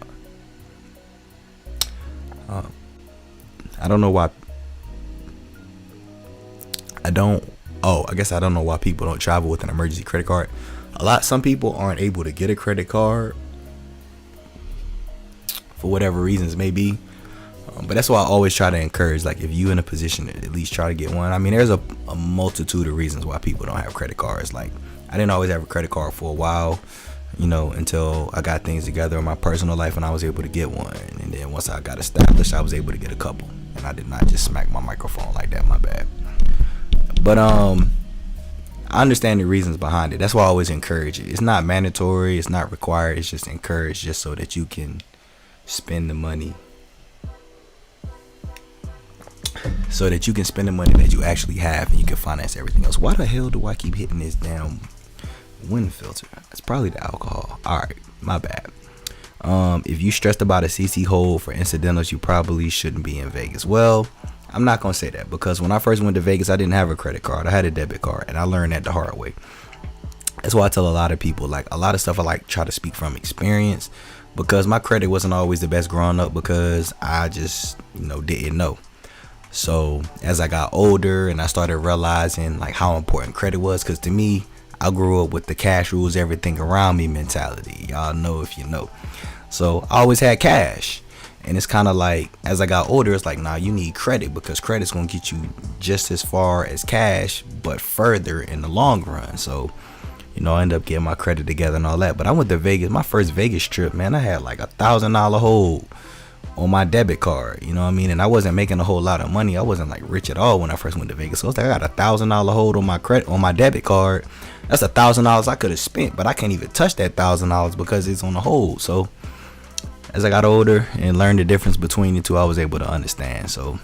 Speaker 1: I don't know why. I guess I don't know why people don't travel with an emergency credit card. Some people aren't able to get a credit card for whatever reasons may be. But that's why I always try to encourage, like, if you in a position to at least try to get one. I mean, there's a multitude of reasons why people don't have credit cards. Like, I didn't always have a credit card for a while, until I got things together in my personal life and I was able to get one. And then once I got established, I was able to get a couple. And I did not just smack my microphone like that, my bad. But I understand the reasons behind it. That's why I always encourage it. It's not mandatory, it's not required, it's just encouraged, just so that you can spend the money. So that you can spend the money that you actually have and you can finance everything else. Why the hell do I keep hitting this damn wind filter? It's probably the alcohol. Alright, my bad. If you stressed about a CC hold for incidentals, you probably shouldn't be in Vegas. Well, I'm not gonna say that, because when I first went to Vegas, I didn't have a credit card. I had a debit card, and I learned that the hard way. That's why I tell a lot of people, like, a lot of stuff I like try to speak from experience, because my credit wasn't always the best growing up because I just didn't know. So as I got older and I started realizing like how important credit was, because to me, I grew up with the cash rules everything around me mentality. Y'all know if you know. So I always had cash. And it's kind of like, as I got older, it's like, nah, you need credit, because credit's going to get you just as far as cash, but further in the long run. So, I ended up getting my credit together and all that. But I went to Vegas, my first Vegas trip, man, I had like $1,000 hold on my debit card, you know what I mean? And I wasn't making a whole lot of money. I wasn't like rich at all when I first went to Vegas. So I was like, I got $1,000 hold on my credit, on my debit card. That's $1,000 I could have spent, but I can't even touch that $1,000 because it's on the hold. So as I got older and learned the difference between the two, I was able to understand. So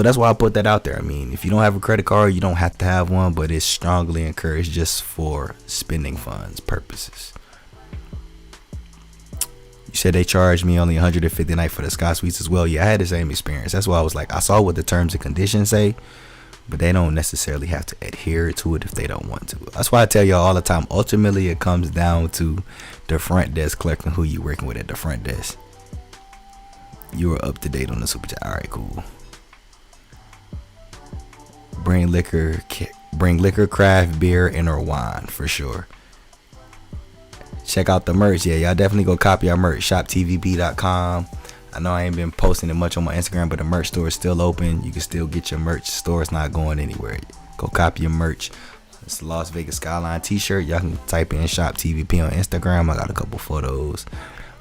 Speaker 1: that's why I put that out there. I mean, if you don't have a credit card, you don't have to have one, but it's strongly encouraged just for spending funds purposes. You said they charged me only $150 a night for the Sky Suites as well. Yeah, I had the same experience. That's why I was like, I saw what the terms and conditions say, but they don't necessarily have to adhere to it if they don't want to. That's why I tell y'all all the time, ultimately it comes down to the front desk clerk and who you working with at the front desk. You are up to date on the super chat. All right, cool. Bring liquor, craft beer, and or wine for sure. Check out the merch. Yeah, y'all definitely go copy our merch. ShopTVP.com. I know I ain't been posting it much on my Instagram, but the merch store is still open. You can still get your merch. The store is not going anywhere. Go copy your merch. It's the Las Vegas Skyline t-shirt. Y'all can type in Shop TVP on Instagram. I got a couple photos.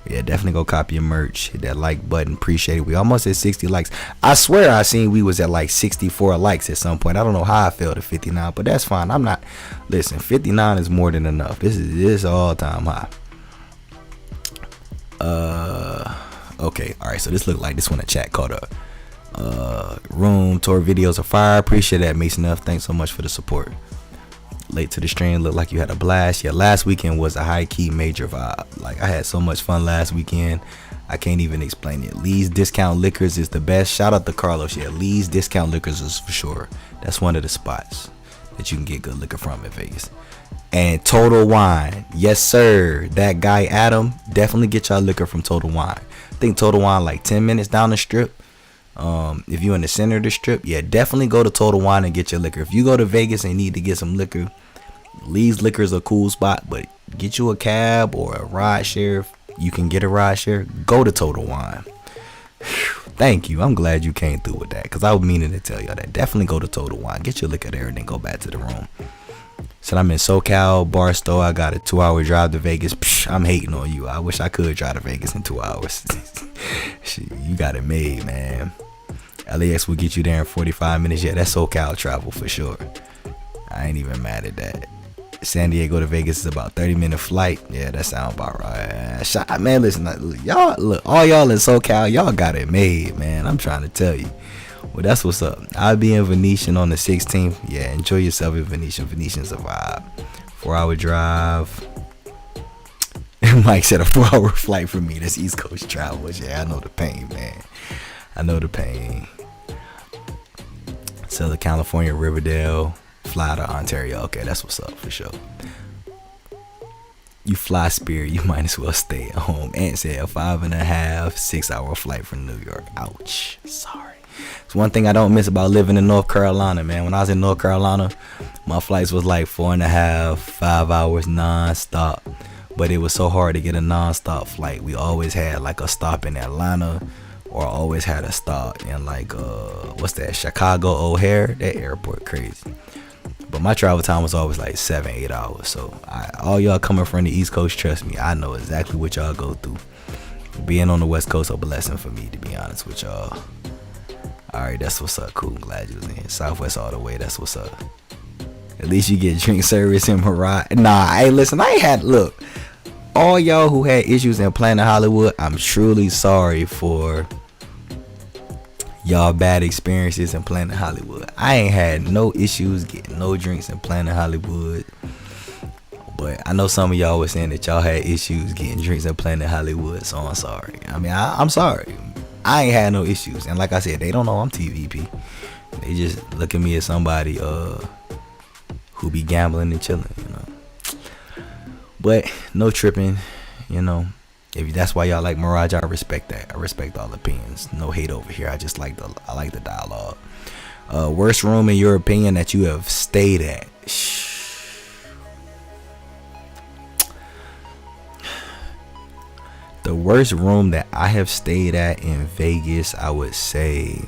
Speaker 1: Yeah, definitely go copy your merch. Hit that like button. Appreciate it. We almost at 60 likes. I swear I seen we was at like 64 likes at some point. I don't know how I fell to 59, but that's fine. I'm not. Listen, 59 is more than enough. This is all-time high. Okay. All right. So this looked like this one a chat called a room tour videos of fire. Appreciate that, Mason F. Thanks so much for the support. Late to the stream, looked like you had a blast. Yeah, last weekend was a high-key major vibe. Like, I had so much fun last weekend, I can't even explain it. Lee's Discount Liquors is the best. Shout out to Carlos. Yeah, Lee's Discount Liquors is for sure. That's one of the spots that you can get good liquor from in Vegas. And Total Wine, yes sir, that guy Adam, definitely get y'all liquor from Total Wine. I think Total Wine like 10 minutes down the strip. If you're in the center of the strip, yeah, definitely go to Total Wine and get your liquor. If you go to Vegas and need to get some liquor, Lee's Liquor is a cool spot, but get you a cab or a ride share. You can get a ride share. Go to Total Wine. Thank you. I'm glad you came through with that, because I was meaning to tell y'all that. Definitely go to Total Wine. Get your liquor there and then go back to the room. So I'm in SoCal, Barstow. I got a 2-hour drive to Vegas. I'm hating on you. I wish I could drive to Vegas in 2 hours. Shit, you got it made, man. LAX will get you there in 45 minutes. Yeah, that's SoCal travel for sure. I ain't even mad at that. San Diego to Vegas is about 30-minute flight. Yeah, that sounds about right. Man, listen, y'all, look, all y'all in SoCal, y'all got it made, man. I'm trying to tell you. Well, that's what's up. I'll be in Venetian on the 16th. Yeah, enjoy yourself in Venetian. Venetian's a vibe. 4-hour drive. Mike said a 4-hour flight for me. That's East Coast travel. Yeah, I know the pain, man. I know the pain. Southern California, Riverdale, fly to Ontario. Okay, that's what's up for sure. You fly Spirit, you might as well stay at home. Ant said a 5.5, 6-hour flight from New York. Ouch. Sorry. It's one thing I don't miss about living in North Carolina, man. When I was in North Carolina, my flights was like 4.5, 5 hours non-stop. But it was so hard to get a non-stop flight. We always had like a stop in Atlanta, or always had a stop in like what's that, Chicago O'Hare. That airport crazy. But my travel time was always like 7-8 hours. So all y'all coming from the East Coast, trust me, I know exactly what y'all go through. Being on the West Coast a blessing for me, to be honest with y'all. Alright, that's what's up. Cool, glad you was in. Southwest all the way, that's what's up. At least you get drink service in Mariah. Nah, hey, listen, I ain't had, look, all y'all who had issues in Planet Hollywood, I'm truly sorry for y'all bad experiences in Planet Hollywood. I ain't had no issues getting no drinks in Planet Hollywood. But I know some of y'all was saying that y'all had issues getting drinks in Planet Hollywood, so I'm sorry. I mean, I'm sorry. I ain't had no issues. And like I said, they don't know I'm TVP. They just look at me as somebody who be gambling and chilling, you know. But no tripping, you know. If that's why y'all like Mirage, I respect that. I respect all opinions. No hate over here. I just like the dialogue. Worst room in your opinion that you have stayed at? The worst room that I have stayed at in Vegas, I would say,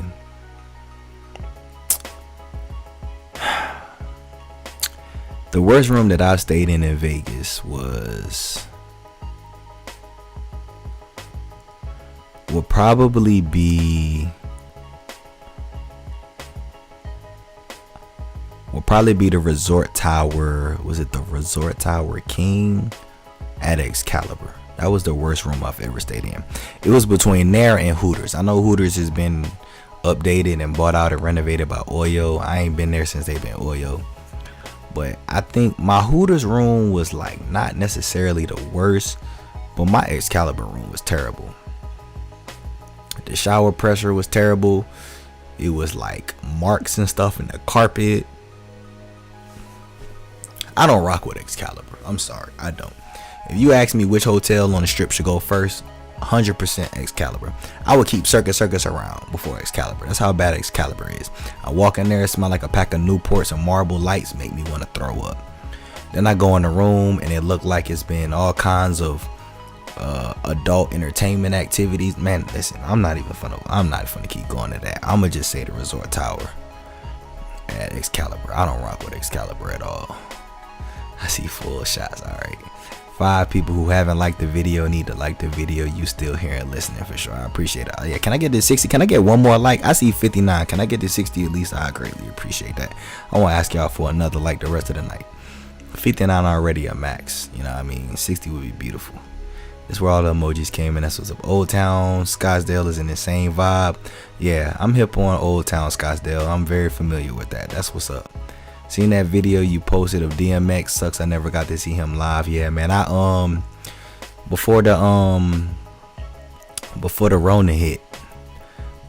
Speaker 1: the worst room that I've stayed in Vegas would probably be the Resort Tower. Was it the Resort Tower King at Excalibur? That was the worst room I've ever stayed in. It was between there and Hooters. I know Hooters has been updated and bought out and renovated by Oyo. I ain't been there since they've been Oyo. But I think my Hooters room was like not necessarily the worst, but my Excalibur room was terrible. The shower pressure was terrible. It was like marks and stuff in the carpet. I don't rock with Excalibur. I'm sorry, I don't. If you ask me which hotel on the strip should go first, 100% Excalibur. I would keep Circus around before Excalibur. That's how bad Excalibur is. I walk in there, it smell like a pack of Newports and marble lights make me want to throw up. Then I go in the room and it looked like it's been all kinds of adult entertainment activities. Man, listen, I'm not finna keep going to that. I'ma just say the Resort Tower at Excalibur. I don't rock with Excalibur at all. I see full shots. Alright. 5 people who haven't liked the video need to like the video. You still here and listening for sure. I appreciate it. Yeah, can I get this 60? Can I get one more like? I see 59. Can I get this 60 at least? I greatly appreciate that. I want to ask y'all for another like the rest of the night. 59 already a max. You know what I mean? 60 would be beautiful. This is where all the emojis came in. That's what's up. Old Town Scottsdale is in the same vibe. Yeah, I'm hip on Old Town Scottsdale. I'm very familiar with that. That's what's up. Seen that video you posted of DMX. Sucks I never got to see him live. Yeah, man. I before the Rona hit,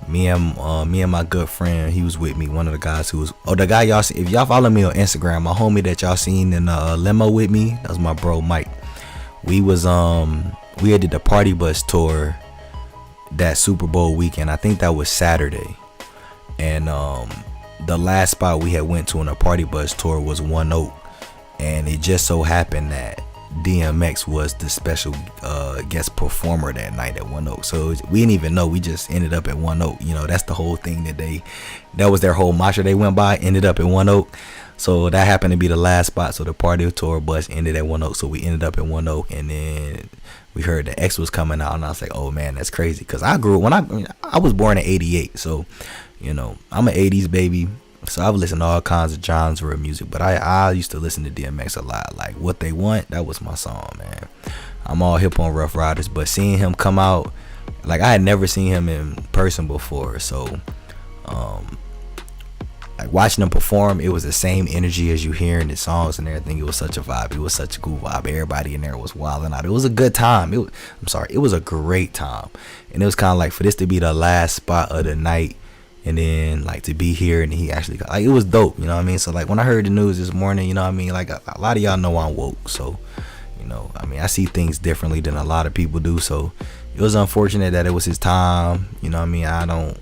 Speaker 1: me and my good friend, he was with me. One of the guys who was the guy y'all see. If y'all follow me on Instagram, my homie that y'all seen in the limo with me, that was my bro Mike. We was we did the party bus tour that Super Bowl weekend. I think that was Saturday, and the last spot we had went to on a party bus tour was One Oak, and it just so happened that DMX was the special guest performer that night at One Oak. So we didn't even know. We just ended up at One Oak. You know, that's the whole thing that was their whole mantra. They went by, ended up at One Oak. So that happened to be the last spot. So the party tour bus ended at One Oak. So we ended up at One Oak, and then we heard the X was coming out, and I was like, oh man, that's crazy. Cause I grew when I was born in '88. So, you know, I'm an '80s baby. So I've listened to all kinds of genres of music, but I used to listen to DMX a lot. Like What They Want, that was my song, man. I'm all hip on Rough Riders, but seeing him come out, like I had never seen him in person before, so like watching him perform, it was the same energy as you hear in his songs and everything. It was such a vibe. It was such a cool vibe. Everybody in there was wilding out. It was a good time. It was a great time. And it was kind of like for this to be the last spot of the night, and then like to be here, and he actually like, it was dope. You know what I mean? So like when I heard the news this morning, you know what I mean? Like a lot of y'all know I'm woke, so you know, I mean, I see things differently than a lot of people do. So it was unfortunate that it was his time. You know what I mean?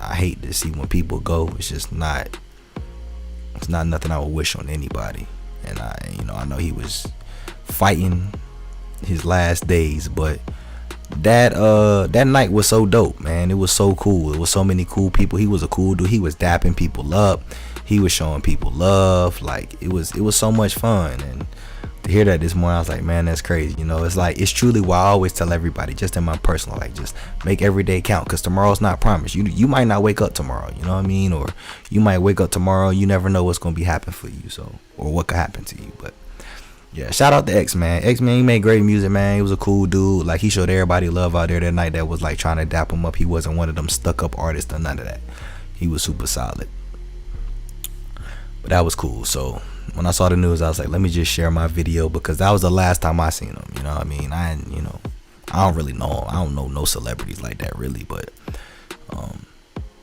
Speaker 1: I hate to see when people go. It's just not. It's not nothing I would wish on anybody. And I know he was fighting his last days, but that night was so dope, man. It was so cool. It was so many cool people. He was a cool dude. He was dapping people up. He was showing people love. Like it was so much fun. And to hear that this morning, I was like, man, that's crazy. You know, it's like, it's truly what I always tell everybody, just in my personal life, just make every day count, because tomorrow's not promised. You might not wake up tomorrow, you know what I mean? Or you might wake up tomorrow, you never know what's going to be happening for you, so, or what could happen to you. But yeah, shout out to X, man. X, man, he made great music, man. He was a cool dude. Like, he showed everybody love out there that night that was like trying to dap him up. He wasn't one of them stuck up artists or none of that. He was super solid. But that was cool. So when I saw the news, I was like, let me just share my video, because that was the last time I seen him. You know what I mean? I don't really know him. I don't know no celebrities like that really, but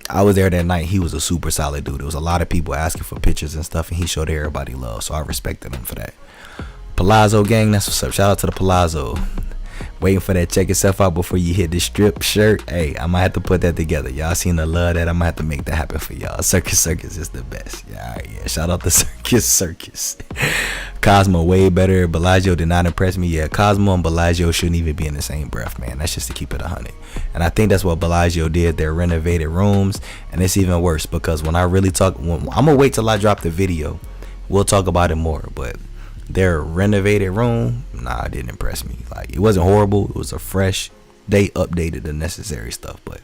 Speaker 1: I was there that night. He was a super solid dude. There was a lot of people asking for pictures and stuff, and he showed everybody love, so I respected him for that. Palazzo gang, that's what's up. Shout out to the Palazzo. Waiting for that check yourself out before you hit the strip shirt. Hey, I might have to put that together. Y'all seen the love that? I might have to make that happen for y'all. Circus is the best. Yeah, all right, yeah. Shout out to Circus. Cosmo way better. Bellagio did not impress me. Yeah, Cosmo and Bellagio shouldn't even be in the same breath, man. That's just to keep it 100. And I think that's what Bellagio did. They renovated rooms, and it's even worse, because when I really talk, I'm gonna wait till I drop the video. We'll talk about it more, but their renovated room, it didn't impress me. Like, it wasn't horrible. It was a fresh. They updated the necessary stuff, but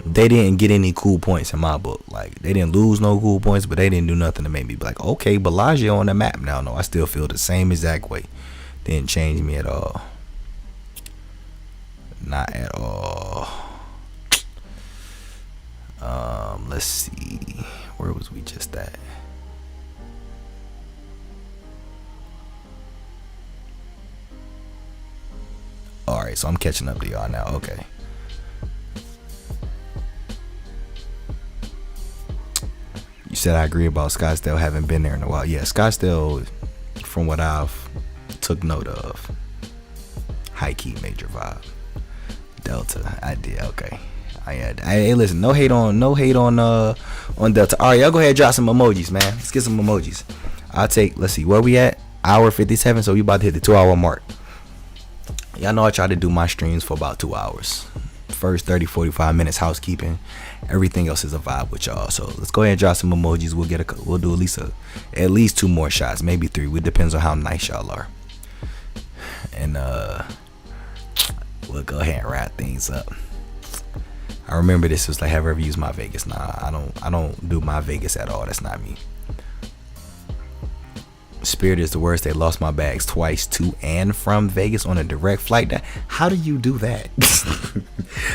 Speaker 1: they didn't get any cool points in my book. Like, they didn't lose no cool points, but they didn't do nothing to make me be like, okay, Bellagio on the map now. No, I still feel the same exact way. Didn't change me at all. Not at all. Let's see. Where was we just at? Alright, so I'm catching up to y'all now. Okay. You said I agree about Scottsdale. Haven't been there in a while. Yeah, Scottsdale, from what I've took note of, high key major vibe. Delta, I did. Okay. Hey, listen, no hate on Delta. Alright, y'all go ahead and drop some emojis, man. Let's get some emojis. Let's see, where we at? Hour 57, so we about to hit the 2-hour mark. Y'all know I try to do my streams for about 2 hours. First 30-45 minutes housekeeping. Everything else is a vibe with y'all. So let's go ahead and drop some emojis. We'll do at least 2 more shots, maybe 3. It depends on how nice y'all are. And we'll go ahead and wrap things up. I remember this was like, have I ever used my Vegas? Nah, I don't do my Vegas at all. That's not me. Spirit is the worst. They lost my bags twice to and from Vegas on a direct flight. How do you do that?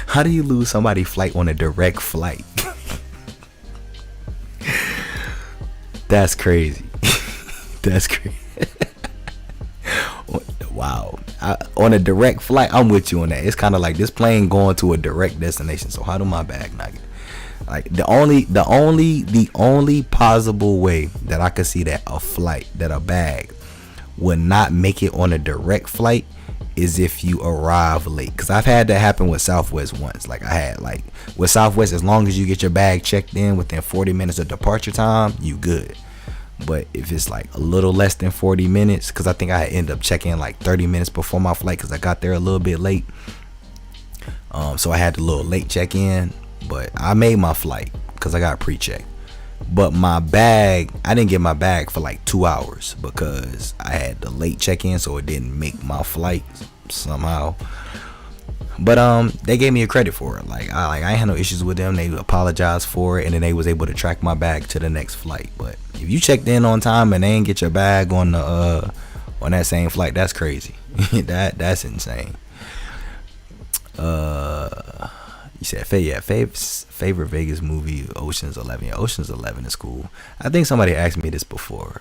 Speaker 1: How do you lose somebody's flight on a direct flight? That's crazy. That's crazy. Wow. On a direct flight, I'm with you on that. It's kind of like this plane going to a direct destination. So how do my bag not get? Like the only possible way that I could see that a bag would not make it on a direct flight is if you arrive late. Because I've had that happen with Southwest once. Like I had with Southwest, as long as you get your bag checked in within 40 minutes of departure time, you good. But if it's like a little less than 40 minutes, because I think I ended up checking in like 30 minutes before my flight because I got there a little bit late. So I had the little late check in. But I made my flight because I got pre-check. But my bag, I didn't get my bag for like 2 hours because I had the late check-in, so it didn't make my flight somehow. But they gave me a credit for it. I ain't had no issues with them. They apologized for it, and then they was able to track my bag to the next flight. But if you checked in on time and they ain't get your bag on the on that same flight, that's crazy. That's insane. You said favorite Vegas movie, Ocean's 11. Yeah, Ocean's 11 is cool. I think somebody asked me this before,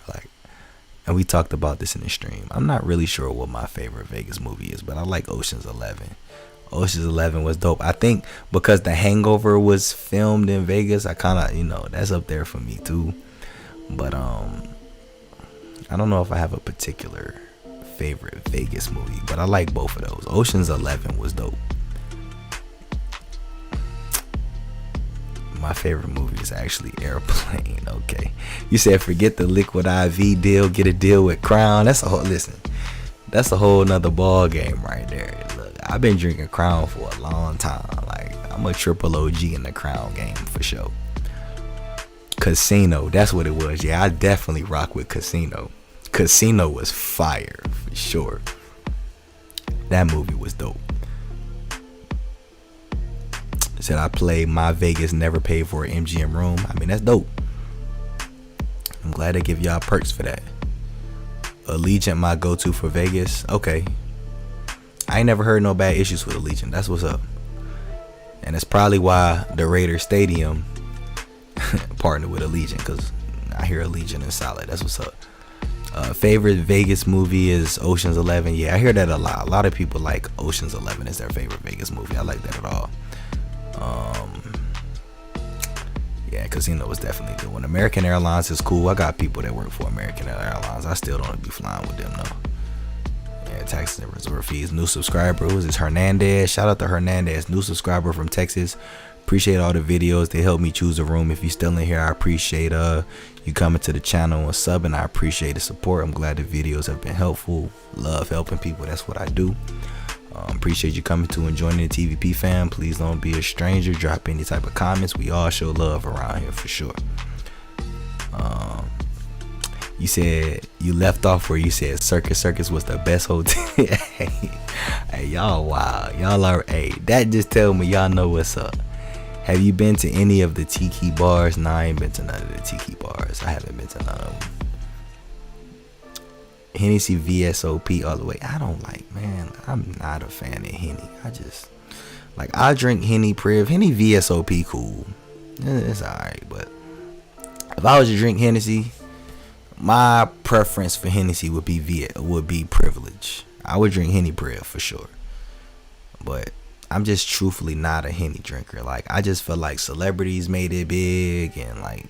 Speaker 1: and we talked about this in the stream. I'm not really sure what my favorite Vegas movie is, but I like Ocean's 11. Ocean's 11 was dope. I think because The Hangover was filmed in Vegas, I kind of, that's up there for me too. But I don't know if I have a particular favorite Vegas movie, but I like both of those. Ocean's 11 was dope. My favorite movie is actually Airplane. Okay, you said forget the Liquid IV deal, get a deal with Crown. That's a whole nother ball game right there. Look, I've been drinking Crown for a long time. I'm a triple OG in the Crown game for sure. Casino, that's what it was. Yeah, I definitely rock with Casino. Casino was fire for sure. That movie was dope. Said I played My Vegas, never paid for an MGM room. I mean, that's dope. I'm glad they give y'all perks for that. Allegiant, my go-to for Vegas. Okay. I ain't never heard no bad issues with Allegiant. That's what's up. And it's probably why the Raiders Stadium partnered with Allegiant, because I hear Allegiant is solid. That's what's up. Favorite Vegas movie is Ocean's 11. Yeah, I hear that a lot. A lot of people like Ocean's 11 as their favorite Vegas movie. I like that at all. Yeah, Casino was definitely a good one. American Airlines is cool. I got people that work for American Airlines. I still don't be flying with them though. Yeah, taxes and resort fees. New subscriber, who is this? Hernandez. Shout out to Hernandez, new subscriber from Texas. Appreciate all the videos. They help me choose a room. If you're still in here, I appreciate you coming to the channel and subbing. I appreciate the support. I'm glad the videos have been helpful. Love helping people. That's what I do. Appreciate you coming to and joining the TVP fam. Please don't be a stranger. Drop any type of comments. We all show love around here for sure. You said you left off where you said Circus was the best hotel. Hey, y'all wow. Y'all are, hey, that just tell me y'all know what's up. Have you been to any of the tiki bars? Nah, I ain't been to none of the tiki bars. I haven't been to none of them. Hennessy VSOP all the way. I don't like, man, I'm not a fan of Henny. I drink Henny Priv. Henny VSOP cool. It's alright, but if I was to drink Hennessy, my preference for Hennessy would be Privilege. I would drink Henny Priv for sure. But I'm just truthfully not a Henny drinker. I just feel like celebrities made it big and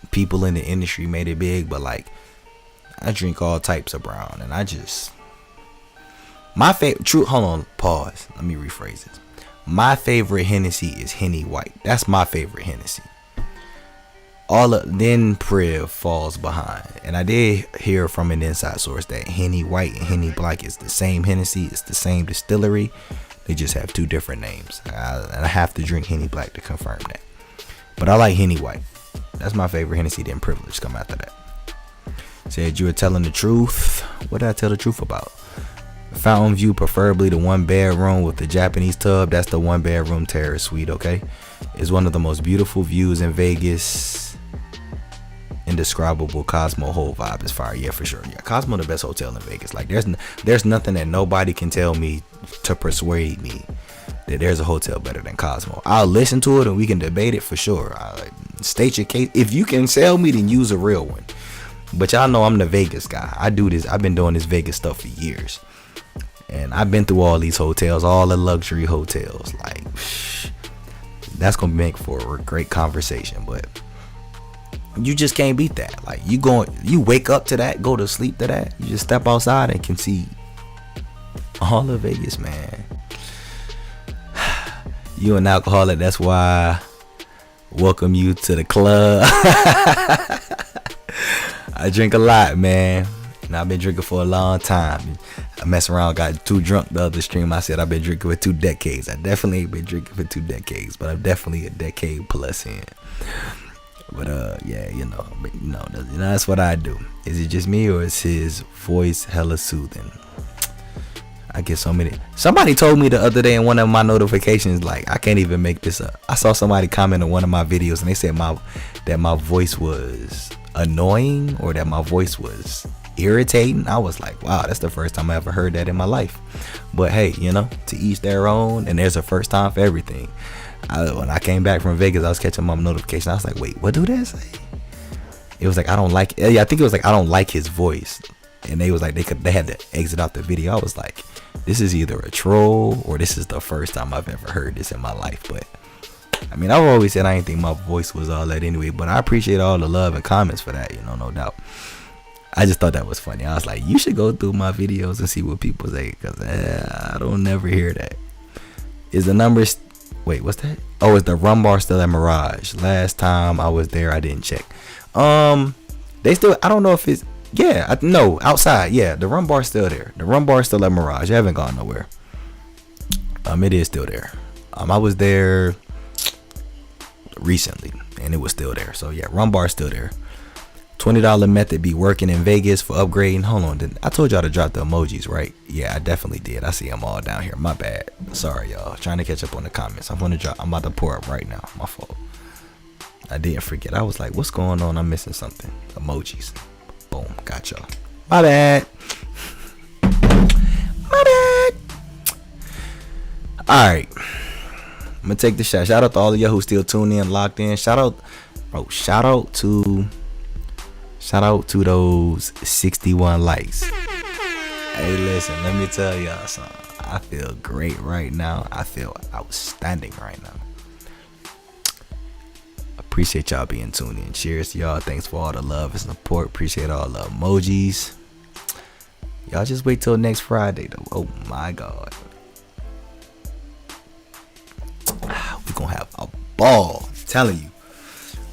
Speaker 1: people in the industry made it big, but I drink all types of brown, and my favorite, hold on, pause. Let me rephrase this. My favorite Hennessy is Henny White. That's my favorite Hennessy. Then Priv falls behind. And I did hear from an inside source that Henny White and Henny Black is the same Hennessy. It's the same distillery. They just have two different names. And I have to drink Henny Black to confirm that. But I like Henny White. That's my favorite Hennessy. Then Privilege come after that. Said you were telling the truth. What did I tell the truth about? Fountain view, preferably the 1-bedroom with the Japanese tub. That's the 1-bedroom terrace suite, okay? It's one of the most beautiful views in Vegas. Indescribable. Cosmo whole vibe is fire. Yeah, for sure. Yeah, Cosmo the best hotel in Vegas. There's nothing that nobody can tell me to persuade me that there's a hotel better than Cosmo. I'll listen to it and we can debate it for sure. State your case. If you can sell me, then use a real one. But y'all know I'm the Vegas guy. I do this. I've been doing this Vegas stuff for years. And I've been through all these hotels, all the luxury hotels. That's going to make for a great conversation. But you just can't beat that. You wake up to that, go to sleep to that. You just step outside and can see all of Vegas, man. You an alcoholic. That's why I welcome you to the club. I drink a lot, man. And I've been drinking for a long time. I mess around, got too drunk the other stream. I said I've been drinking for 2 decades. I definitely ain't been drinking for 2 decades, but I'm definitely a decade plus in. But yeah, that's what I do. Is it just me or is his voice hella soothing? I get so many. Somebody told me the other day in one of my notifications, like, I can't even make this up. I saw somebody comment on one of my videos and they said that my voice was annoying or that my voice was irritating. I was like, wow, that's the first time I ever heard that in my life. But hey, you know, to each their own, and there's a first time for everything. When I came back from Vegas, I was catching my notification. I was like, wait, what do that say? It was like, I don't like, yeah, I think it was like, I don't like his voice. And they was like, they had to exit out the video. I was like, this is either a troll or this is the first time I've ever heard this in my life. But I mean, I've always said I didn't think my voice was all that anyway, but I appreciate all the love and comments for that, you know, no doubt. I just thought that was funny. I was like, you should go through my videos and see what people say, because I don't never hear that. Is the numbers, wait, what's that? Oh, is the rum bar still at Mirage? Last time I was there, I didn't check. They still, I don't know if it's, yeah, no, outside, yeah, the rum bar's still there. The rum bar's still at Mirage. It haven't gone nowhere. It is still there. I was there recently and it was still there. So yeah, rum bar's still there. $20 method be working in Vegas for upgrading. Hold on, I told y'all to drop the emojis, right? Yeah, I definitely did. I see them all down here. My bad. Sorry, y'all. Trying to catch up on the comments. I'm about to pour up right now. My fault. I didn't forget. I was like, what's going on? I'm missing something. Emojis. Boom. Got y'all. My bad. My bad. All right. I'm gonna take the shot. Shout out to all of y'all who still tuned in, locked in. Shout out to those 61 likes. Hey, listen, let me tell y'all something. I feel great right now. I feel outstanding right now. Appreciate y'all being tuned in. Cheers to y'all. Thanks for all the love and support. Appreciate all the emojis. Y'all just wait till next Friday though. Oh my God. We're gonna have a ball. I'm telling you.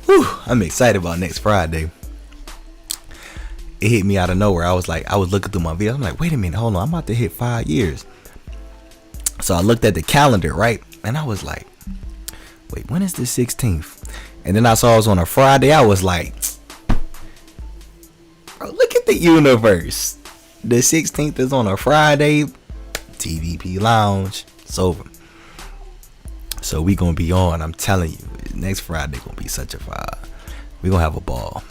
Speaker 1: Whew, I'm excited about next Friday. It hit me out of nowhere. I was looking through my video. I'm like, wait a minute, hold on. I'm about to hit 5 years. So I looked at the calendar, right? And I was like, wait, when is the 16th? And then I saw it was on a Friday. I was like, bro, look at the universe. The 16th is on a Friday. TVPLounge. It's over. So we gonna be on. I'm telling you, next Friday gonna be such a vibe. We gonna have a ball.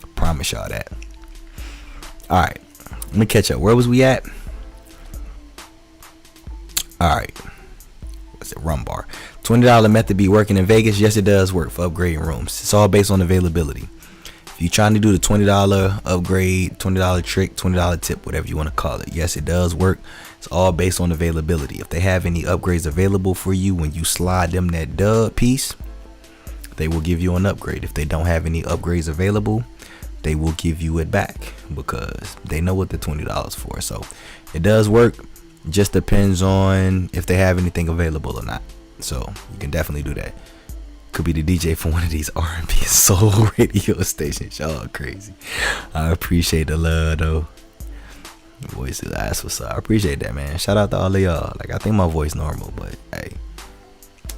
Speaker 1: I promise y'all that. All right, let me catch up. Where was we at? All right. What's it? Rum bar. $20 method be working in Vegas? Yes, it does work for upgrading rooms. It's all based on availability. If you're trying to do the $20 upgrade, $20 trick, $20 tip, whatever you want to call it, yes, it does work. It's all based on availability. If they have any upgrades available for you when you slide them that dub piece, they will give you an upgrade. If they don't have any upgrades available, they will give you it back because they know what the $20 for. So it does work. Just depends on if they have anything available or not. So you can definitely do that. Could be the DJ for one of these R&B soul radio stations. Y'all crazy. I appreciate the love though. Voice is ass what's up. I appreciate that, man. Shout out to all of y'all. Like, I think my voice normal, but hey,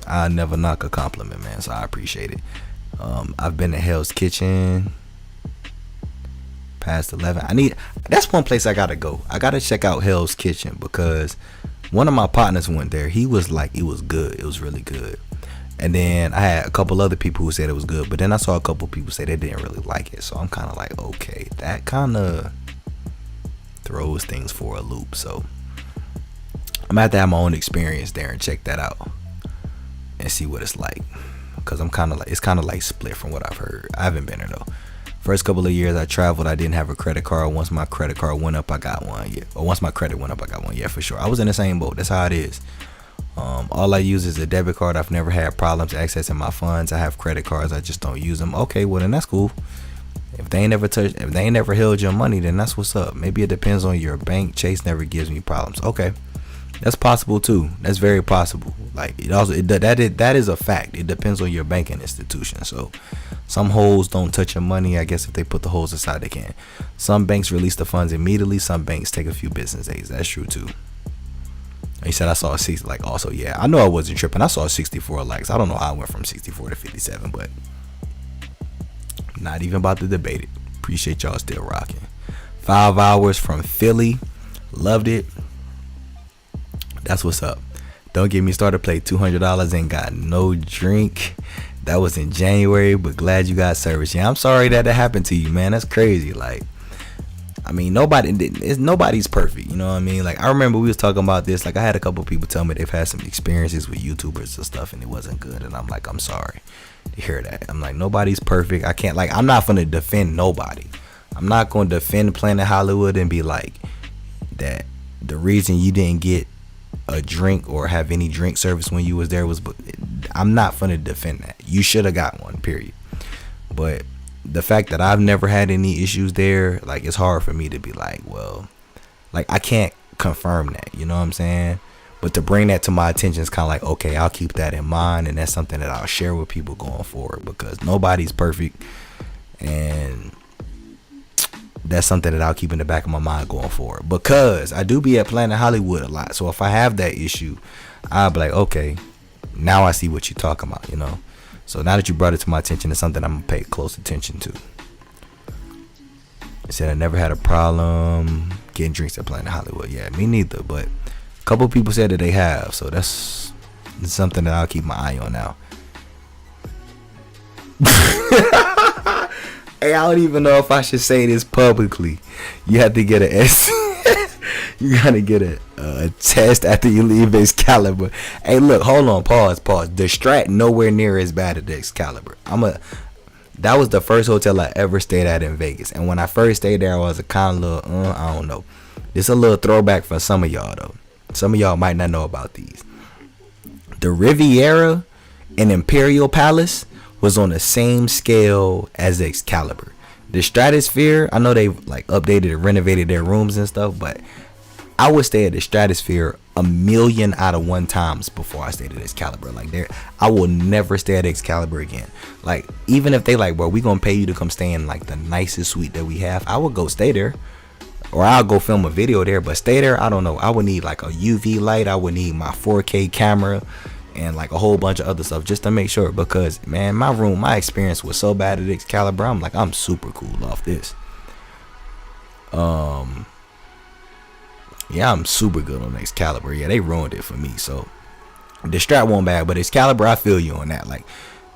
Speaker 1: I never knock a compliment, man. So I appreciate it. I've been to Hell's Kitchen past 11. That's one place I gotta go. I gotta check out Hell's Kitchen because one of my partners went there. He was like, it was good. It was really good. And then I had a couple other people who said it was good, but then I saw a couple people say they didn't really like it. So I'm kind of like, okay, that kind of throws things for a loop. So I'm gonna have to have my own experience there and check that out and see what it's like, because I'm kind of like, it's kind of like split from what I've heard. I haven't been there though. First couple of years I traveled, I didn't have a credit card. Once my credit card went up, I got one. Yeah, or once my credit went up, I got one. Yeah, for sure. I was in the same boat. That's how it is. All I use is a debit card. I've never had problems accessing my funds. I have credit cards. I just don't use them. Okay, well then that's cool. If they ain't never held your money, then that's what's up. Maybe it depends on your bank. Chase never gives me problems. Okay, that's possible too. That's very possible. Like that is a fact. It depends on your banking institution. So some holes don't touch your money. I guess if they put the holes aside, they can. Some banks release the funds immediately. Some banks take a few business days. That's true too. He said I saw a 60, like, also, yeah, I know I wasn't tripping. I saw 64 likes. I don't know how I went from 64 to 57, but not even about to debate it. Appreciate y'all still rocking. 5 hours from Philly. Loved it. That's what's up. Don't get me started. Play $200 and got no drink. That was in January, but glad you got service. Yeah, I'm sorry that happened to you, man. That's crazy. Like, I mean, nobody's perfect. You know what I mean? Like, I remember we was talking about this. Like, I had a couple people tell me they've had some experiences with YouTubers and stuff, and it wasn't good. And I'm like, I'm sorry to hear that. I'm like, nobody's perfect. I can't, like, I'm not gonna defend nobody. I'm not gonna defend Planet Hollywood and be like that the reason you didn't get a drink or have any drink service when you was there was, I'm not gonna defend that. You should have got one, period. But the fact that I've never had any issues there, like, it's hard for me to be like, well, like, I can't confirm that, you know what I'm saying? But to bring that to my attention is kind of like, okay, I'll keep that in mind, and that's something that I'll share with people going forward, because nobody's perfect, and that's something that I'll keep in the back of my mind going forward, because I do be at Planet Hollywood a lot. So if I have that issue, I'll be like, okay, now I see what you're talking about, you know? So now that you brought it to my attention, it's something I'm gonna pay close attention to. I said I never had a problem getting drinks at Planet Hollywood. Yeah, me neither, but a couple people said that they have, so that's something that I'll keep my eye on now. Hey, I don't even know if I should say this publicly. You have to get a you gotta get a test after you leave Excalibur. Hey, look, hold on, pause. The Strat nowhere near as bad as the Excalibur. That was the first hotel I ever stayed at in Vegas, and when I first stayed there, I was a kind of little, I don't know. This a little throwback for some of y'all though. Some of y'all might not know about these. The Riviera and Imperial Palace was on the same scale as the Excalibur. The Stratosphere, I know they've like updated and renovated their rooms and stuff, but I would stay at the Stratosphere 1,000,000 out of 1 times before I stayed at Excalibur. Like, I will never stay at Excalibur again. Like, even if they like, bro, we gonna pay you to come stay in like the nicest suite that we have, I would go stay there, or I'll go film a video there. But stay there, I don't know. I would need like a UV light. I would need my 4K camera and like a whole bunch of other stuff just to make sure, because man, my experience was so bad at Excalibur. I'm like, I'm super cool off this. Yeah, I'm super good on Excalibur. Yeah, they ruined it for me. So the Strat won't bad, but Excalibur, I feel you on that. Like,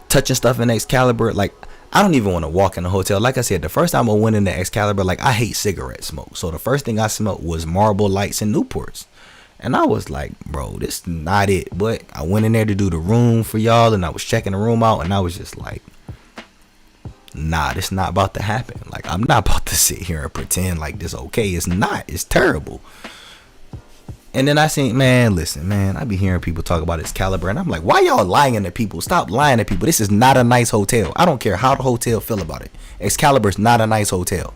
Speaker 1: touching stuff in Excalibur, like, I don't even want to walk in a hotel. Like I said, the first time I went into Excalibur, like, I hate cigarette smoke. So the first thing I smelled was Marlboro Lights and Newports. And I was like, bro, this is not it. But I went in there to do the room for y'all, and I was checking the room out, and I was just like, nah, this not about to happen. Like, I'm not about to sit here and pretend like this okay. It's not. It's terrible. And then I think, man, listen, man, I be hearing people talk about Excalibur, and I'm like, why y'all lying to people? Stop lying to people. This is not a nice hotel. I don't care how the hotel feel about it. Excalibur's not a nice hotel.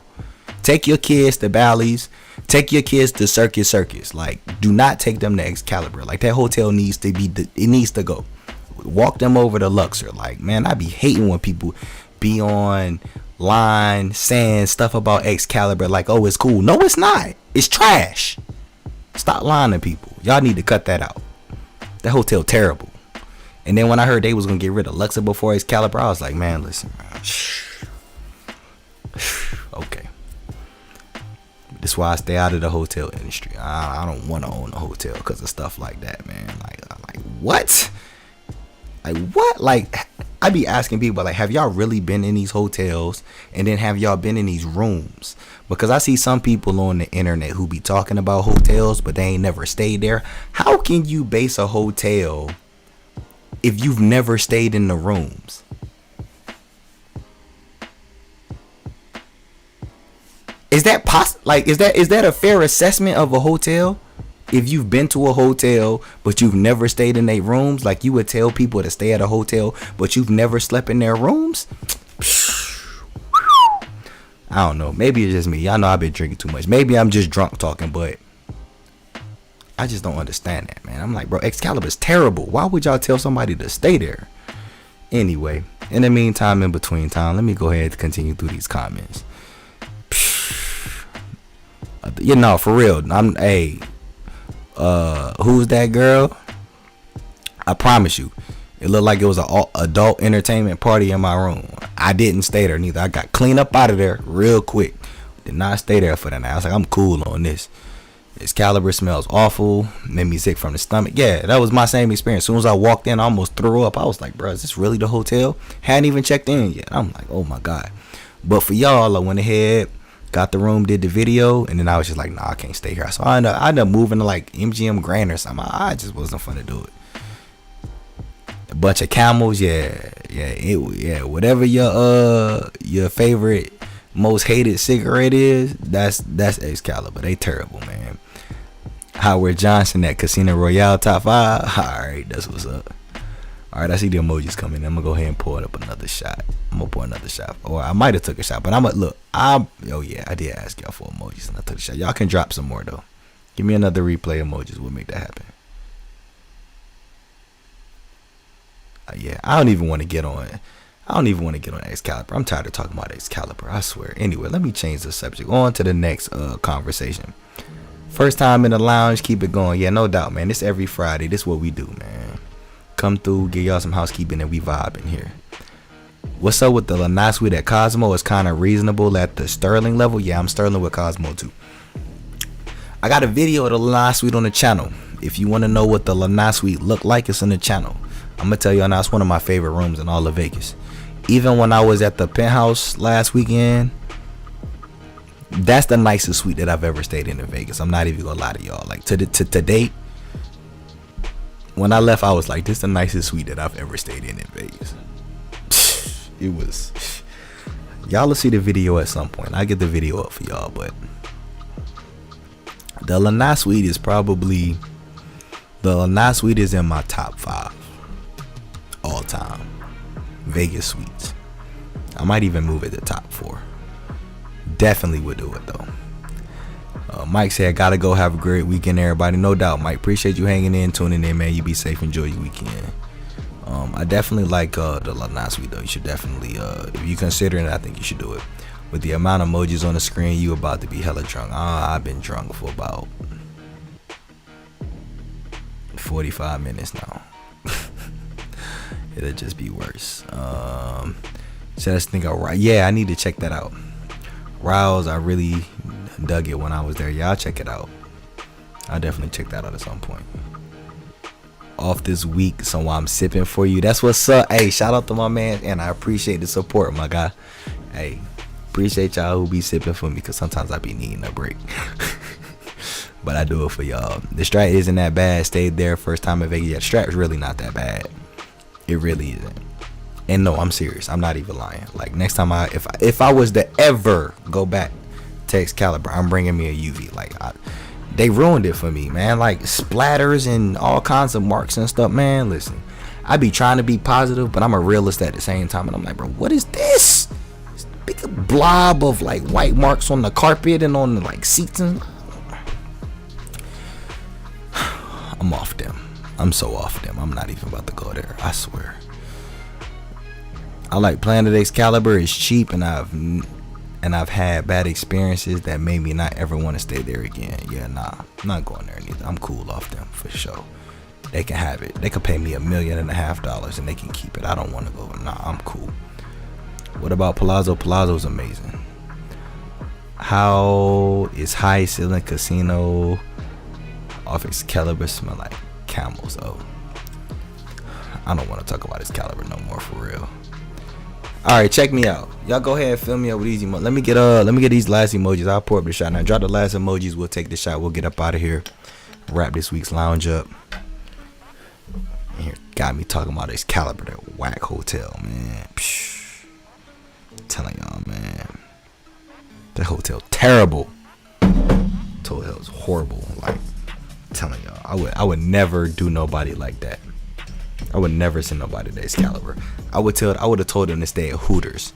Speaker 1: Take your kids to Bally's. Take your kids to Circus. Like, do not take them to Excalibur. Like, that hotel needs to be, it needs to go. Walk them over to Luxor. Like, man, I be hating when people be on line saying stuff about Excalibur like, oh, it's cool. No, it's not. It's trash. Stop lying to people. Y'all need to cut that out. That hotel terrible. And then when I heard they was gonna get rid of Luxor before Excalibur, I was like, man, listen, man. Okay. That's why I stay out of the hotel industry. I don't want to own a hotel because of stuff like that, man. Like what? Like what? Like, I be asking people, like, have y'all really been in these hotels? And then have y'all been in these rooms? Because I see some people on the internet who be talking about hotels, but they ain't never stayed there. How can you base a hotel if you've never stayed in the rooms? Is that is that a fair assessment of a hotel? If you've been to a hotel but you've never stayed in their rooms, like, you would tell people to stay at a hotel but you've never slept in their rooms? I don't know. Maybe it's just me. Y'all know I've been drinking too much. Maybe I'm just drunk talking, but I just don't understand that, man. I'm like, bro, Excalibur's terrible. Why would y'all tell somebody to stay there? Anyway, in the meantime, in between time, let me go ahead and continue through these comments. You know, for real, who's that girl? I promise you, it looked like it was an adult entertainment party in my room. I didn't stay there neither. I got cleaned up out of there real quick. Did not stay there for the night. I was like, I'm cool on this. Excalibur smells awful. Made me sick from the stomach. Yeah, that was my same experience. As soon as I walked in, I almost threw up. I was like, bro, is this really the hotel? Hadn't even checked in yet. I'm like, oh my God. But for y'all, I went ahead, got the room, did the video, and then I was just like, nah, I can't stay here. So I ended up moving to like MGM Grand or something. I just wasn't fun to do it. A bunch of camels, yeah. Whatever your favorite, most hated cigarette is, that's Excalibur. They terrible, man. Howard Johnson at Casino Royale top 5. Alright, that's what's up. Alright, I see the emojis coming. I'm gonna go ahead and pour up another shot. I'm gonna pour another shot. Or I might have took a shot, but I did ask y'all for emojis and I took a shot. Y'all can drop some more though. Give me another replay emojis. We'll make that happen. Yeah, I don't even want to get on Excalibur. I'm tired of talking about Excalibur, I swear. Anyway, let me change the subject. On to the next conversation. First time in the lounge, keep it going. Yeah, no doubt, man. This every Friday. This what we do, man. Come through, give y'all some housekeeping, and we vibe in here. What's up with the Lanai Suite at Cosmo? It's kind of reasonable at the Sterling level. Yeah, I'm Sterling with Cosmo too. I got a video of the Lanai Suite on the channel. If you want to know what the Lanai Suite look like, it's on the channel. I'm gonna tell y'all now, it's one of my favorite rooms in all of Vegas. Even when I was at the Penthouse last weekend, that's the nicest suite that I've ever stayed in Vegas. I'm not even gonna lie to y'all. Like to date, when I left, I was like, this is the nicest suite that I've ever stayed in Vegas. It was. Y'all will see the video at some point. I'll get the video up for y'all, but the Lanai Suite is in my top 5 all time Vegas suites. I might even move it to top 4. Definitely would do it though. Mike said, gotta go, have a great weekend, everybody. No doubt, Mike. Appreciate you hanging in, tuning in, man. You be safe, enjoy your weekend. I definitely like the Lanai Suite though. You should definitely, if you consider it, I think you should do it. With the amount of emojis on the screen, you about to be hella drunk. I've been drunk for about 45 minutes now. It'll just be worse. So let's think of right. Yeah, I need to check that out. Rouse, I really dug it when I was there. Yeah, I'll check it out. I'll definitely check that out at some point. Off this week, so I'm sipping for you. That's what's up. Hey, shout out to my man, and I appreciate the support, my guy. Hey, appreciate y'all who be sipping for me, because sometimes I be needing a break. But I do it for y'all. The Strat isn't that bad. Stayed there first time in Vegas. Yeah, the Strat's really not that bad. It really isn't. And no, I'm serious. I'm not even lying. Like next time if I was to ever go back to Excalibur, I'm bringing me a UV. Like they ruined it for me, man. Like splatters and all kinds of marks and stuff, man. Listen, I be trying to be positive, but I'm a realist at the same time. And I'm like, bro, what is this? This big blob of like white marks on the carpet and on the like seats and I'm off them. I'm so off them. I'm not even about to go there. I swear. I like Planet Excalibur. It's cheap, and I've had bad experiences that made me not ever want to stay there again. Yeah, nah, I'm not going there neither. I'm cool off them for sure. They can have it. They could pay me $1.5 million and they can keep it. I don't want to go. Nah, I'm cool. What about Palazzo? Palazzo's amazing. How is High Ceiling Casino off Excalibur smell like? Camels? Oh, I don't want to talk about Excalibur no more for real. All right, check me out. Y'all go ahead and fill me up with these emojis. Let me get these last emojis. I'll pour up the shot now. Drop the last emojis. We'll take the shot. We'll get up out of here. Wrap this week's lounge up. And here got me talking about Excalibur, that whack hotel, man. Psh, I'm telling y'all, man, that hotel terrible. That hotel is horrible. Like, I'm telling y'all, I would never do nobody like that. I would never send nobody to Excalibur. I would have told them to stay at Hooters.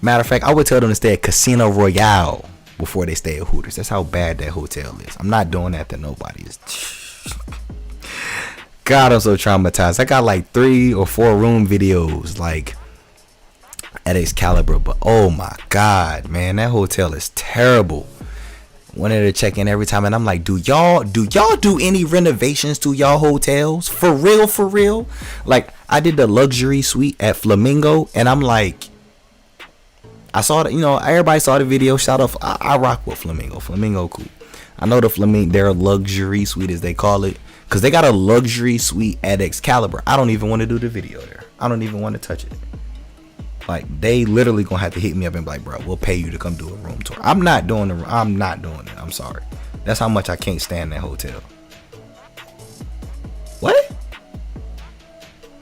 Speaker 1: Matter of fact, I would tell them to stay at Casino Royale before they stay at Hooters. That's how bad that hotel is. I'm not doing that to nobody. God, I'm so traumatized. I got like 3 or 4 room videos like at Excalibur, but oh my God, man, that hotel is terrible. Wanted to check in every time, and I'm like, do y'all do any renovations to y'all hotels? For real? Like, I did the luxury suite at Flamingo, and I'm like, I saw that, everybody saw the video. Shout out, I rock with Flamingo. Flamingo cool. I know the Flamingo, their luxury suite as they call it, because they got a luxury suite at Excalibur. I don't even want to do the video there. I don't even want to touch it. Like, they literally gonna have to hit me up and be like, bro, we'll pay you to come do a room tour. I'm not doing it. I'm sorry. That's how much I can't stand that hotel. What?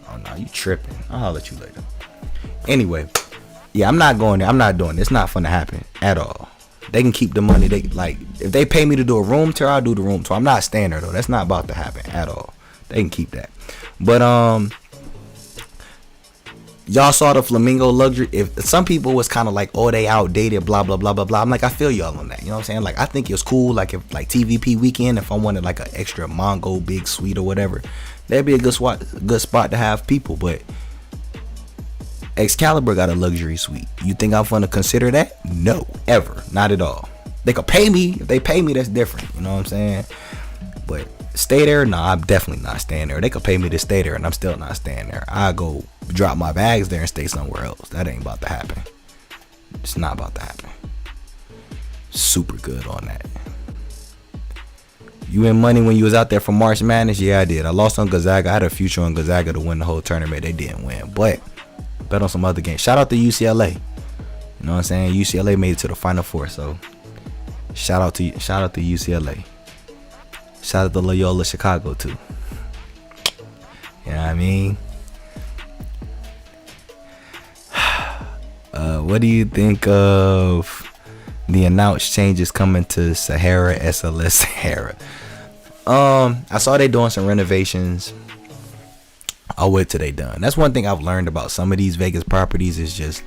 Speaker 1: Oh no, you tripping. I'll let you later. Anyway, yeah, I'm not going there. I'm not doing it. It's not fun to happen at all. They can keep the money. They like, if they pay me to do a room tour, I'll do the room tour. I'm not staying there though. That's not about to happen at all. They can keep that. But y'all saw the Flamingo luxury. If some people was kind of like, oh, they outdated, blah blah blah blah blah. I'm like, I feel y'all on that. You know what I'm saying? Like, I think it's cool. Like, if like TVP weekend, if I wanted like an extra Mongo big suite or whatever, that'd be a good spot to have people. But Excalibur got a luxury suite. You think I'm gonna consider that? No, ever, not at all. They could pay me. If they pay me, that's different. You know what I'm saying? But stay there? No, I'm definitely not staying there. They could pay me to stay there, and I'm still not staying there. I go drop my bags there and stay somewhere else. That ain't about to happen. It's not about to happen. Super good on that. You win money when you was out there for March Madness? Yeah, I did. I lost on Gonzaga. I had a future on Gonzaga to win the whole tournament. They didn't win, but bet on some other games. Shout out to UCLA. You know what I'm saying? UCLA made it to the Final Four, so shout out to UCLA. Shout out to Loyola Chicago too. You know what I mean? What do you think of the announced changes coming to Sahara SLS Sahara? I saw they doing some renovations. I'll wait till they done. That's one thing I've learned about some of these Vegas properties is just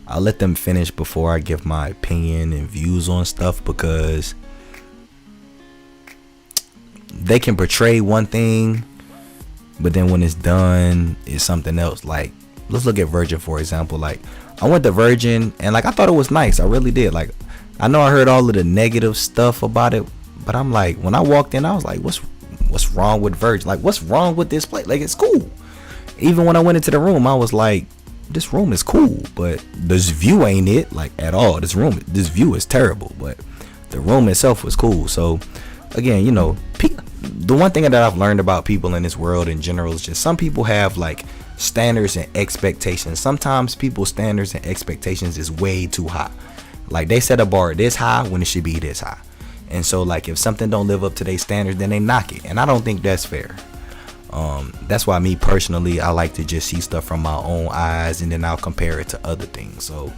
Speaker 1: I'll let them finish before I give my opinion and views on stuff, because they can portray one thing, but then when it's done, it's something else. Like, let's look at Virgin, for example. Like, I went to Virgin, and like, I thought it was nice. I really did. Like, I know I heard all of the negative stuff about it, but I'm like, when I walked in, I was like, what's wrong with Virgin? Like, what's wrong with this place? Like, it's cool. Even when I went into the room, I was like, this room is cool, but this view ain't it, like, at all. This view is terrible, but the room itself was cool. So again, you know, the one thing that I've learned about people in this world in general is just some people have like standards and expectations. Sometimes people's standards and expectations is way too high. Like, they set a bar this high when it should be this high. And so, like, if something don't live up to their standards, then they knock it. And I don't think that's fair. That's why me personally, I like to just see stuff from my own eyes, and then I'll compare it to other things. So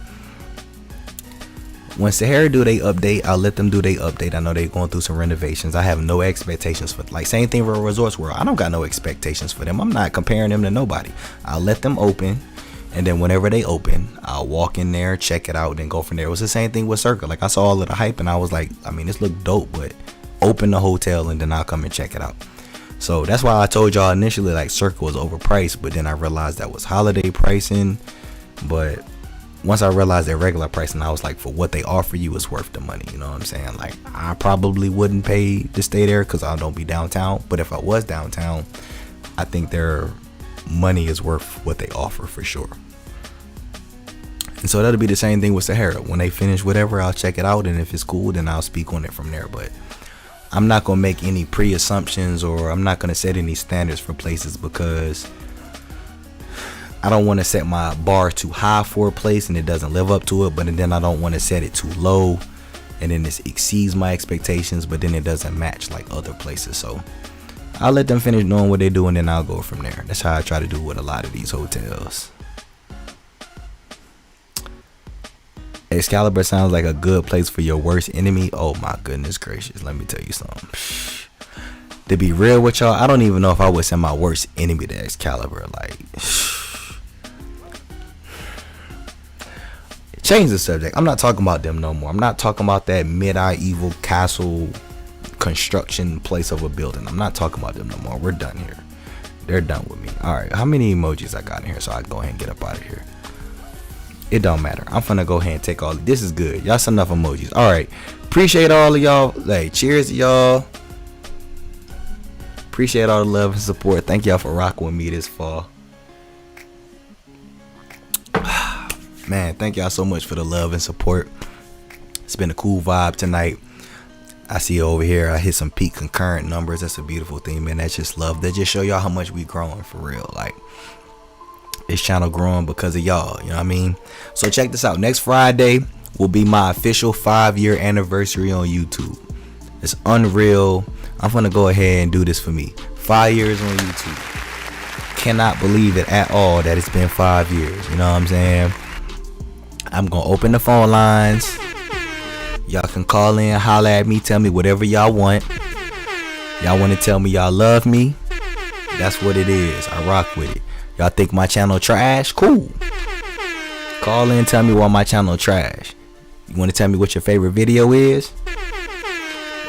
Speaker 1: when Sahara do they update, I'll let them do they update. I know they're going through some renovations. I have no expectations for, like, same thing for Resorts World. I don't got no expectations for them. I'm not comparing them to nobody. I'll let them open, and then whenever they open, I'll walk in there, check it out, and go from there. It was the same thing with Circa. Like, I saw all of the hype, and I was like, I mean, this looked dope, but open the hotel, and then I'll come and check it out. So that's why I told y'all initially, like, Circa was overpriced, but then I realized that was holiday pricing. But once I realized their regular pricing, I was like, for what they offer you, it's worth the money. You know what I'm saying? Like, I probably wouldn't pay to stay there because I don't be downtown. But if I was downtown, I think their money is worth what they offer for sure. And so that'll be the same thing with Sahara. When they finish whatever, I'll check it out, and if it's cool, then I'll speak on it from there. But I'm not gonna make any pre-assumptions, or I'm not gonna set any standards for places, because I don't want to set my bar too high for a place and it doesn't live up to it, but then I don't want to set it too low and then it exceeds my expectations, but then it doesn't match like other places. So I'll let them finish doing what they do, and then I'll go from there. That's how I try to do with a lot of these hotels. Excalibur sounds like a good place for your worst enemy. Oh my goodness gracious, let me tell you something. To be real with y'all, I don't even know if I would send my worst enemy to Excalibur. Like, change the subject. I'm not talking about them no more. I'm not talking about that medieval castle construction place of a building. I'm not talking about them no more. We're done here. They're done with me. All right, how many emojis I got in here so I can go ahead and get up out of here? It don't matter. I'm finna go ahead and take all. This is good. Y'all send enough emojis. All right. Appreciate all of y'all. Like, cheers to y'all. Appreciate all the love and support. Thank y'all for rocking with me this fall. Man, thank y'all so much for the love and support. It's been a cool vibe tonight. I see over here, I hit some peak concurrent numbers. That's a beautiful thing, man. That's just love. That just show y'all how much we growing for real. Like, this channel growing because of y'all, you know what I mean? So check this out. Next Friday will be my official 5-year anniversary on YouTube. It's unreal. I'm gonna go ahead and do this for me. 5 years on YouTube. Cannot believe it at all that it's been 5 years. You know what I'm saying? I'm gonna open the phone lines. Y'all can call in, holler at me, tell me whatever y'all want. Y'all want to tell me y'all love me? That's what it is. I rock with it. Y'all think my channel trash? Cool. Call in, tell me why my channel trash. You want to tell me what your favorite video is?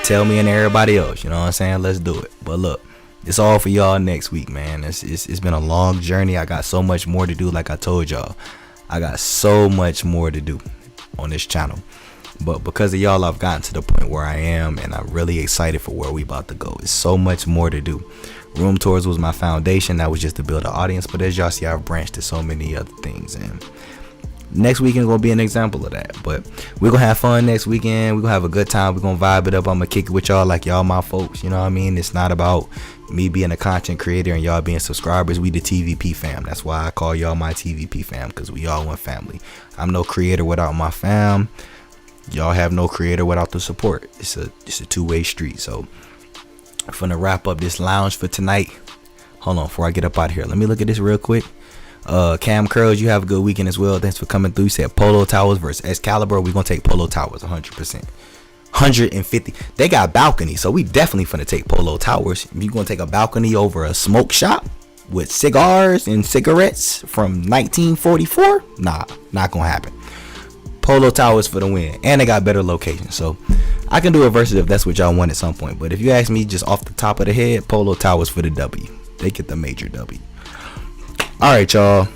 Speaker 1: Tell me and everybody else. You know what I'm saying? Let's do it. But look, it's all for y'all next week, man. It's been a long journey. I got so much more to do. Like I told y'all, I got so much more to do on this channel. But because of y'all, I've gotten to the point where I am, and I'm really excited for where we about to go. It's so much more to do. Room tours was my foundation. That was just to build an audience. But as y'all see, I've branched to so many other things. And next weekend gonna be an example of that. But we're gonna have fun next weekend. We're gonna have a good time. We're gonna vibe it up. I'm gonna kick it with y'all like y'all my folks. You know what I mean? It's not about me being a content creator and y'all being subscribers. We the TVP fam. That's why I call y'all my TVP fam, because we all one family. I'm no creator without my fam. Y'all have no creator without the support. It's a two-way street. So I'm gonna wrap up this lounge for tonight. Hold on, before I get up out of here, let me look at this real quick. Cam Curls, you have a good weekend as well. Thanks for coming through. You said Polo Towers versus Excalibur. We're gonna take Polo Towers 100%. 150. They got balcony, so we definitely finna take Polo Towers. You gonna take a balcony over a smoke shop with cigars and cigarettes from 1944? Nah, not gonna happen. Polo Towers for the win, and they got better locations, so I can do a versus if that's what y'all want at some point. But if you ask me just off the top of the head, Polo Towers for the W. They get the major W. All right, y'all.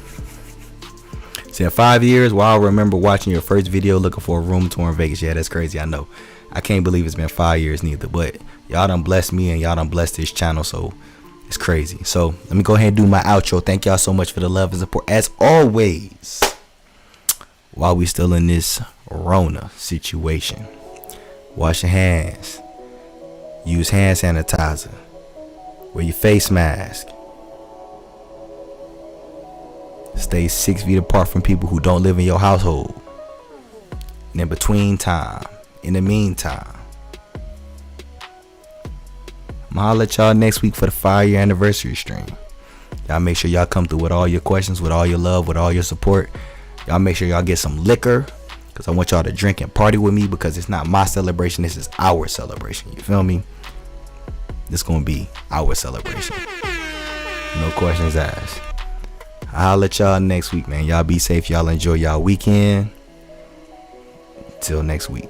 Speaker 1: Said 5 years. Well, I remember watching your first video looking for a room tour in Vegas. Yeah, that's crazy. I know. I can't believe it's been 5 years neither. But y'all done blessed me and y'all done blessed this channel, so it's crazy. So let me go ahead and do my outro. Thank y'all so much for the love and support as always. While we still in this Rona situation, wash your hands, use hand sanitizer, wear your face mask, stay 6 feet apart from people who don't live in your household. And in the meantime, I'm gonna holler at y'all next week for the 5-year anniversary stream. Y'all make sure y'all come through with all your questions, with all your love, with all your support. Y'all make sure y'all get some liquor, because I want y'all to drink and party with me, because it's not my celebration, this is our celebration. You feel me? This gonna be our celebration. No questions asked. I'll let y'all next week, man. Y'all be safe. Y'all enjoy y'all weekend. Till next week.